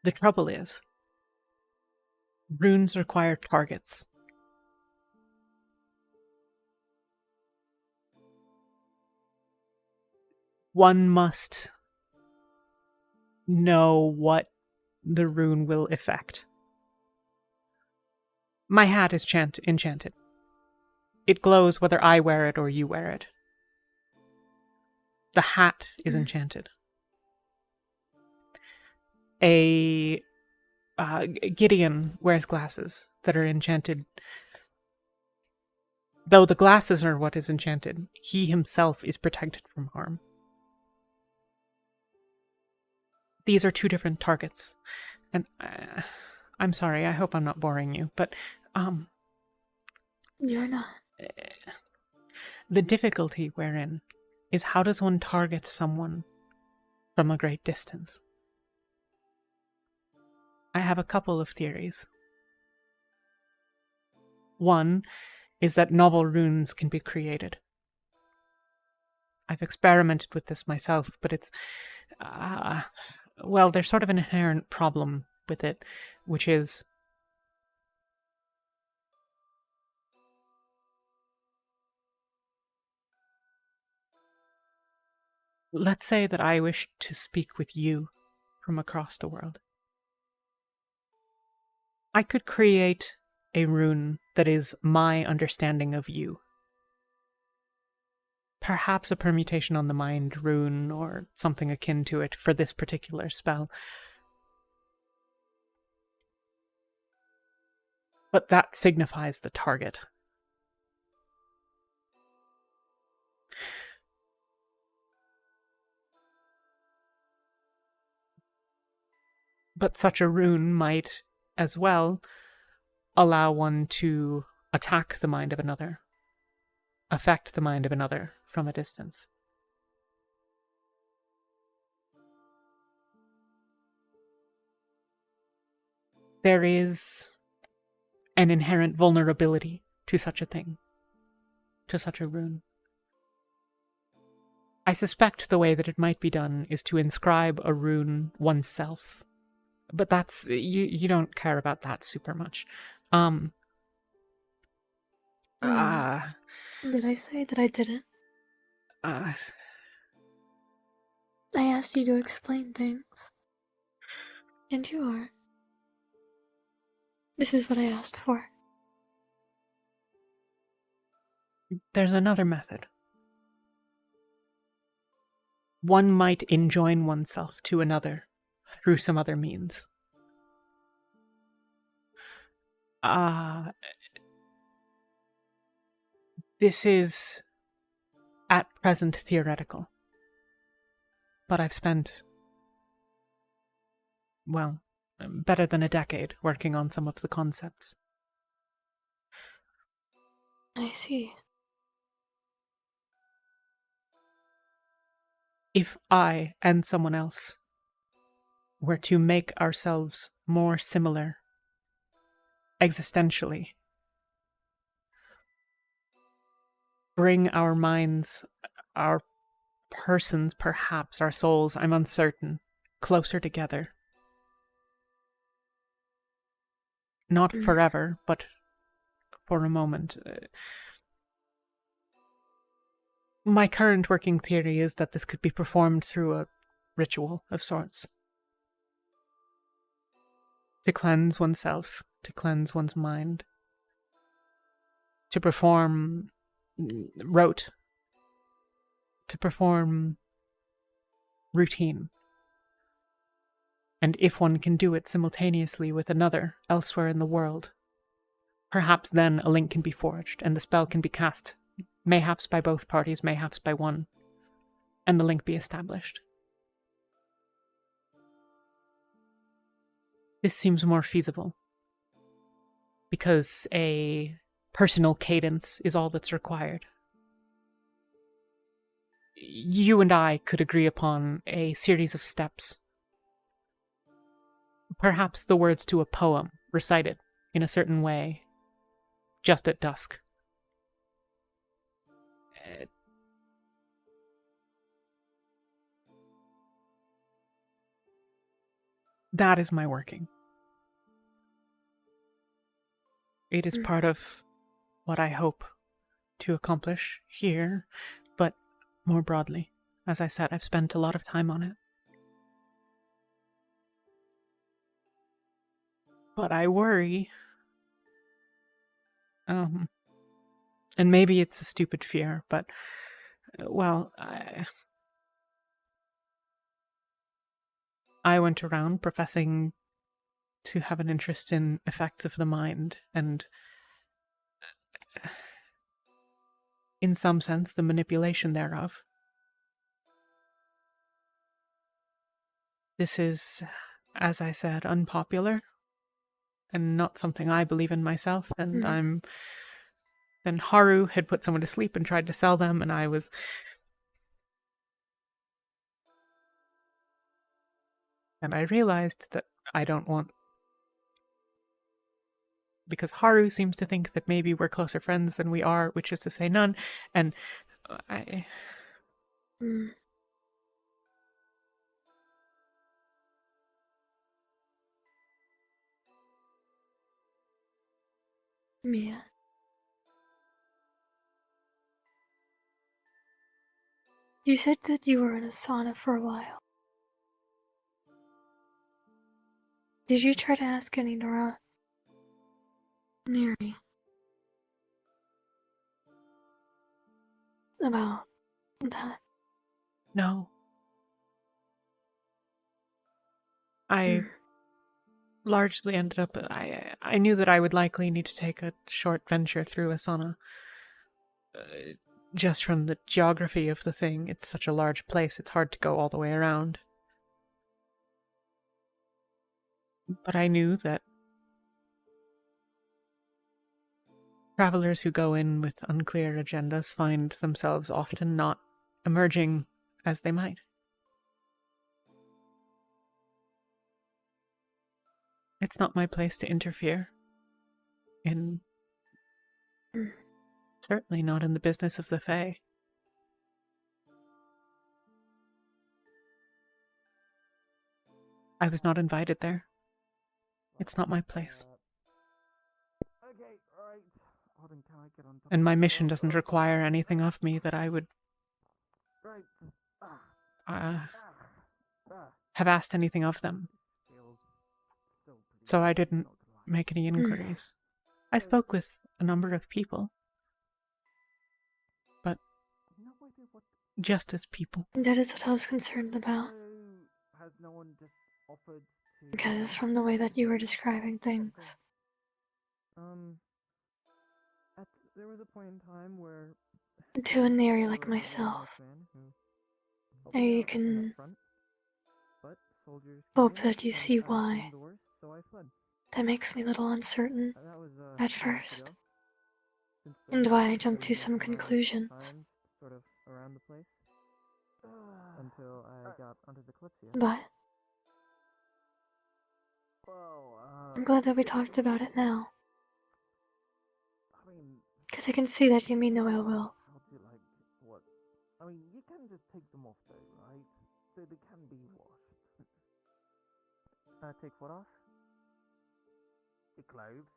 the trouble is, runes require targets. One must know what the rune will affect. My hat is enchanted. It glows whether I wear it or you wear it. The hat is enchanted. Gideon wears glasses that are enchanted. Though the glasses are what is enchanted, he himself is protected from harm. These are two different targets. And I'm sorry, I hope I'm not boring you, but You're not. The difficulty wherein is how does one target someone from a great distance? I have a couple of theories. One is that novel runes can be created. I've experimented with this myself, but it's well, there's sort of an inherent problem with it, which is let's say that I wish to speak with you from across the world. I could create a rune that is my understanding of you. Perhaps a permutation on the mind rune or something akin to it for this particular spell. But that signifies the target. But such a rune might, as well, allow one to attack the mind of another, affect the mind of another from a distance. There is an inherent vulnerability to such a thing, to such a rune. I suspect the way that it might be done is to inscribe a rune oneself. But that's, you don't care about that super much. Did I say that I didn't? I asked you to explain things. And you are. This is what I asked for. There's another method. One might enjoin oneself to another through some other means. This is at present theoretical. But I've spent, well, better than a decade working on some of the concepts. I see. If I and someone else were to make ourselves more similar existentially. Bring our minds, our persons, perhaps, our souls, I'm uncertain, closer together. Not forever, but for a moment. My current working theory is that this could be performed through a ritual of sorts. To cleanse oneself, to cleanse one's mind. To perform rote. To perform routine. And if one can do it simultaneously with another elsewhere in the world, perhaps then a link can be forged, and the spell can be cast, mayhaps by both parties, mayhaps by one, and the link be established. This seems more feasible, because a personal cadence is all that's required. You and I could agree upon a series of steps. Perhaps the words to a poem, recited in a certain way, just at dusk. That is my working. It is part of what I hope to accomplish here, but more broadly. As I said, I've spent a lot of time on it. But I worry, and maybe it's a stupid fear, but, well, I went around professing to have an interest in effects of the mind, and in some sense, the manipulation thereof. This is, as I said, unpopular, and not something I believe in myself, and Then Haru had put someone to sleep and tried to sell them, and I was... And I realized that I don't want... Because Haru seems to think that maybe we're closer friends than we are, which is to say none, and I... Mia. You said that you were in a sauna for a while. Did you try to ask any Neri about that? No. I largely ended up... I knew that I would likely need to take a short venture through a sauna. Just from the geography of the thing, it's such a large place, it's hard to go all the way around. But I knew that travelers who go in with unclear agendas find themselves often not emerging as they might. It's not my place to interfere in... Certainly not in the business of the Fae. I was not invited there. It's not my place. And my mission doesn't require anything of me that I would have asked anything of them. So I didn't make any inquiries. I spoke with a number of people. But just as people. That is what I was concerned about. Because from the way that you were describing things. There was a point in time where to a Neri like myself, you can hope that you see why. That makes me a little uncertain at first, and why I jumped to some conclusions. Until I got onto the Kalypsia. But I'm glad that we talked about it now. Because I can see that you mean no ill will. How do you like what? I mean, you can just take them off though, right? So they can be washed. Take what off? The clothes.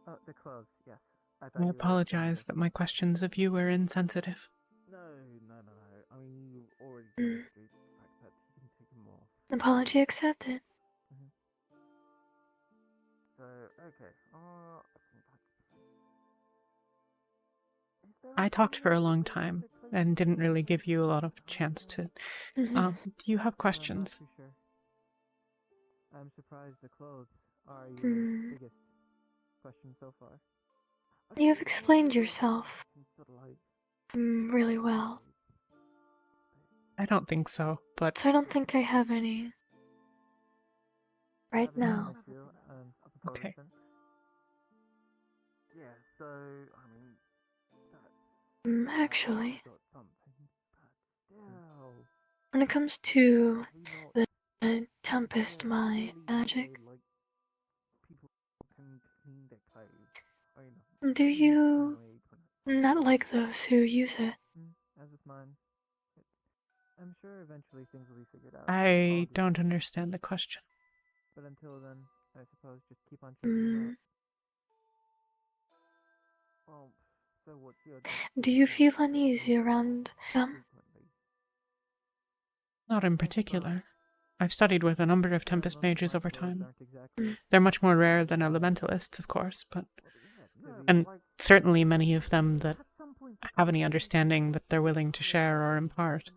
Oh, the clothes, yes. thought I you were apologize that my questions of you were insensitive. No. I mean, you already demonstrated the fact that you can take them off. Apology accepted. So, okay. I talked for a long time and didn't really give you a lot of chance to. Do you have questions? I'm not too sure. I'm surprised the clothes are your Hmm. biggest question so far. You have explained yourself really well. I don't think so, but So I don't think I have any right now. okay. Yeah, so, I mean, Actually, got something, but still. when it comes to the Tempest magic, Like, people can clean their clothes. Or, you know, do you not like those who use it? as is mine. I'm sure eventually things will be figured out. I don't understand the question. But until then, I suppose just keep on checking it out. Well, so what's your Do you feel uneasy around them? Not in particular. I've studied with a number of Tempest mages over time. They're much more rare than elementalists, of course, but. And certainly many of them that have any understanding that they're willing to share or impart.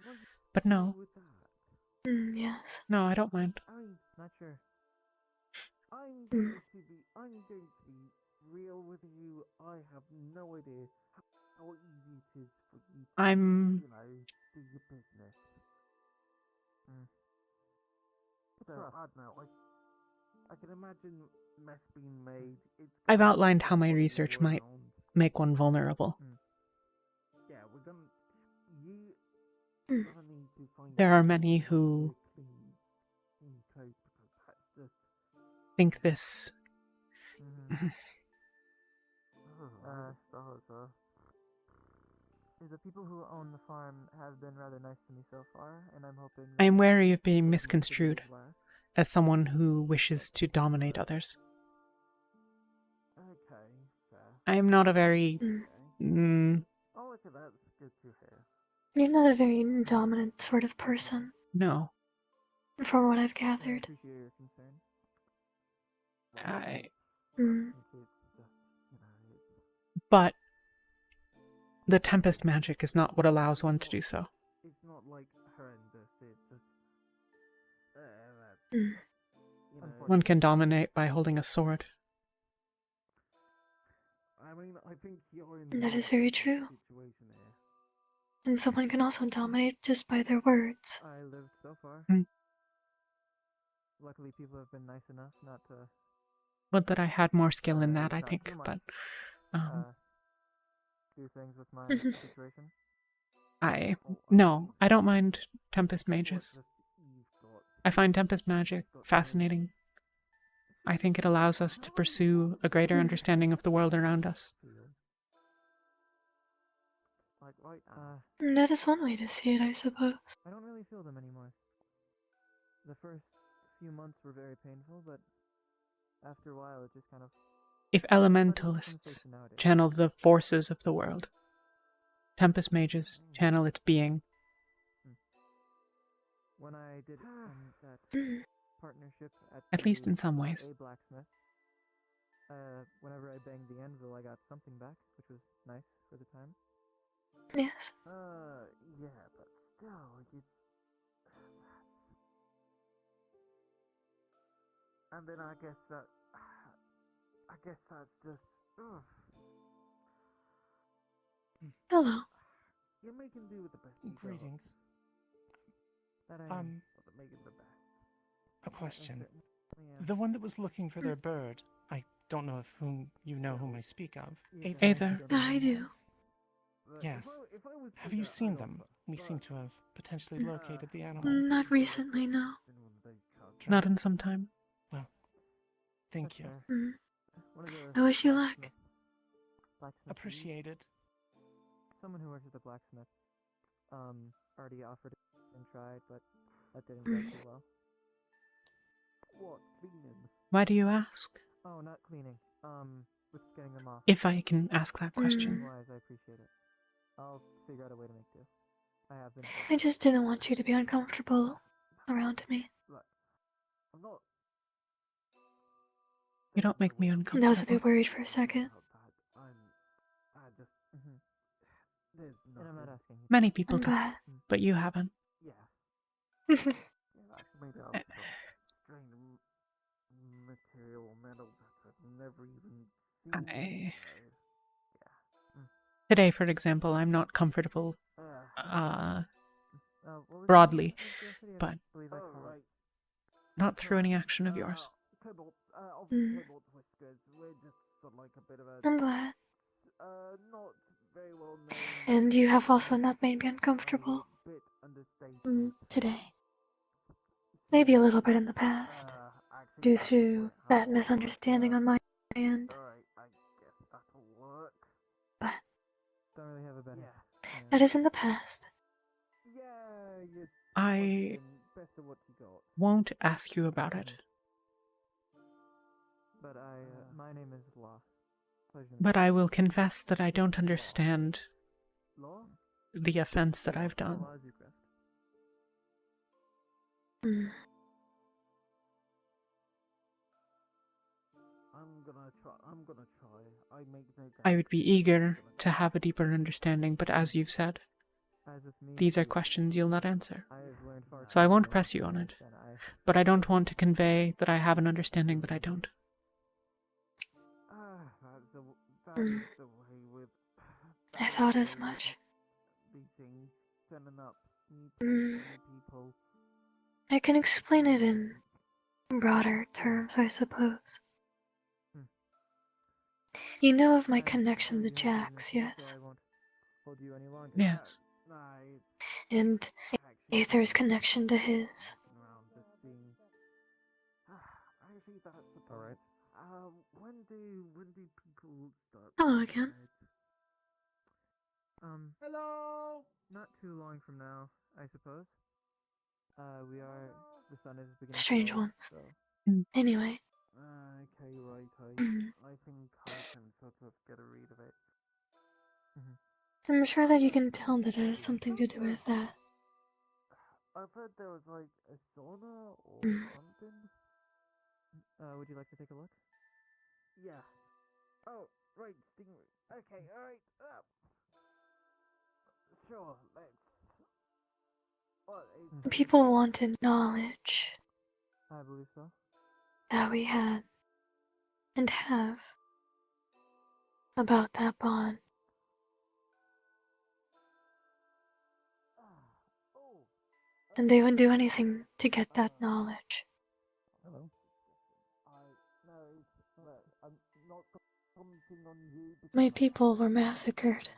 But no. Yes. No, I don't mind. I'm not sure. I'm going to be real with you. I have no idea how easy it is for you to, I'm. do your business. So, I don't know, I can imagine mess being made. I've outlined how my research might make one vulnerable. Yeah, we're gonna... You gonna need to find There are many who think this. The people who own the farm have been rather nice to me so far, and I'm hoping... I am wary of being misconstrued as someone who wishes to dominate others. Okay, fair. I am not a very. Oh, okay, that's good to hear. You're not a very dominant sort of person, No. from what I've gathered. I appreciate your concern. But the Tempest magic is not what allows one to do so. It's not like horrendous, it's just... One can dominate by holding a sword. I mean, I think you're in That is very true. situation here. And someone can also dominate just by their words. I lived so far. Luckily, people have been nice enough not to... Would that I had more skill in that, I think, but... do things with my situation. No, I don't mind Tempest mages. I find Tempest magic fascinating. I think it allows us to pursue a greater understanding of the world around us. That is one way to see it, I suppose. I don't really feel them anymore. The first few months were very painful, but after a while it just kind of... If elementalists channel the forces of the world, Tempest mages channel its being. When I did that partnership at least in some ways. A blacksmith, whenever I banged the anvil, I got something back, which was nice for the time. Yes. Yeah, but still, and then I guess that's just... Hello. You're making do with the best you got. Greetings. That wasn't making the best. A question. Yeah. The one that was looking for their bird, I don't know if whom you know whom I speak of. Aether. I do. Yes. Have you seen them? We seem to have potentially located the animal. Not recently, no. Not in some time. Well, thank you. I wish you luck. appreciated. Someone who works at the blacksmith, already offered and tried, but that didn't go too well. What, cleaning? Why do you ask? Oh, not cleaning. With getting them off. If I can ask that question. Wise, I appreciate it. I'll figure out a way to make do. I have been. I just didn't want you to be uncomfortable around me. Look, I'm not. You don't make me And I was a uncomfortable. bit worried for a second. I just. There's nothing. And I'm not asking you. Many people I'm do, glad. but you haven't. Yeah. Yeah, that's maybe I'll strange material or metal that I've never even seen. Today, for example, I'm not comfortable What was broadly, yesterday? I but believe I saw it. not through any action of yours. Cobalt, Mm. Cobalt whiskers. We're just sort of like a bit of a. I'm glad. Not very well known. And you have also not made me uncomfortable Bit understated. today. Maybe a little bit in the past, due to that misunderstanding on my end. Alright, I guess that'll work. But Don't really have a better. that is in the past. Yeah, you I best of what you got. won't ask you about it, But my name is Law. Pleasure. but I will confess that I don't understand Law? the offense that I've done. Law is your craft. Mm. I'm gonna try. I make no I would be eager to have a deeper understanding, but as you've said, these are questions you'll not answer. So I won't press you on it, but I don't want to convey that I have an understanding that I don't. Mm. I thought as much. Mm. I can explain it in broader terms, I suppose. You know of my connection to Jax, yes? Yes. And Aether's connection to his. Alright. When do people start? Hello again. Hello. Not too long from now, I suppose. The sun is beginning. Strange to rise, ones. So. Anyway. Okay, right. Mm. I think I can sort of get a read of it. I'm sure that you can tell that it has something to do with that. I've heard there was like a sauna or Mm. something. Would you like to take a look? Yeah. Oh, right, stingray. Okay, alright. Sure, let's. What is People wanted knowledge I believe so. that we had and have about that bond. And they would do anything to get that knowledge. Hello. I'm not commenting on you. My people were massacred.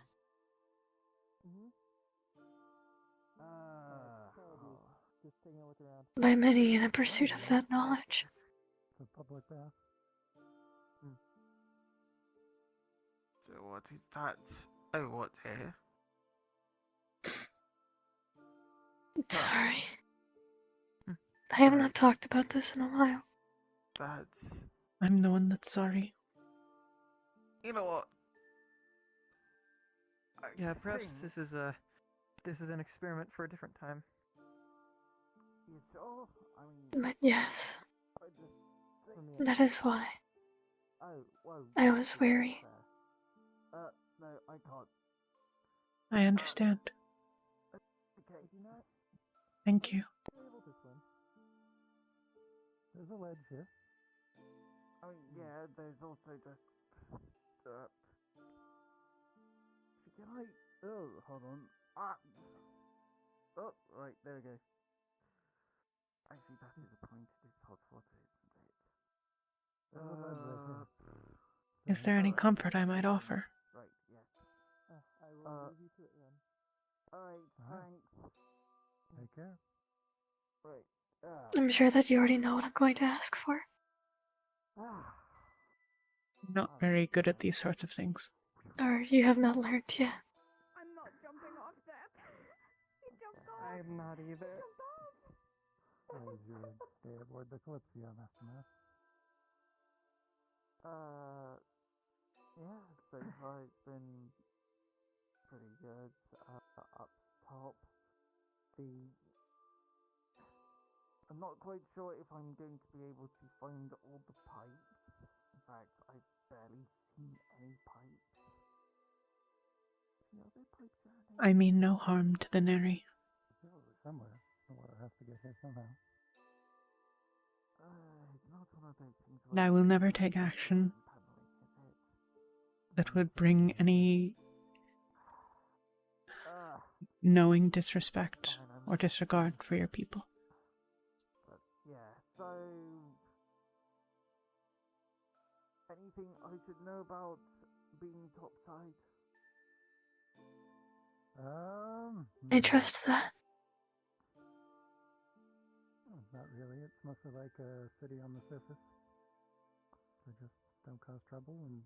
Just taking a look around. By many in a pursuit of that knowledge. The public bath. So what is that? Oh, what's here? Sorry. I have not talked about this in a while. That's. I'm the one that's sorry. You know what? Yeah, perhaps this is an experiment for a different time. You sure? I mean. But yes, that is why I was wary. No, I can't. I understand. Okay, you know. Thank you. There's a ledge here. I mean, yeah, there's also just. Can I? Oh, hold on. Oh, right, there we go. Actually, that is a point. It's hot water, isn't it? Is there any comfort I might offer? Right, yes. I will leave you to it then. Alright, thanks. Take care. Right. I'm sure that you already know what I'm going to ask for. I'm not very good at these sorts of things. Or you have not learned yet? I'm not jumping off that. He jumped off. I'm not either. How was your day aboard the Kalypsia, Master? Yeah, so far it's been pretty good. Up top, I'm not quite sure if I'm going to be able to find all the pipes. In fact, I've barely seen any pipes. The other pipes are I mean no harm to the Neri. Somewhere. The water has to get here somehow. It's not one of those things And I will never take action that would bring any knowing disrespect or disregard for your people. But yeah, so anything I should know about being topside? I trust that. Not really. It's mostly like a city on the surface. So just don't cause trouble and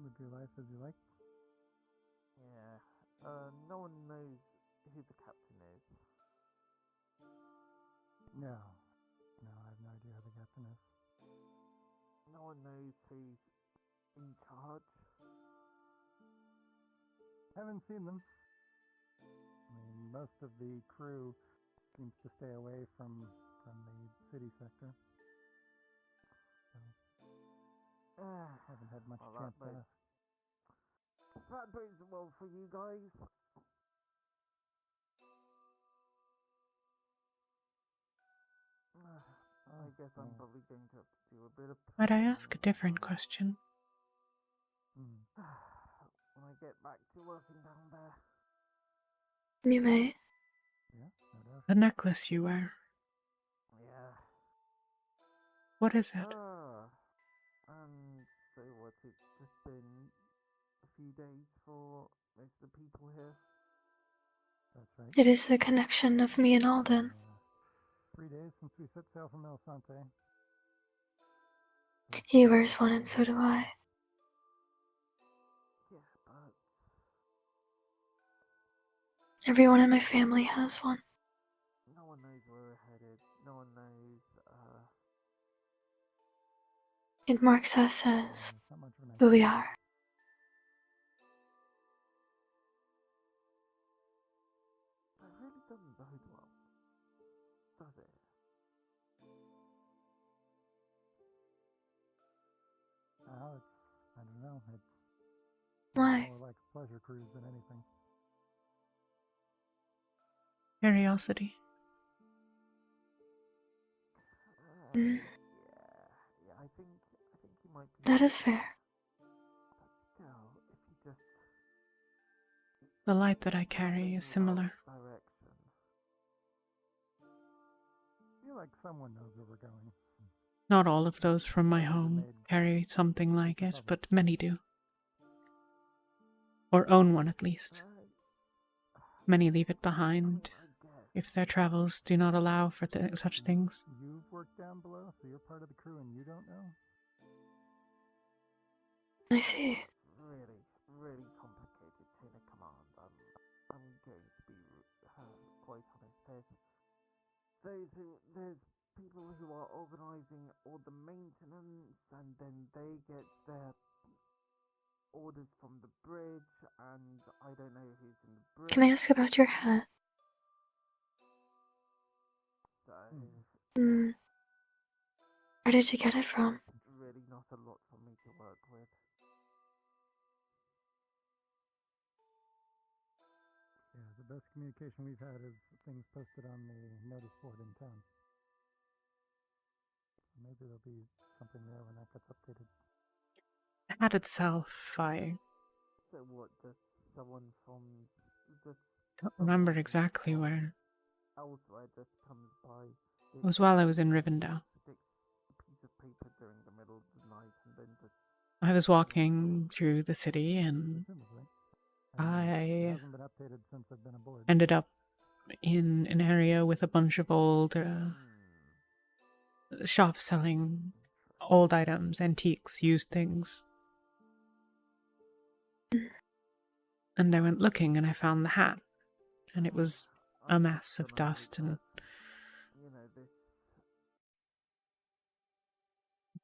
live your life as you like. Yeah, no one knows who the captain is. No, I have no idea who the captain is. No one knows who's in charge. Haven't seen them. I mean, most of the crew seems to stay away from the city sector. So, haven't had much chance to ask. That bodes well for you guys. I guess I'm probably going to have to do a bit of... Might I ask a different question? When I get back to working down there. You may. Yeah, no doubt. The necklace you wear. Yeah. What is it? So what, it's just been a few days for most of the people here. That's right. It is the connection of me and Alden. 3 days since we set sail from El Sante. He wears one and so do I. Yeah, but Everyone in my family has one. no one knows where we're headed. No one knows, It marks us as who we are. That really doesn't bode well, does it? Well, I don't know. It's Why? more like a pleasure cruise than anything. Curiosity. Yeah, I think you might be... That is fair. But still, if you just... The light that I carry is similar. Direction. I feel like someone knows where we're going. Not all of those from my home carry something like it, but many do. Or own one at least. Many leave it behind if their travels do not allow for such things. You've worked down below, so you're part of the crew and you don't know? I see. Really complicated chain of command. I'm going to be quite honest. There's people who are organizing all the maintenance, and then they get their orders from the bridge, and I don't know who's in the bridge. Can I ask about your hat? So, Where did you get it from? really not a lot for me to work with. Yeah, the best communication we've had is things posted on the notice board in town. Maybe there'll be something there when that gets updated. The hat itself, I So what, does someone from... don't remember exactly where. Elsewhere just comes by... It was while I was in Rivendell. Sticks a piece of paper during the middle of the night and then just... I was walking through the city and I hasn't been updated since I've been aboard. ended up in an area with a bunch of old shops selling old items, antiques, used things. And I went looking and I found the hat. And it was a mess of dust and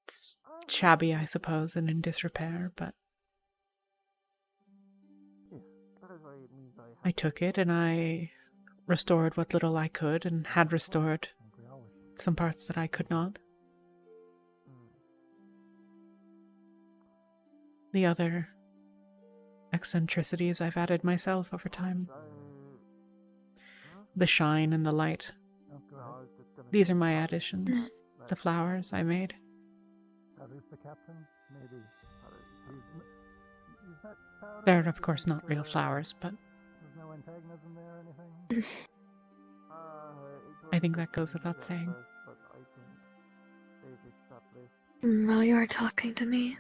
it's shabby, I suppose, and in disrepair, but I took it and I restored what little I could and had restored some parts that I could not. The other eccentricities I've added myself over time. The shine and the light. These are my additions. The flowers I made. They're, of course, not real flowers, but I think that goes without saying. While you are talking to me,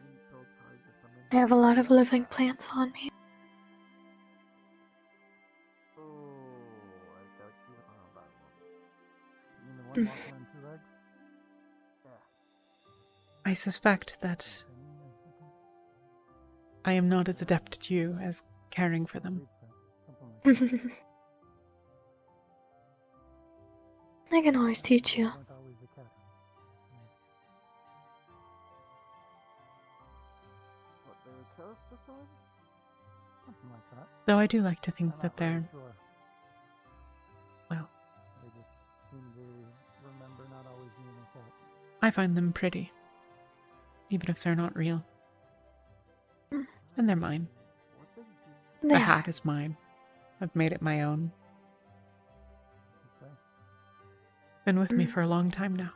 I have a lot of living plants on me. I suspect that I am not as adept at you as caring for them. I can always teach you. Though I do like to think that they're, well, I find them pretty, even if they're not real. And they're mine. The hat is mine. I've made it my own. Been with me for a long time now.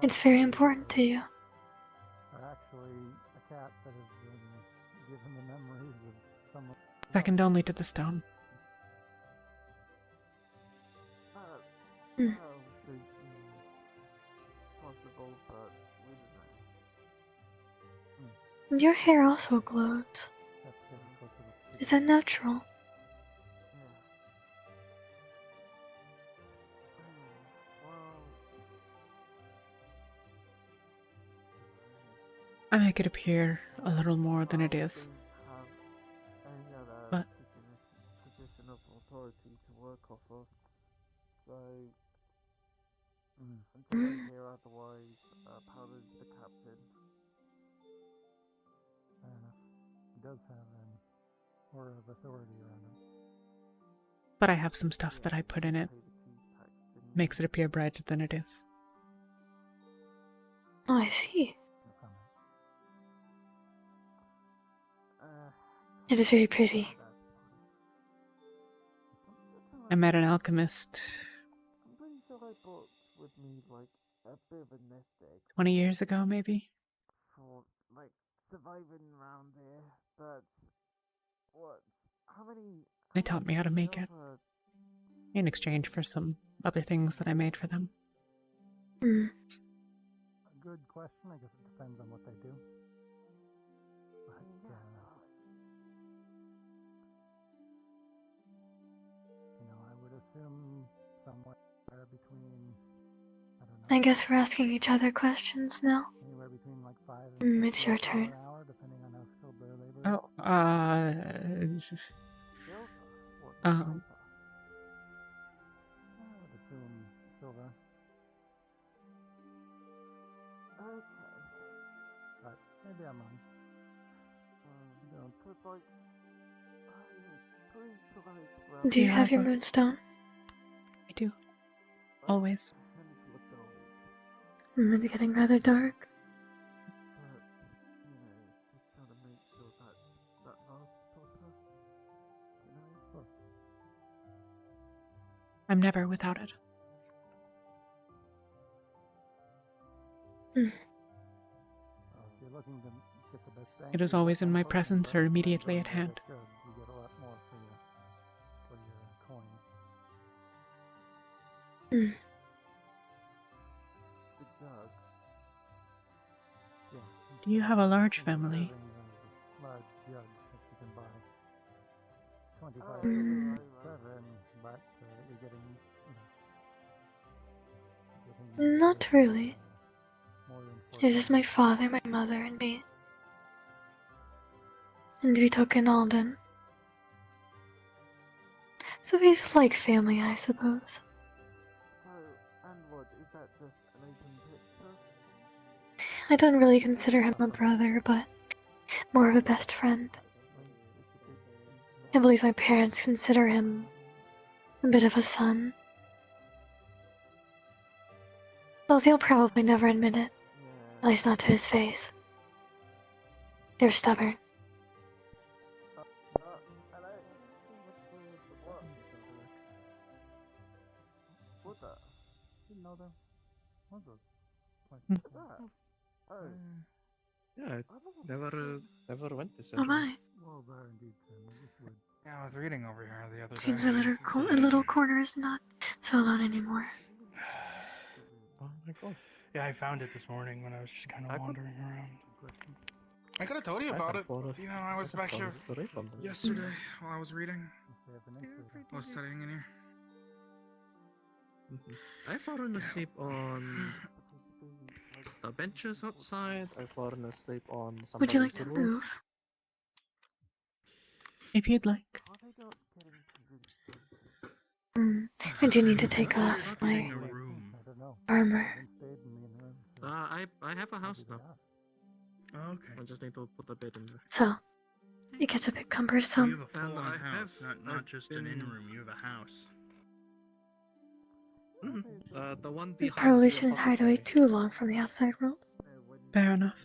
It's very important to you. Second only to the stone. Your hair also glows. Is that natural? I make it appear a little more than it is. But position of authority to work off of. So until I hear otherwise, Powder's the captain. Fair enough. He does have an aura of authority around him. but I have some stuff that I put in it. Makes it appear brighter than it is. Oh, I see. It is very pretty. I met an alchemist 20 years ago, maybe? For, like, surviving around here, but how many... They taught me how to make it, in exchange for some other things that I made for them. Mm. A good question. I guess it depends on what they do. But, I would assume somewhere between, I don't know. I guess we're asking each other questions now. Anywhere between like 5 and It's your turn. an hour, depending on how skilled their labor is. Oh, I would assume silver. But maybe I'm wrong. Do you have your moonstone? I do. Always. It's getting rather dark. I'm never without it. Mm. It is always in my presence or immediately at hand. You get a lot more for your coin. Mm. Do you have a large family? Large jug that you can buy. 25 Mm. but you're getting, Not really. more than It was just my father, my mother, and me. And we took in Alden. So he's like family, I suppose. And what, is that just an open picture? I don't really consider him a brother, but more of a best friend. I believe my parents consider him a bit of a son. Though they'll probably never admit it. At least not to his face. They're stubborn. What the? Didn't know them. What the? Oh. Yeah, I never went this Oh my. Well, there indeed, Tim. This would. Yeah, I was reading over here the other Seems day. our little corner is not so alone anymore. Oh my god. Yeah, I found it this morning when I was just kind of wandering around. I could have told you about it. You know, I was back here yesterday yesterday while I was reading. I was studying in here. I've fallen asleep on the benches outside. I've fallen asleep on Would you somebody's like to roof. move? If you'd like. I do need to take off my armor. I have a house now. Oh, okay. I just need to put a bed in there. So, it gets a bit You cumbersome. have a full-on house, not just an in-room. You have a house. The one We behind probably the shouldn't hide away too long from the outside world. Fair enough.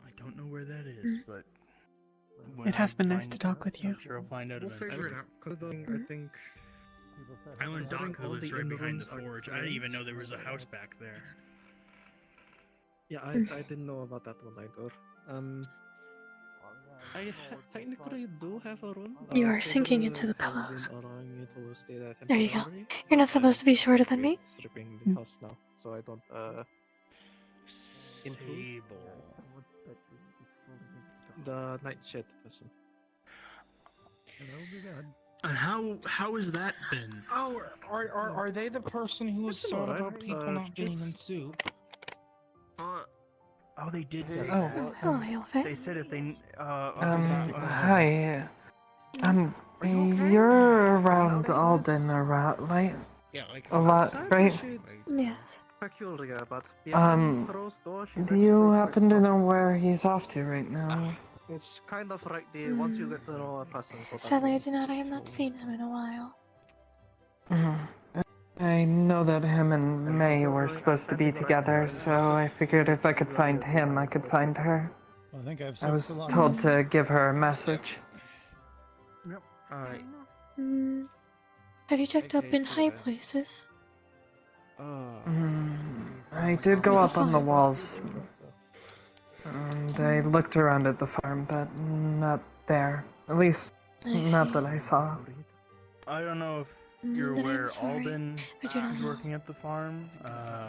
I don't know where that is, but It has been nice to talk with you. I'm sure I'll find out We'll eventually. figure it out. I think. I learned considering Doc all was the right behind the in-rooms are forge. I didn't even know there was a closed, house back there. Yeah, I didn't know about that one either. I technically do have a room. You are sinking into the has been pillows. allowing me to stay there There you go. temporarily, You're not but supposed to be shorter than me. stripping the house now, so I don't intrude. The night shed person. And how has that been? Oh, are they the person who was It's been sad alright. about people not being in soup? Oh, they did say Oh. that. Hello, Yelfit. They said if they. Hi. You're around Alden a lot, like, a lot, right? Yes. Peculiar, but Do you happen to know where he's off to right now? it's kind of right there once you get to know a person. Sadly, I do not. I have not seen him in a while. I know that him and May were supposed to be together, so I figured if I could find him, I could find her. I think I've I was told to give her a message. Yep. Alright. Have you checked up in high places? I did go up on the walls. And I looked around at the farm, but not there. At least, not that I saw. I don't know if you're Then I'm aware sorry. Alden I do not is know. working at the farm.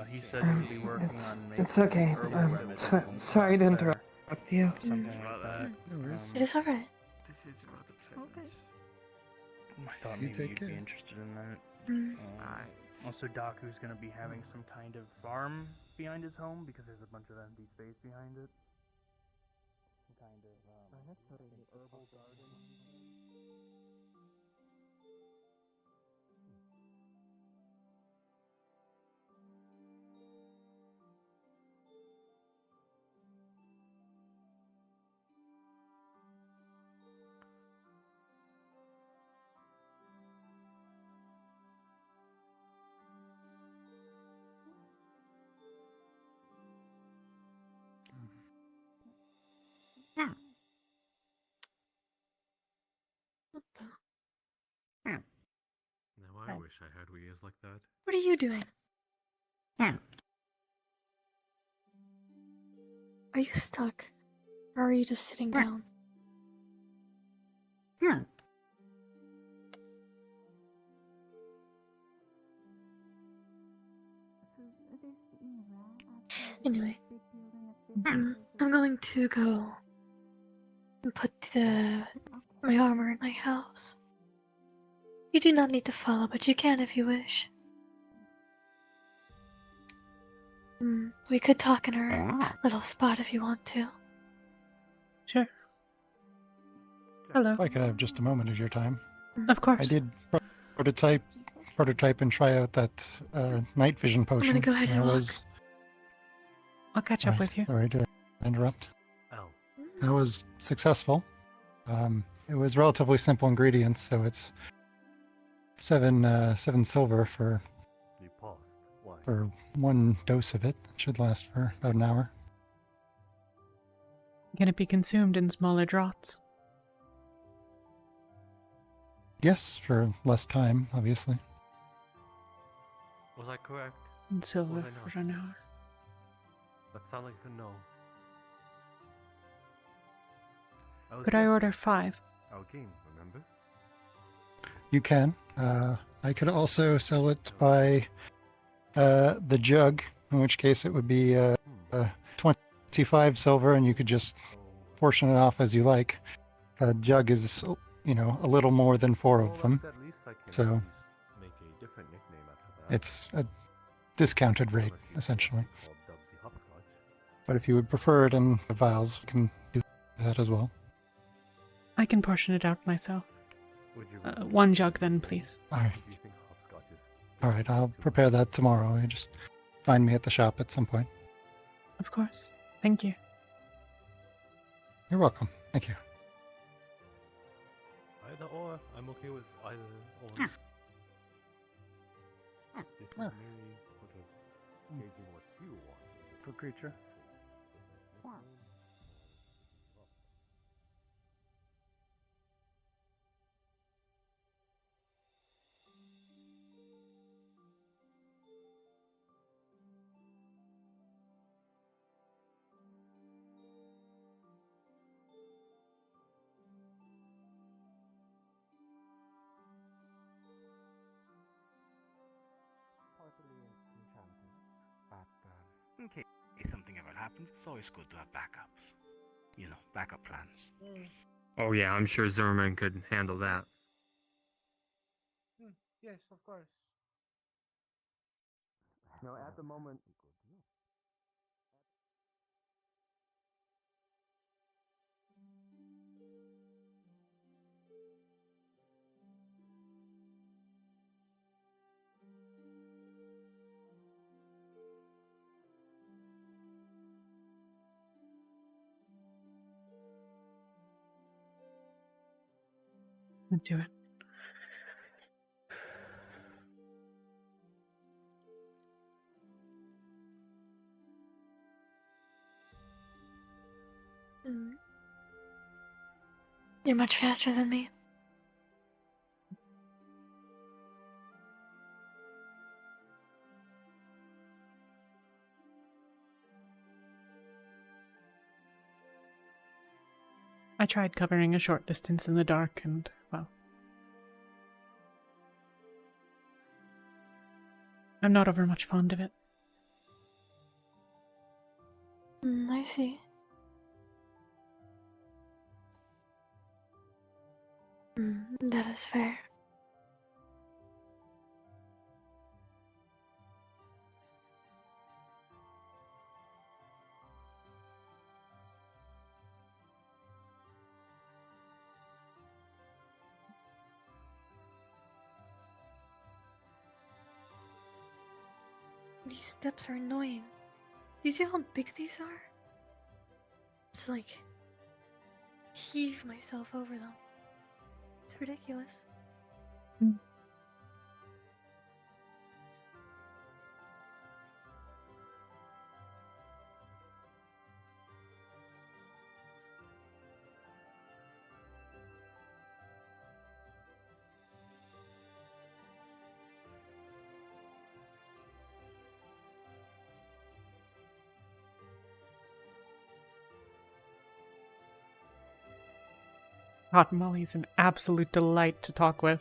He said he'd be working on making It's okay. herbal I'm remedies sorry to there, interrupt you. something like that. It is alright. This is rather pleasant. I thought maybe you'd be interested in that. Also, Daku's gonna be having some kind of farm behind his home because there's a bunch of empty space behind it. Some kind of herbal garden. Now I wish I had ears like that. What are you doing? Are you stuck? Or are you just sitting down? Anyway, I'm going to go and put my armor in my house. You do not need to follow, but you can if you wish. We could talk in our little spot if you want to. Sure. Hello. If I could have just a moment of your time. Of course. I did prototype and try out that night vision potion. go ahead and walk. I'll catch up with you. Sorry to interrupt. Oh. That was successful. It was relatively simple ingredients, so it's seven silver for You paused. Why? for one dose of it. It should last for about an hour. Can it be consumed in smaller draughts? Yes, for less time, obviously. Was I correct? In silver Was I not? for an hour. That sounded like a no. Could I order 5? Our game, remember? You can. I could also sell it by the jug, in which case it would be 25 silver, and you could just portion it off as you like. The jug is, a little more than 4 of them, At least I can so make a different nickname after that. it's a discounted rate, essentially. Called the hopscotch. But if you would prefer it in the vials, we can do that as well. I can portion it out myself. Would you 1 jug then, please. All right. do you think hopscotch is? All right, I'll prepare that tomorrow. You just find me at the shop at some point. Of course. Thank you. You're welcome. Thank you. Either or. I'm okay with either or. This is merely sort of gauging what you want. For creature. In case something ever happens, it's always good to have backups. Backup plans. Oh yeah, I'm sure Zimmerman could handle that. Yes, of course. No, at the moment. Do it. You're much faster than me. I tried covering a short distance in the dark and, well, I'm not over much fond of it. I see. That is fair. These steps are annoying. Do you see how big these are? It's like heave myself over them. It's ridiculous. Hot Molly's an absolute delight to talk with.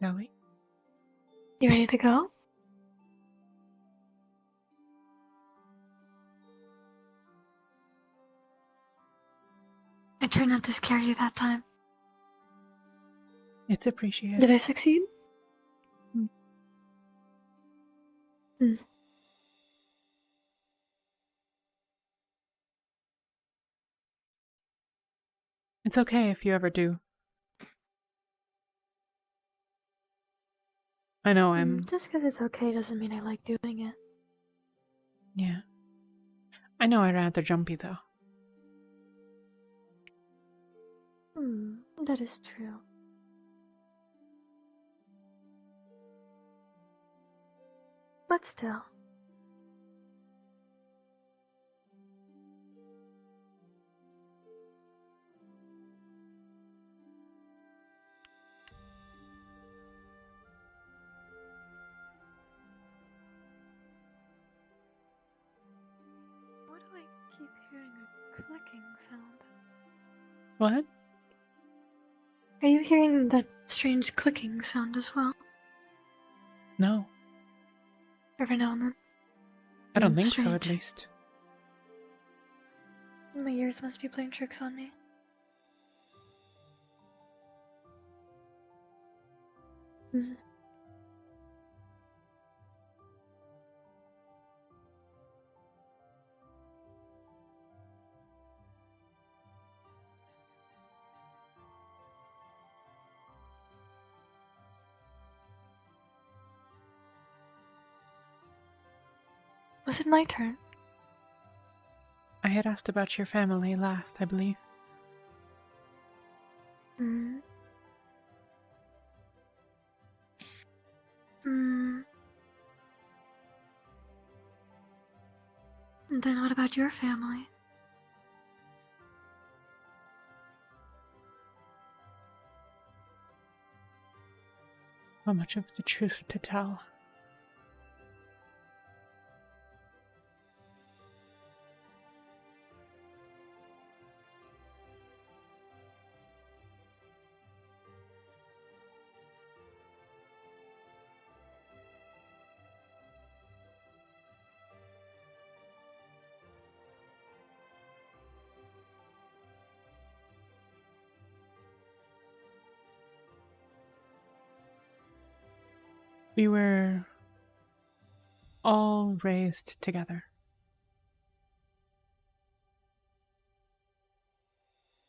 Shall we? You ready to go? I tried not to scare you that time. It's appreciated. Did I succeed? Mm. It's okay if you ever do. I know I'm... Just because it's okay doesn't mean I like doing it. Yeah. I know I'd rather jumpy, though. That is true. But still. Why do I keep hearing a clicking sound? What? Are you hearing that strange clicking sound as well? No. Every now and then? I don't think so, Strange. at least. My ears must be playing tricks on me. Mhm. Was it my turn? I had asked about your family last, I believe. Hmm. Hmm. Then what about your family? How much of the truth to tell? We were all raised together.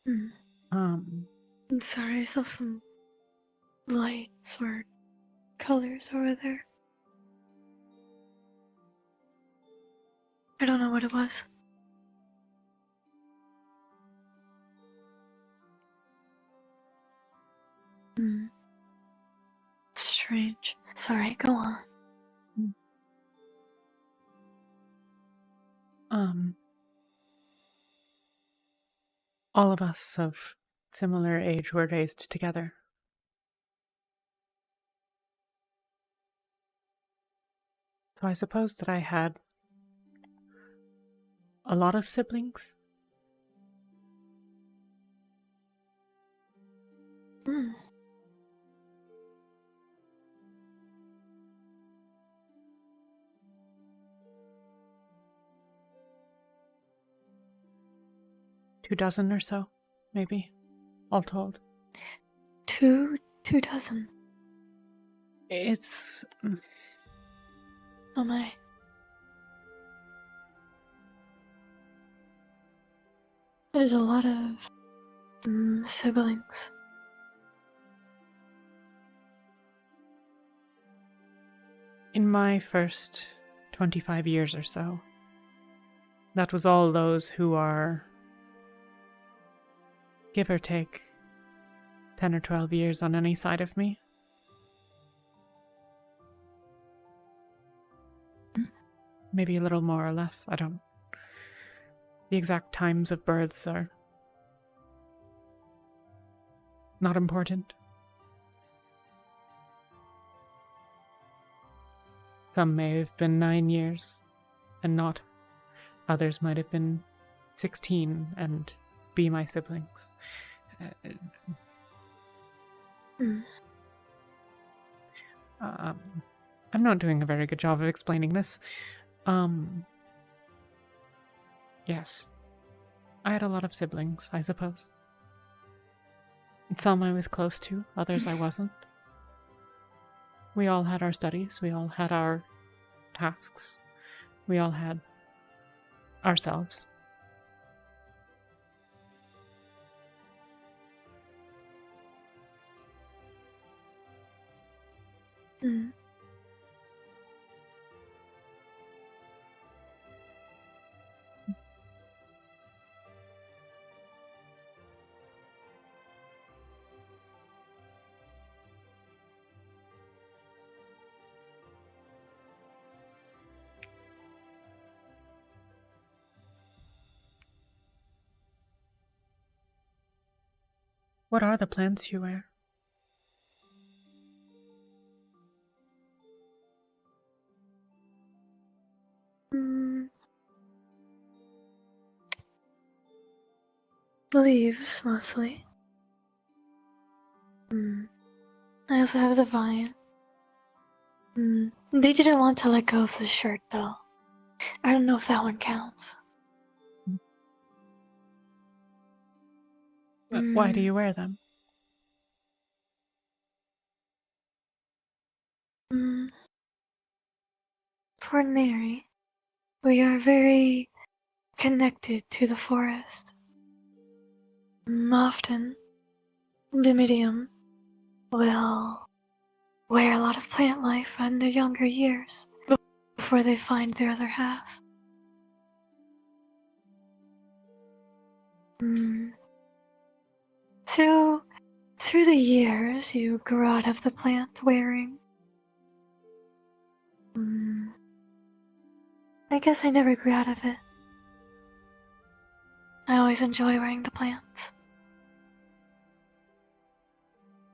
Hmm. Um, I'm sorry, I saw some lights or colors over there. I don't know what it was. Hmm. Strange. Sorry, go on. All of us of similar age were raised together. So I suppose that I had a lot of siblings. Hmm. Two dozen or so, maybe, all told. Two dozen. It's... Oh my. That is a lot of siblings. In my first 25 years or so, that was all those who are, give or take, 10 or 12 years on any side of me. Maybe a little more or less, I don't... The exact times of births are not important. Some may have been 9 years, and not. Others might have been 16 and be my siblings. Hmm. I'm not doing a very good job of explaining this. Yes. I had a lot of siblings, I suppose. Some I was close to, others I wasn't. We all had our studies, we all had our tasks, we all had ourselves. Mm. What are the plants you wear? Mm. Leaves, mostly. I also have the vine. They didn't want to let go of the shirt, though. I don't know if that one counts. Why do you wear them? For Neri, we are very connected to the forest. Often, Dimidium will wear a lot of plant life in their younger years before they find their other half. Through the years, you grow out of the plant wearing. I guess I never grew out of it. I always enjoy wearing the plants.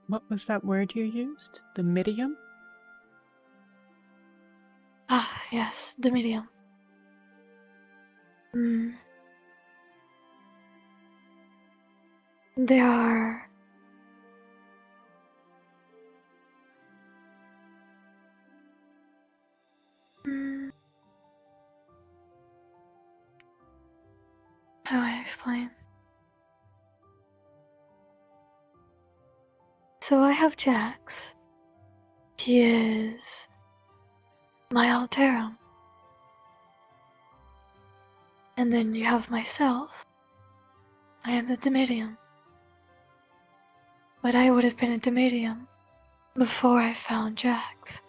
What was that word you used? The medium? Ah, yes, the medium. There are... how do I explain? So I have Jax. He is my Alterum. And then you have myself. I am the Dimidium. But I would have been a Dimidium before I found Jax.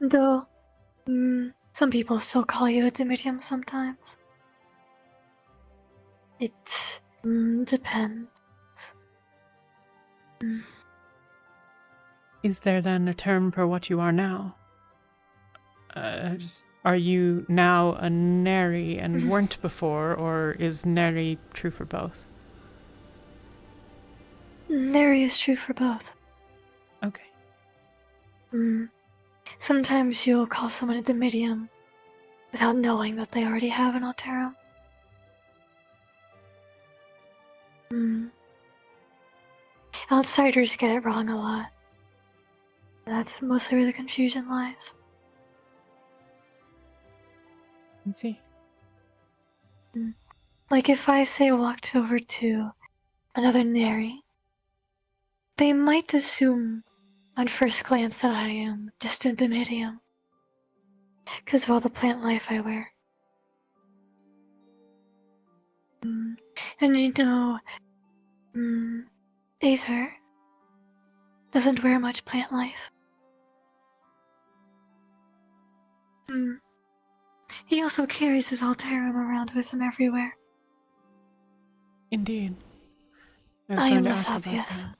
Though, some people still call you a Dimidium sometimes. It depends. Is there then a term for what you are now? Are you now a Neri and weren't before, or is Neri true for both? Neri is true for both. Okay. Sometimes you'll call someone a Dimidium without knowing that they already have an Alterum. Outsiders get it wrong a lot. That's mostly where the confusion lies. I see. Like if I say walked over to another Neri, they might assume on first glance that I am just a Dimidium. Because of all the plant life I wear. And you know, Aether doesn't wear much plant life. He also carries his Alterum around with him everywhere. Indeed. I was I going am to less ask about obvious. that.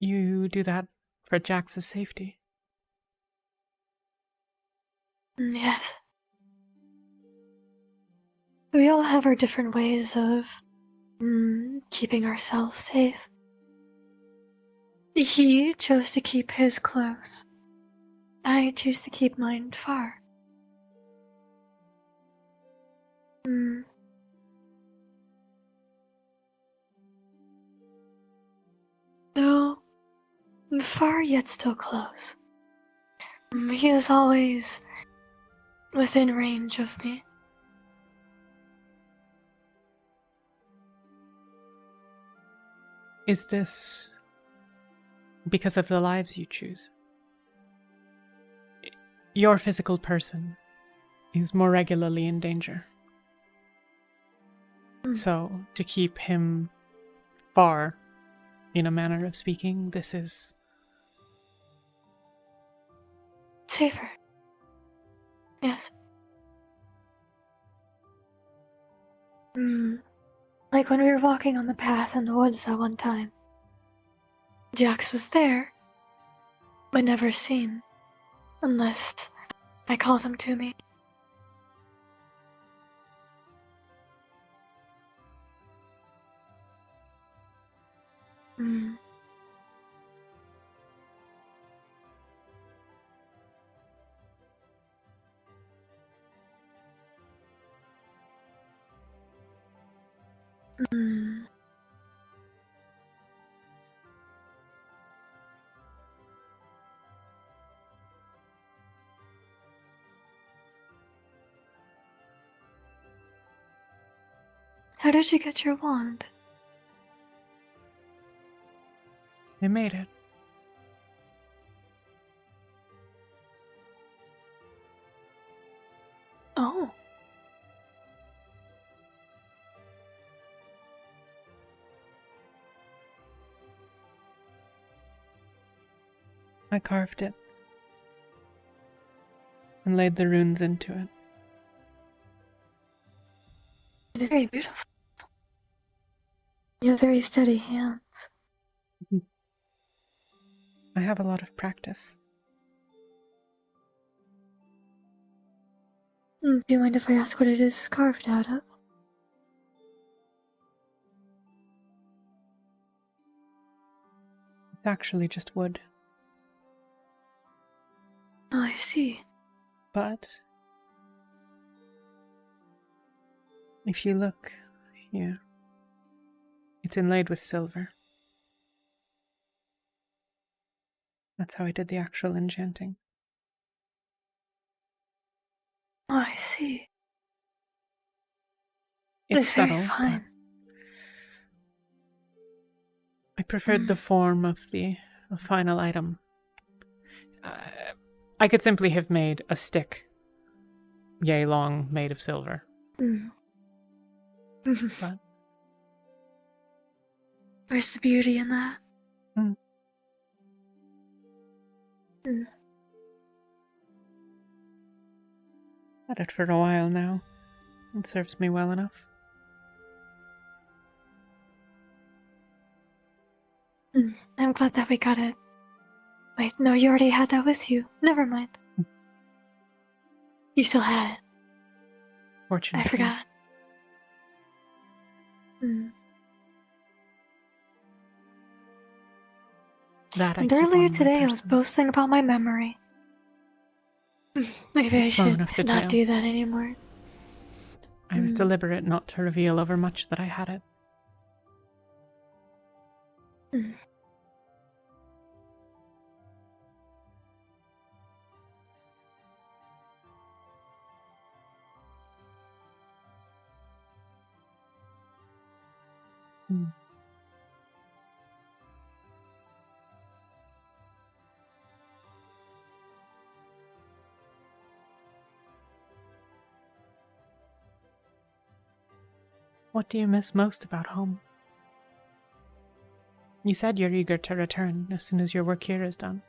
You do that for Jax's safety. Yes. We all have our different ways of keeping ourselves safe. He chose to keep his close. I choose to keep mine far. Far yet still close. He is always within range of me. Is this because of the lives you choose? Your physical person is more regularly in danger. So, to keep him far, in a manner of speaking, this is safer. Yes. Like when we were walking on the path in the woods that one time. Jax was there, but never seen. Unless I called him to me. How did you get your wand? I made it. Oh. I carved it and laid the runes into it. It is very beautiful. You have very steady hands. I have a lot of practice. Do you mind if I ask what it is carved out of? It's actually just wood. Oh, I see. But if you look here, it's inlaid with silver. That's how I did the actual enchanting. Oh, I see. It's very subtle, fine. but I preferred the form of the final item. I could simply have made a stick, yay long, made of silver. But where's the beauty in that? Had it for a while now. It serves me well enough. I'm glad that we got it. Wait, no, you already had that with you. Never mind. You still had it. Fortunately. I forgot. That I And keep earlier on my today I was person. boasting about my memory. Maybe I Small should enough to not tell. do that anymore. I was deliberate not to reveal over much that I had it. What do you miss most about home? You said you're eager to return as soon as your work here is done.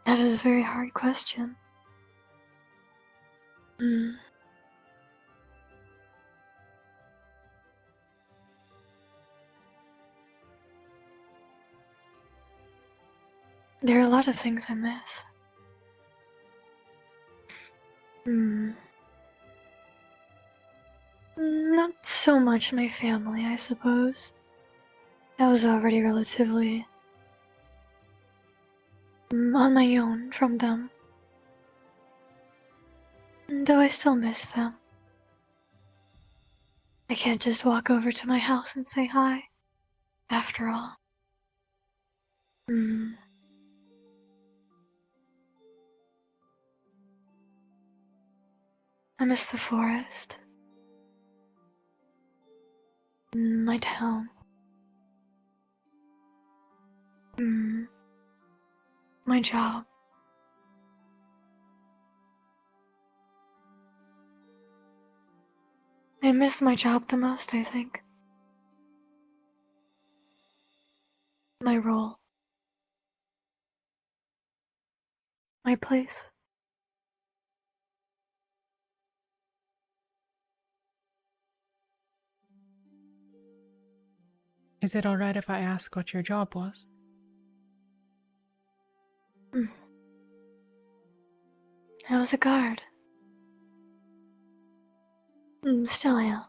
That is a very hard question. There are a lot of things I miss. Not so much my family, I suppose. I was already relatively on my own from them. Though I still miss them. I can't just walk over to my house and say hi. after all. Mm. I miss the forest. My town. My job. I miss my job the most, I think. My role. My place. Is it alright if I ask what your job was? I was a guard. Still am.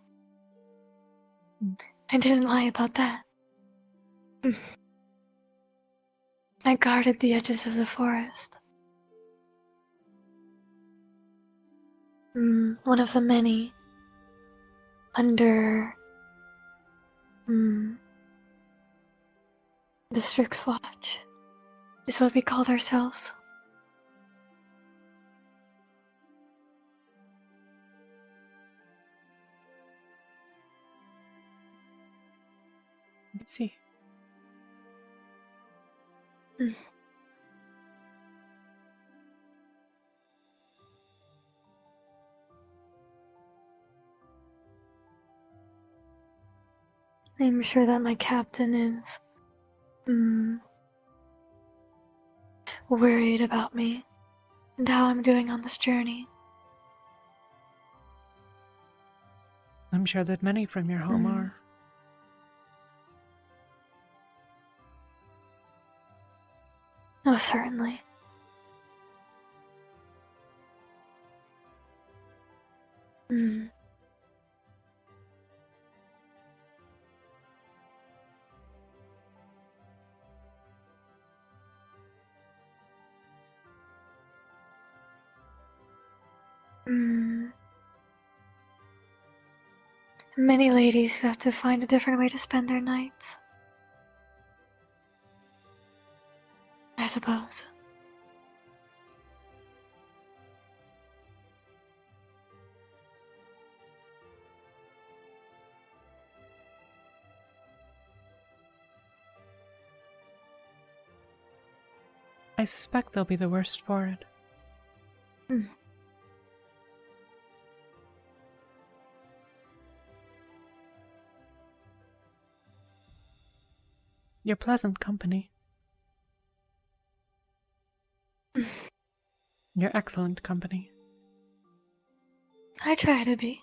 I didn't lie about that. I guarded the edges of the forest. One of the many under the Strix Watch is what we called ourselves. I see. I'm sure that my captain is worried about me and how I'm doing on this journey. I'm sure that many from your home are. Oh, certainly. Many ladies who have to find a different way to spend their nights. I suppose. I suspect they'll be the worst for it. You're pleasant company. You're excellent company. I try to be.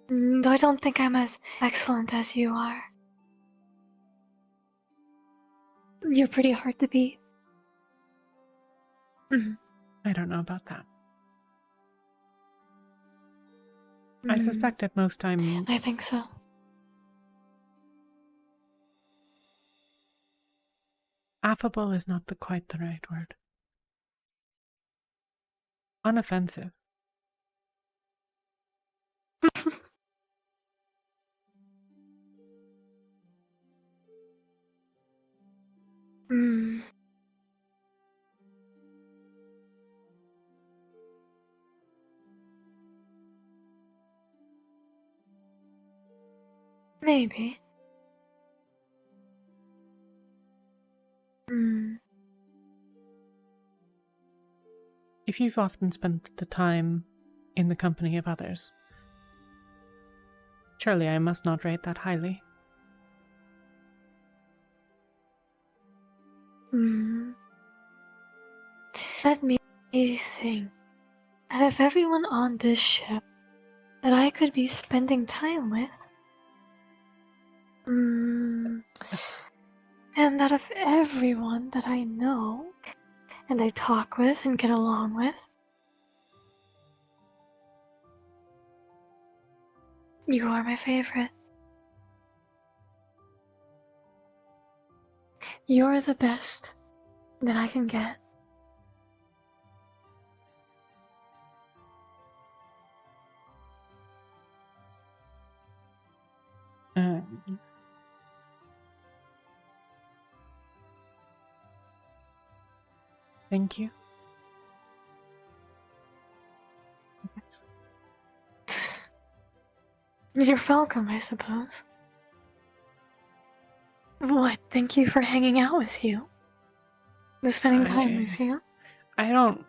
Though I don't think I'm as excellent as you are. You're pretty hard to beat. I don't know about that. I suspect at most time... I think so. Affable is not quite the right word. Unoffensive. Maybe. If you've often spent the time in the company of others, surely I must not rate that highly. Let me think. Out of everyone on this ship that I could be spending time with, and out of everyone that I know and I talk with and get along with, you are my favorite. You're the best that I can get. Thank you. You're welcome, I suppose. What? Thank you for hanging out with you. Spending time with you. I don't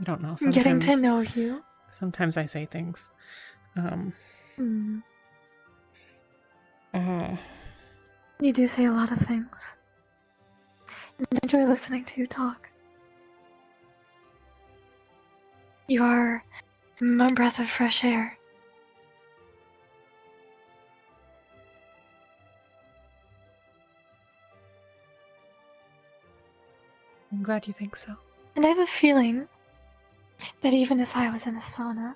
know. Sometimes, Getting to know you. Sometimes I say things. Hmm. You do say a lot of things. And I enjoy listening to you talk. You are my breath of fresh air. I'm glad you think so. And I have a feeling that even if I was in a sauna,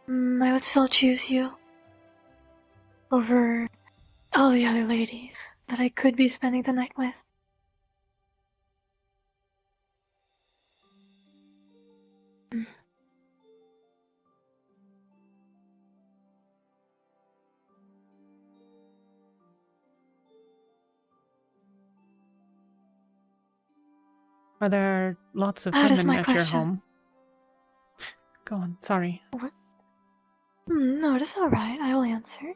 I would still choose you over all the other ladies that I could be spending the night with. Are there lots of That is women my at your question. home? Go on, sorry. What? No, it is alright. I will answer.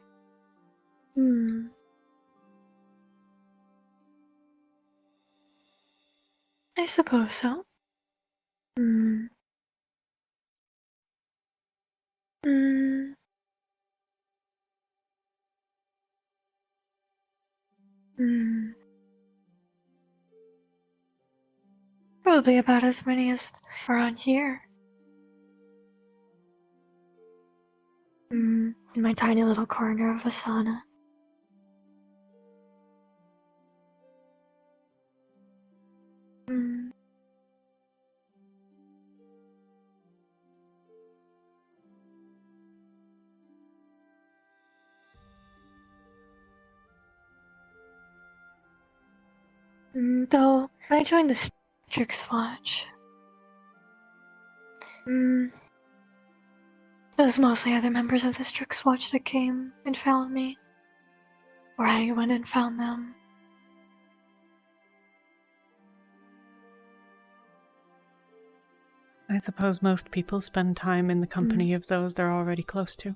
I suppose so. Probably about as many as are on here. In my tiny little corner of a sauna. Though, when I joined the Strix Watch, it was mostly other members of the Strix Watch that came and found me. Or I went and found them. I suppose most people spend time in the company of those they're already close to.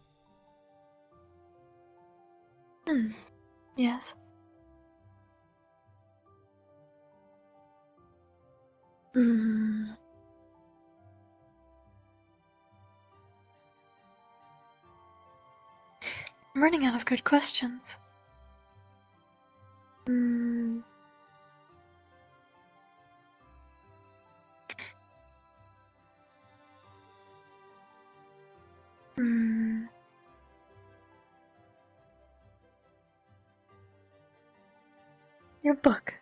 Yes. I'm running out of good questions. Your book.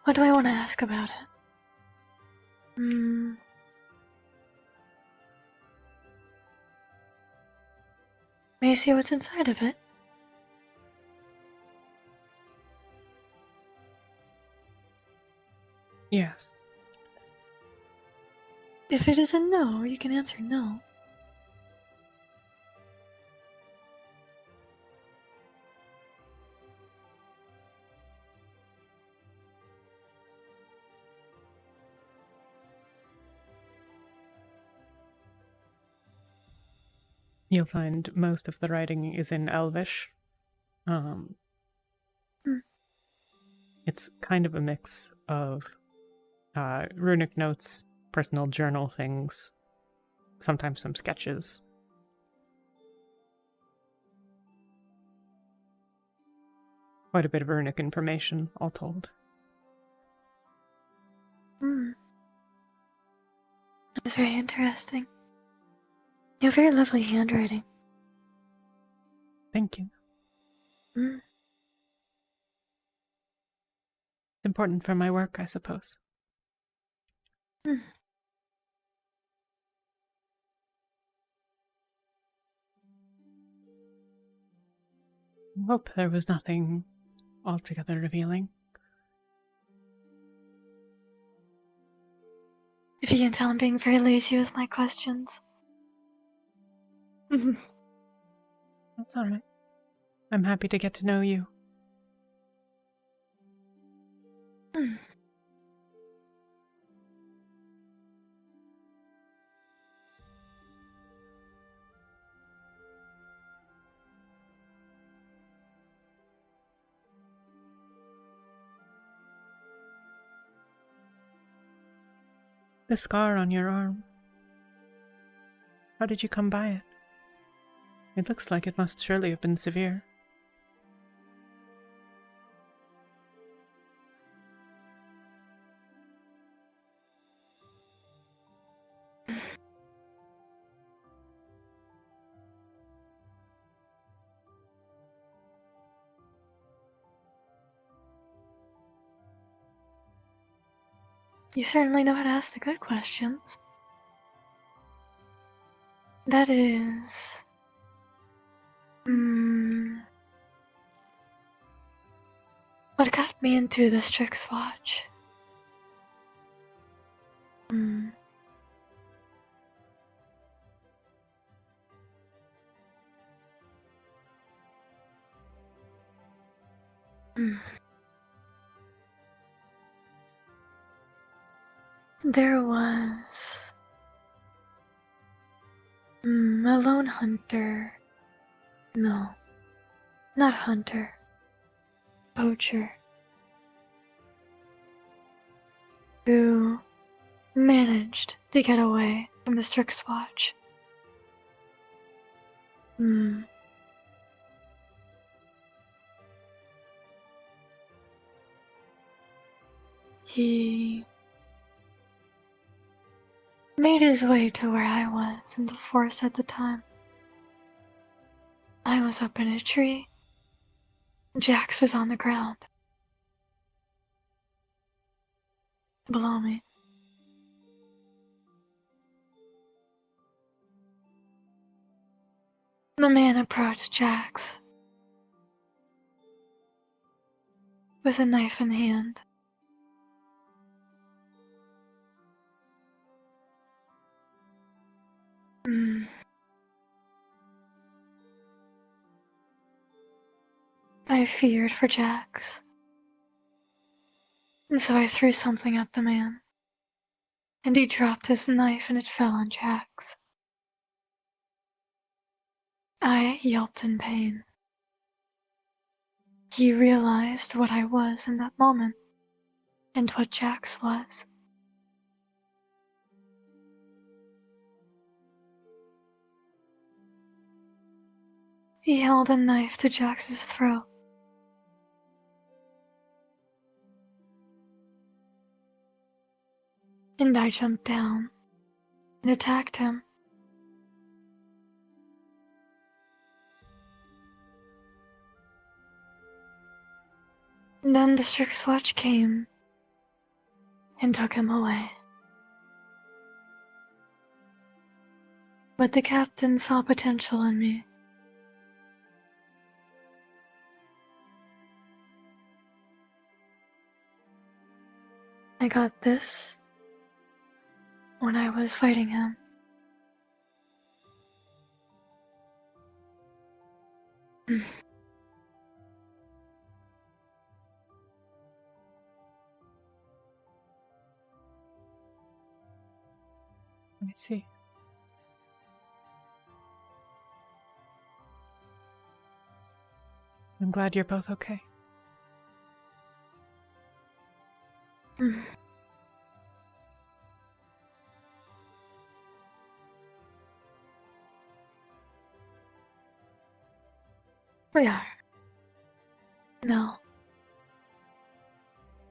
What do I want to ask about it? May I see what's inside of it? Yes. If it is a no, you can answer no. You'll find most of the writing is in Elvish. It's kind of a mix of runic notes, personal journal things, sometimes some sketches. Quite a bit of runic information, all told. That's very interesting. You have very lovely handwriting. Thank you. It's important for my work, I suppose. I hope there was nothing altogether revealing. If you can tell, I'm being very lazy with my questions. That's alright. I'm happy to get to know you. The scar on your arm. How did you come by it? It looks like it must surely have been severe. You certainly know how to ask the good questions. That is... what got me into the Strix Watch? There was... a lone hunter. No. Not hunter. Poacher. Who managed to get away from the Strix Watch. He made his way to where I was in the forest at the time. I was up in a tree. Jax was on the ground. Below me. The man approached Jax with a knife in hand. I feared for Jax, and so I threw something at the man, and he dropped his knife and it fell on Jax. I yelped in pain. He realized what I was in that moment, and what Jax was. He held a knife to Jax's throat. And I jumped down and attacked him. And then the Strix Watch came and took him away. But the captain saw potential in me. I got this when I was fighting him. I see. I'm glad you're both okay. We are. No.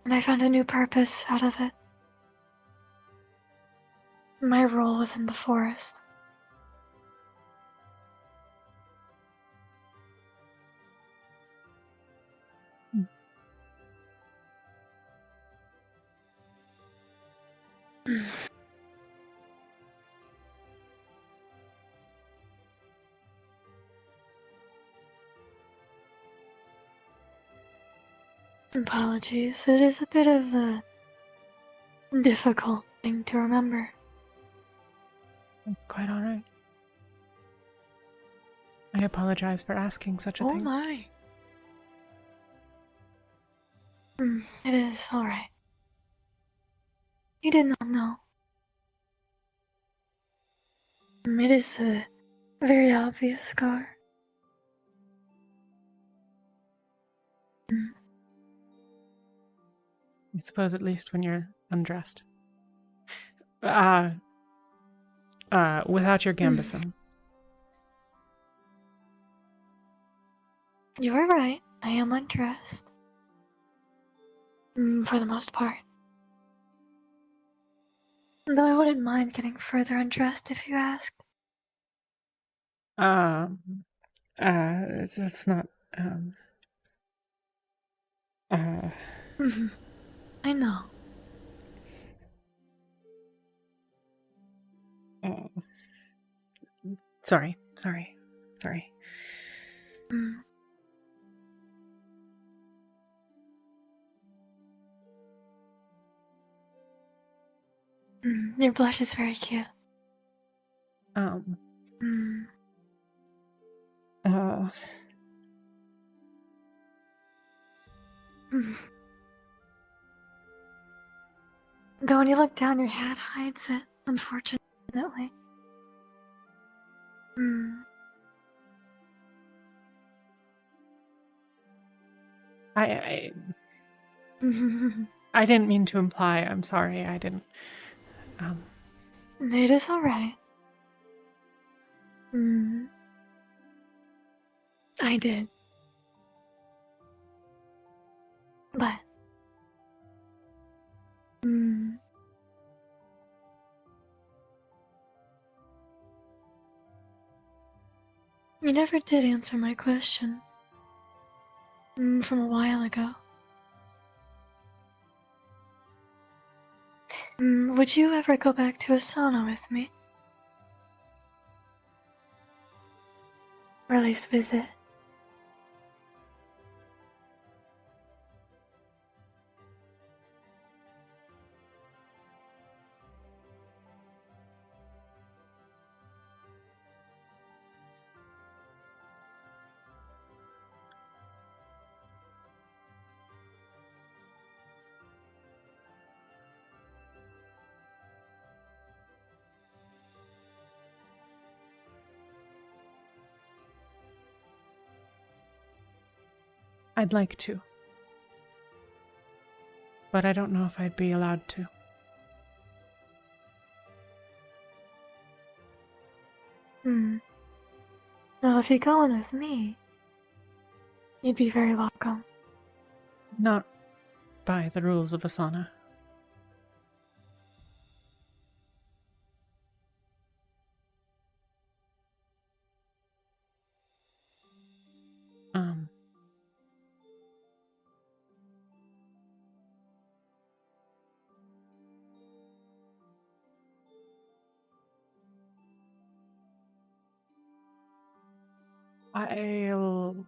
And I found a new purpose out of it. My role within the forest. Apologies, it is a bit of a difficult thing to remember. It's quite alright. I apologize for asking such a Oh thing. my. It is alright. You did not know. It is a very obvious scar. I suppose at least when you're undressed. Without your gambeson. You are right. I am undressed. For the most part. Though I wouldn't mind getting further undressed if you asked. It's not, I know. Sorry. Your blush is very cute. Though when you look down, your hat hides it, unfortunately. I didn't mean to imply. I'm sorry. I didn't. It is alright. I did. But. You never did answer my question. From a while ago. Would you ever go back to Asana with me? Or at least visit? I'd like to. But I don't know if I'd be allowed to. Well, if you're going with me, you'd be very welcome. Not by the rules of Asana. I'll,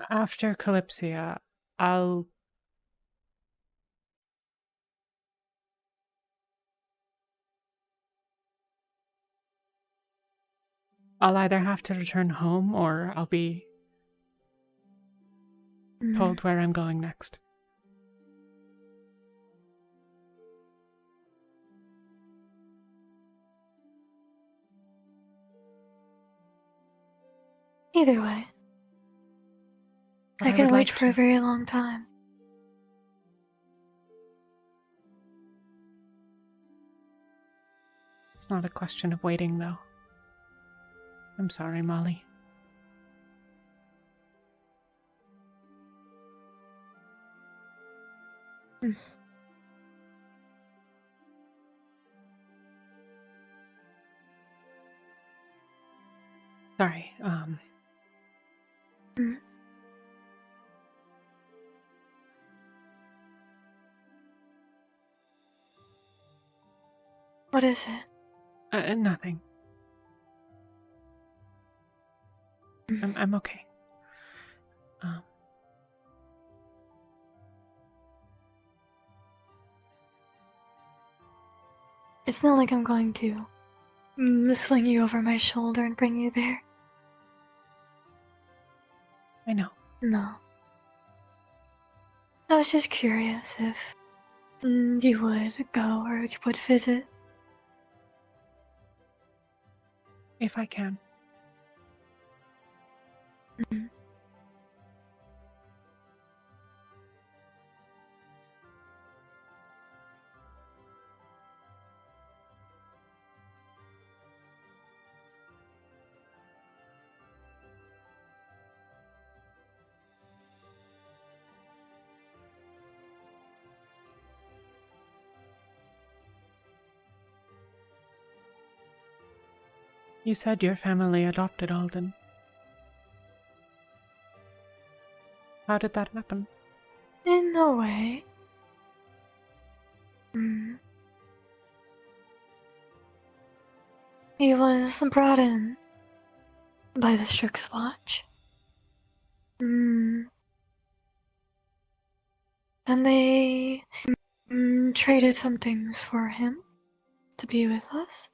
after Kalypsia, I'll either have to return home or I'll be told where I'm going next. Either way. I can wait for a very long time. It's not a question of waiting, though. I'm sorry, Molly. Sorry, What is it? nothing. I'm okay. It's not like I'm going to sling you over my shoulder and bring you there. I know. No. I was just curious if you would go or you would visit. If I can. You said your family adopted Alden. How did that happen? In no way. He was brought in by the Strix Watch. And they traded some things for him to be with us.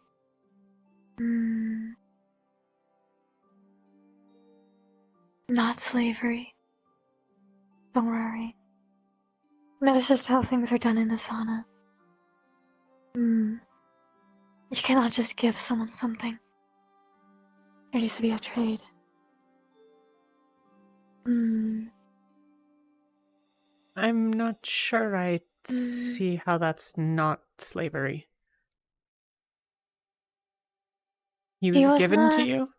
Not slavery. Don't worry. That's just how things are done in Asana. You cannot just give someone something. There needs to be a trade. I'm not sure I see how that's not slavery. He was given to you?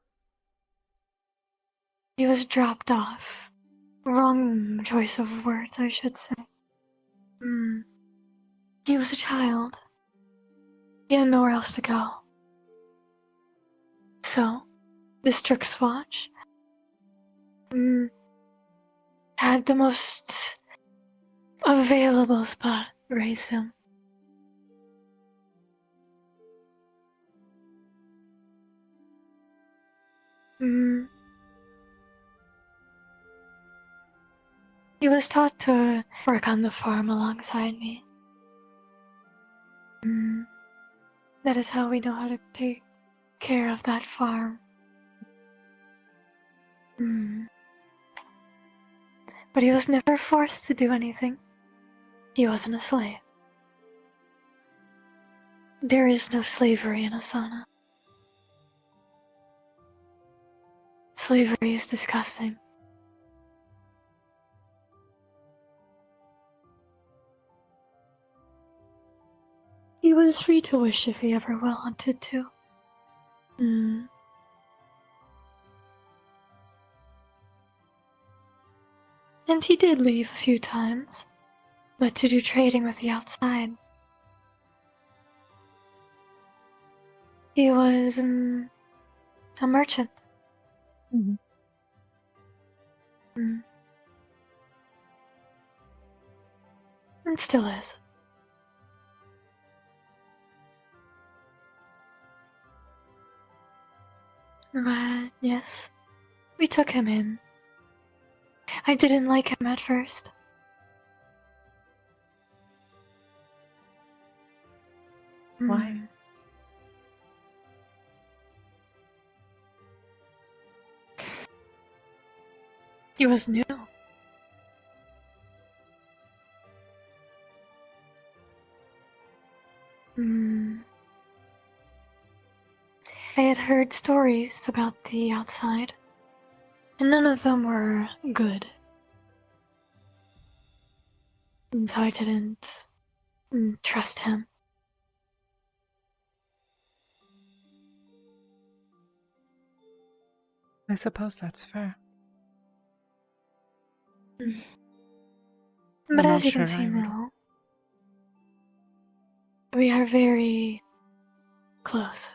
He was dropped off. Wrong choice of words, I should say. He was a child. He had nowhere else to go. So, the Strix Watch had the most available spot to raise him. He was taught to work on the farm alongside me. That is how we know how to take care of that farm. But he was never forced to do anything. He wasn't a slave. There is no slavery in Asana. Slavery is disgusting. He was free to wish if he ever wanted to. And he did leave a few times, but to do trading with the outside. He was a merchant. And still is. But yes, we took him in. I didn't like him at first. Why? He was new. I had heard stories about the outside, and none of them were good. And so I didn't trust him. I suppose that's fair. But I'm as you not can sure see I would. now, we are very close.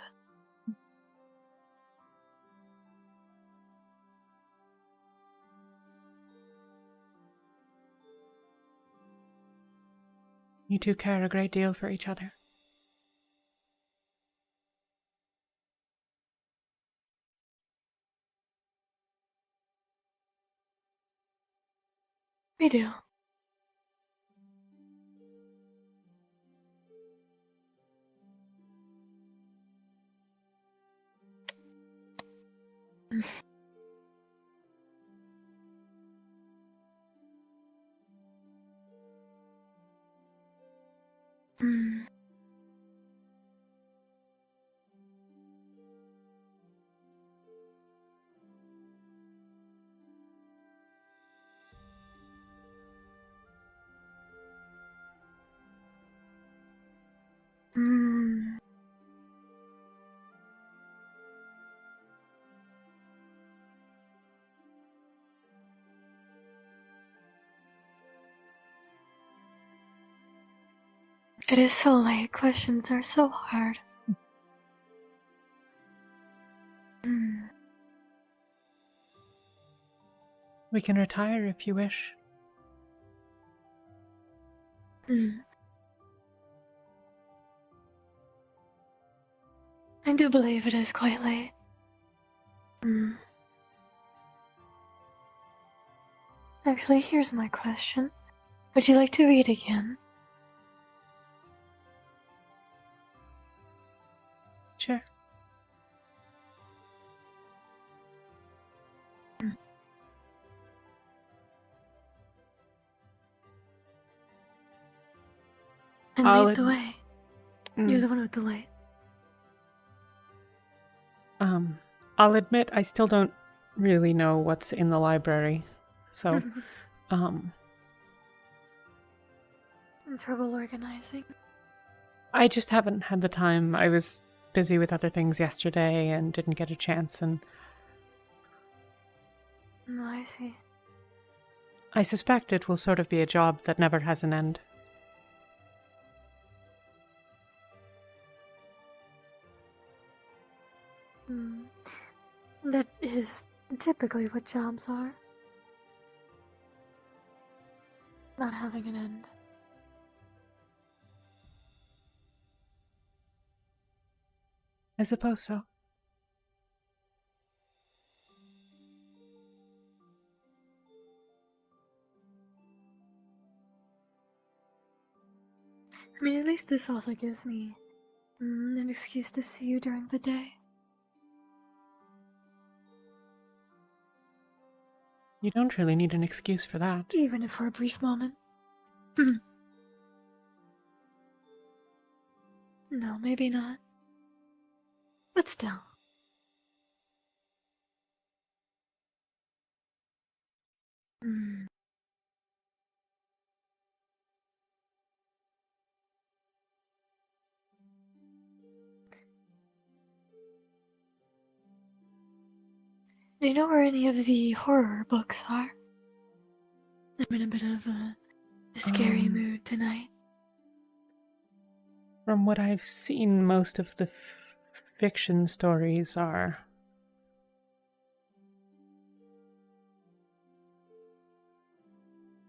You two care a great deal for each other. We do. Mm. Mm. It is so late. Questions are so hard. Mm. We can retire if you wish. Mm. I do believe it is quite late. Mm. Actually, here's my question. Would you like to read again? Sure. And I'll lead the way. You're the one with the light. I'll admit I still don't really know what's in the library. So, I'm trouble organizing. I just haven't had the time. I was busy with other things yesterday and didn't get a chance, and No, I see. I suspect it will sort of be a job that never has an end. Mm. That is typically what jobs are. Not having an end. I suppose so. I mean, at least this also gives me an excuse to see you during the day. You don't really need an excuse for that. Even if for a brief moment. No, maybe not. But still. Mm. Do you know where any of the horror books are? I'm in a bit of a scary mood tonight. From what I've seen, most of the fiction stories are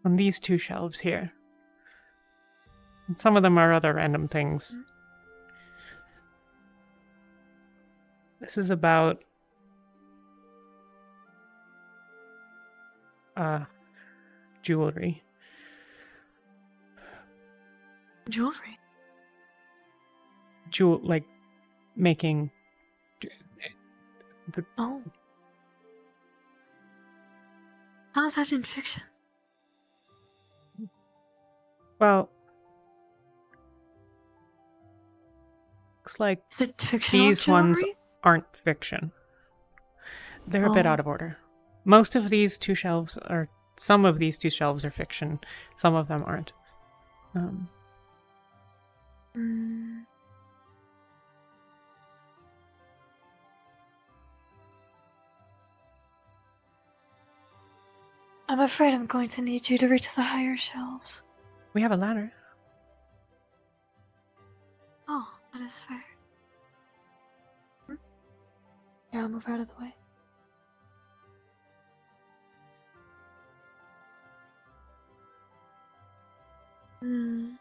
on these two shelves here. And some of them are other random things. This is about jewelry. Jewelry? Like making Oh. How is that in fiction? Well, looks like Is it fictional these ones jewelry? aren't fiction. They're a bit out of order. Most of these two shelves are... Some of these two shelves are fiction. Some of them aren't. I'm afraid I'm going to need you to reach the higher shelves. We have a ladder. Oh, that is fair. Yeah, I'll move out of the way. Hmm.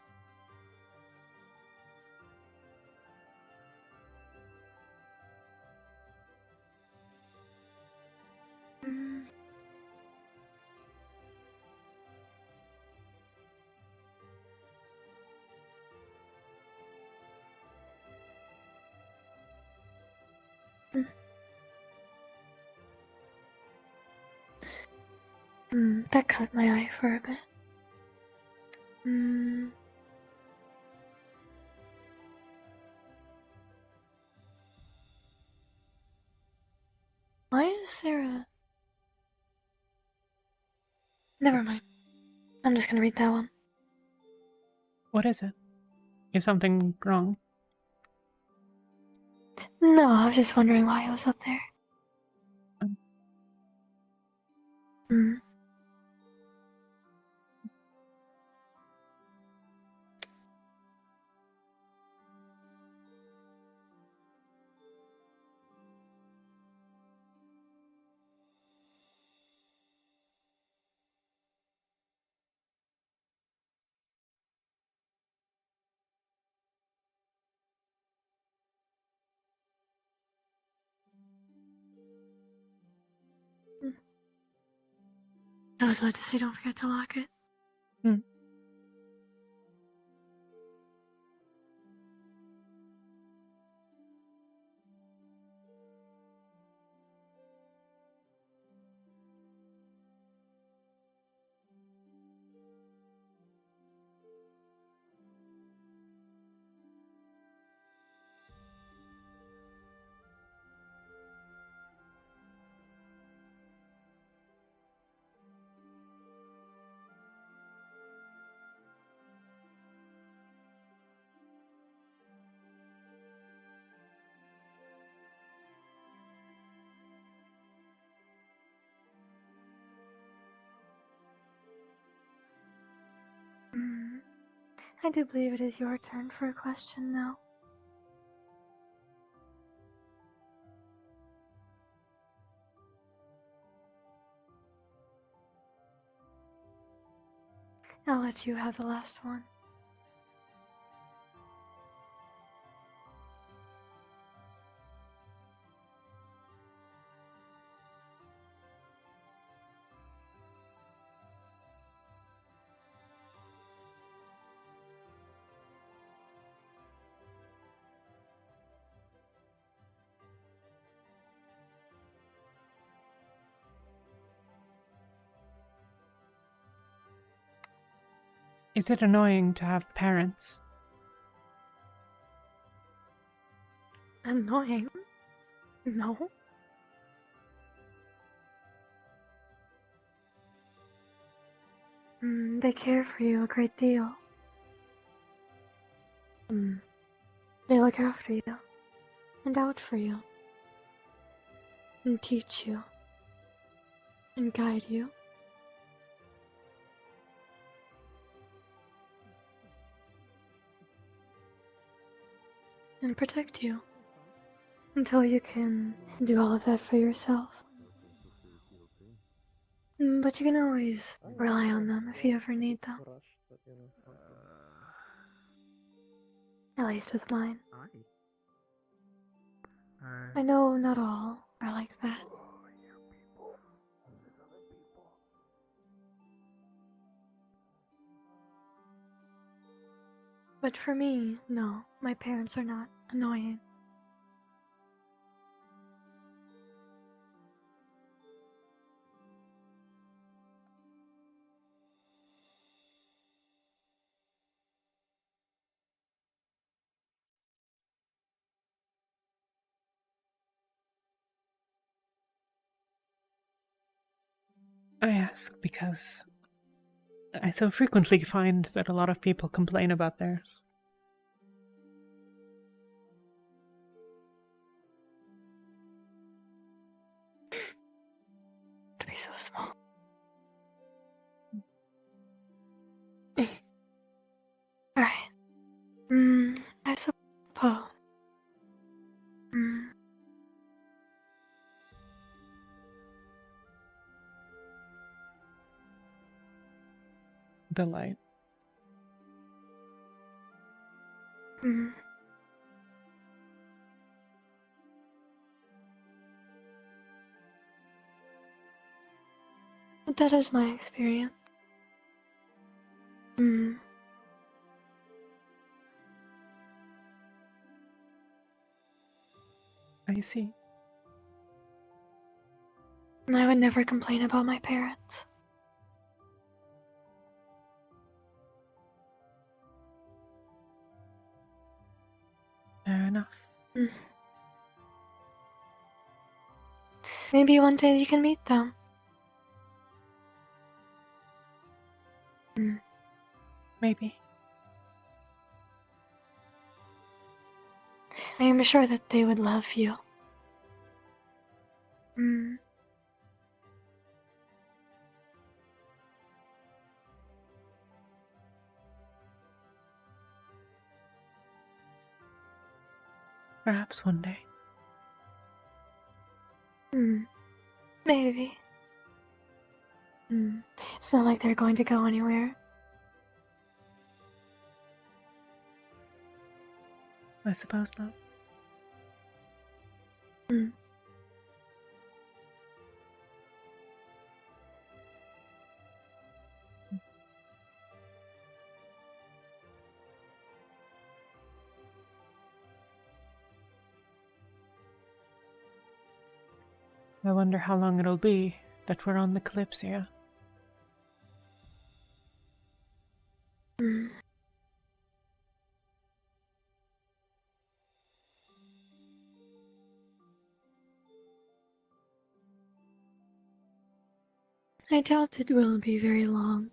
That caught my eye for a bit. Why is there a... Never mind. I'm just gonna read that one. What is it? Is something wrong? No, I was just wondering why it was up there. I was about to say don't forget to lock it. I do believe it is your turn for a question now. I'll let you have the last one. Is it annoying to have parents? Annoying? No. They care for you a great deal. They look after you, and out for you, and teach you, and guide you. And protect you until you can do all of that for yourself. But you can always rely on them if you ever need them. At least with mine. I know not all are like that. But for me, no, my parents are not annoying. I ask because I so frequently find that a lot of people complain about theirs. To be so small. Alright. I suppose. The light. But that is my experience. I see. I would never complain about my parents. enough. Maybe one day you can meet them. Maybe. I am sure that they would love you. Perhaps one day. Maybe. It's not like they're going to go anywhere. I suppose not. I wonder how long it'll be that we're on the Kalypsia. I doubt it will be very long.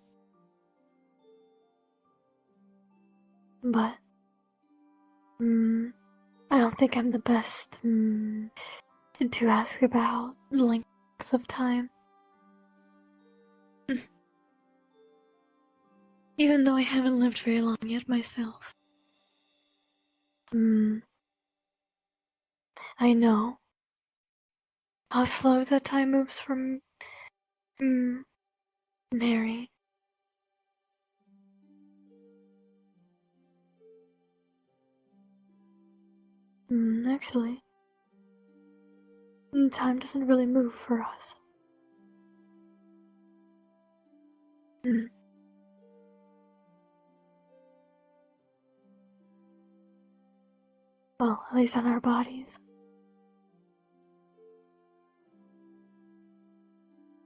But, I don't think I'm the best to ask about length of time. Even though I haven't lived very long yet myself. I know how slow that time moves from Mary. Actually, time doesn't really move for us. Well, at least on our bodies.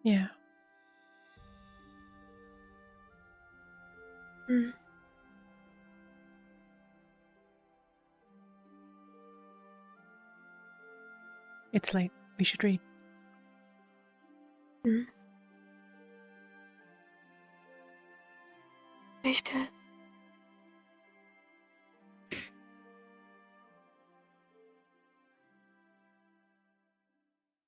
Yeah. It's late. We should read. We should.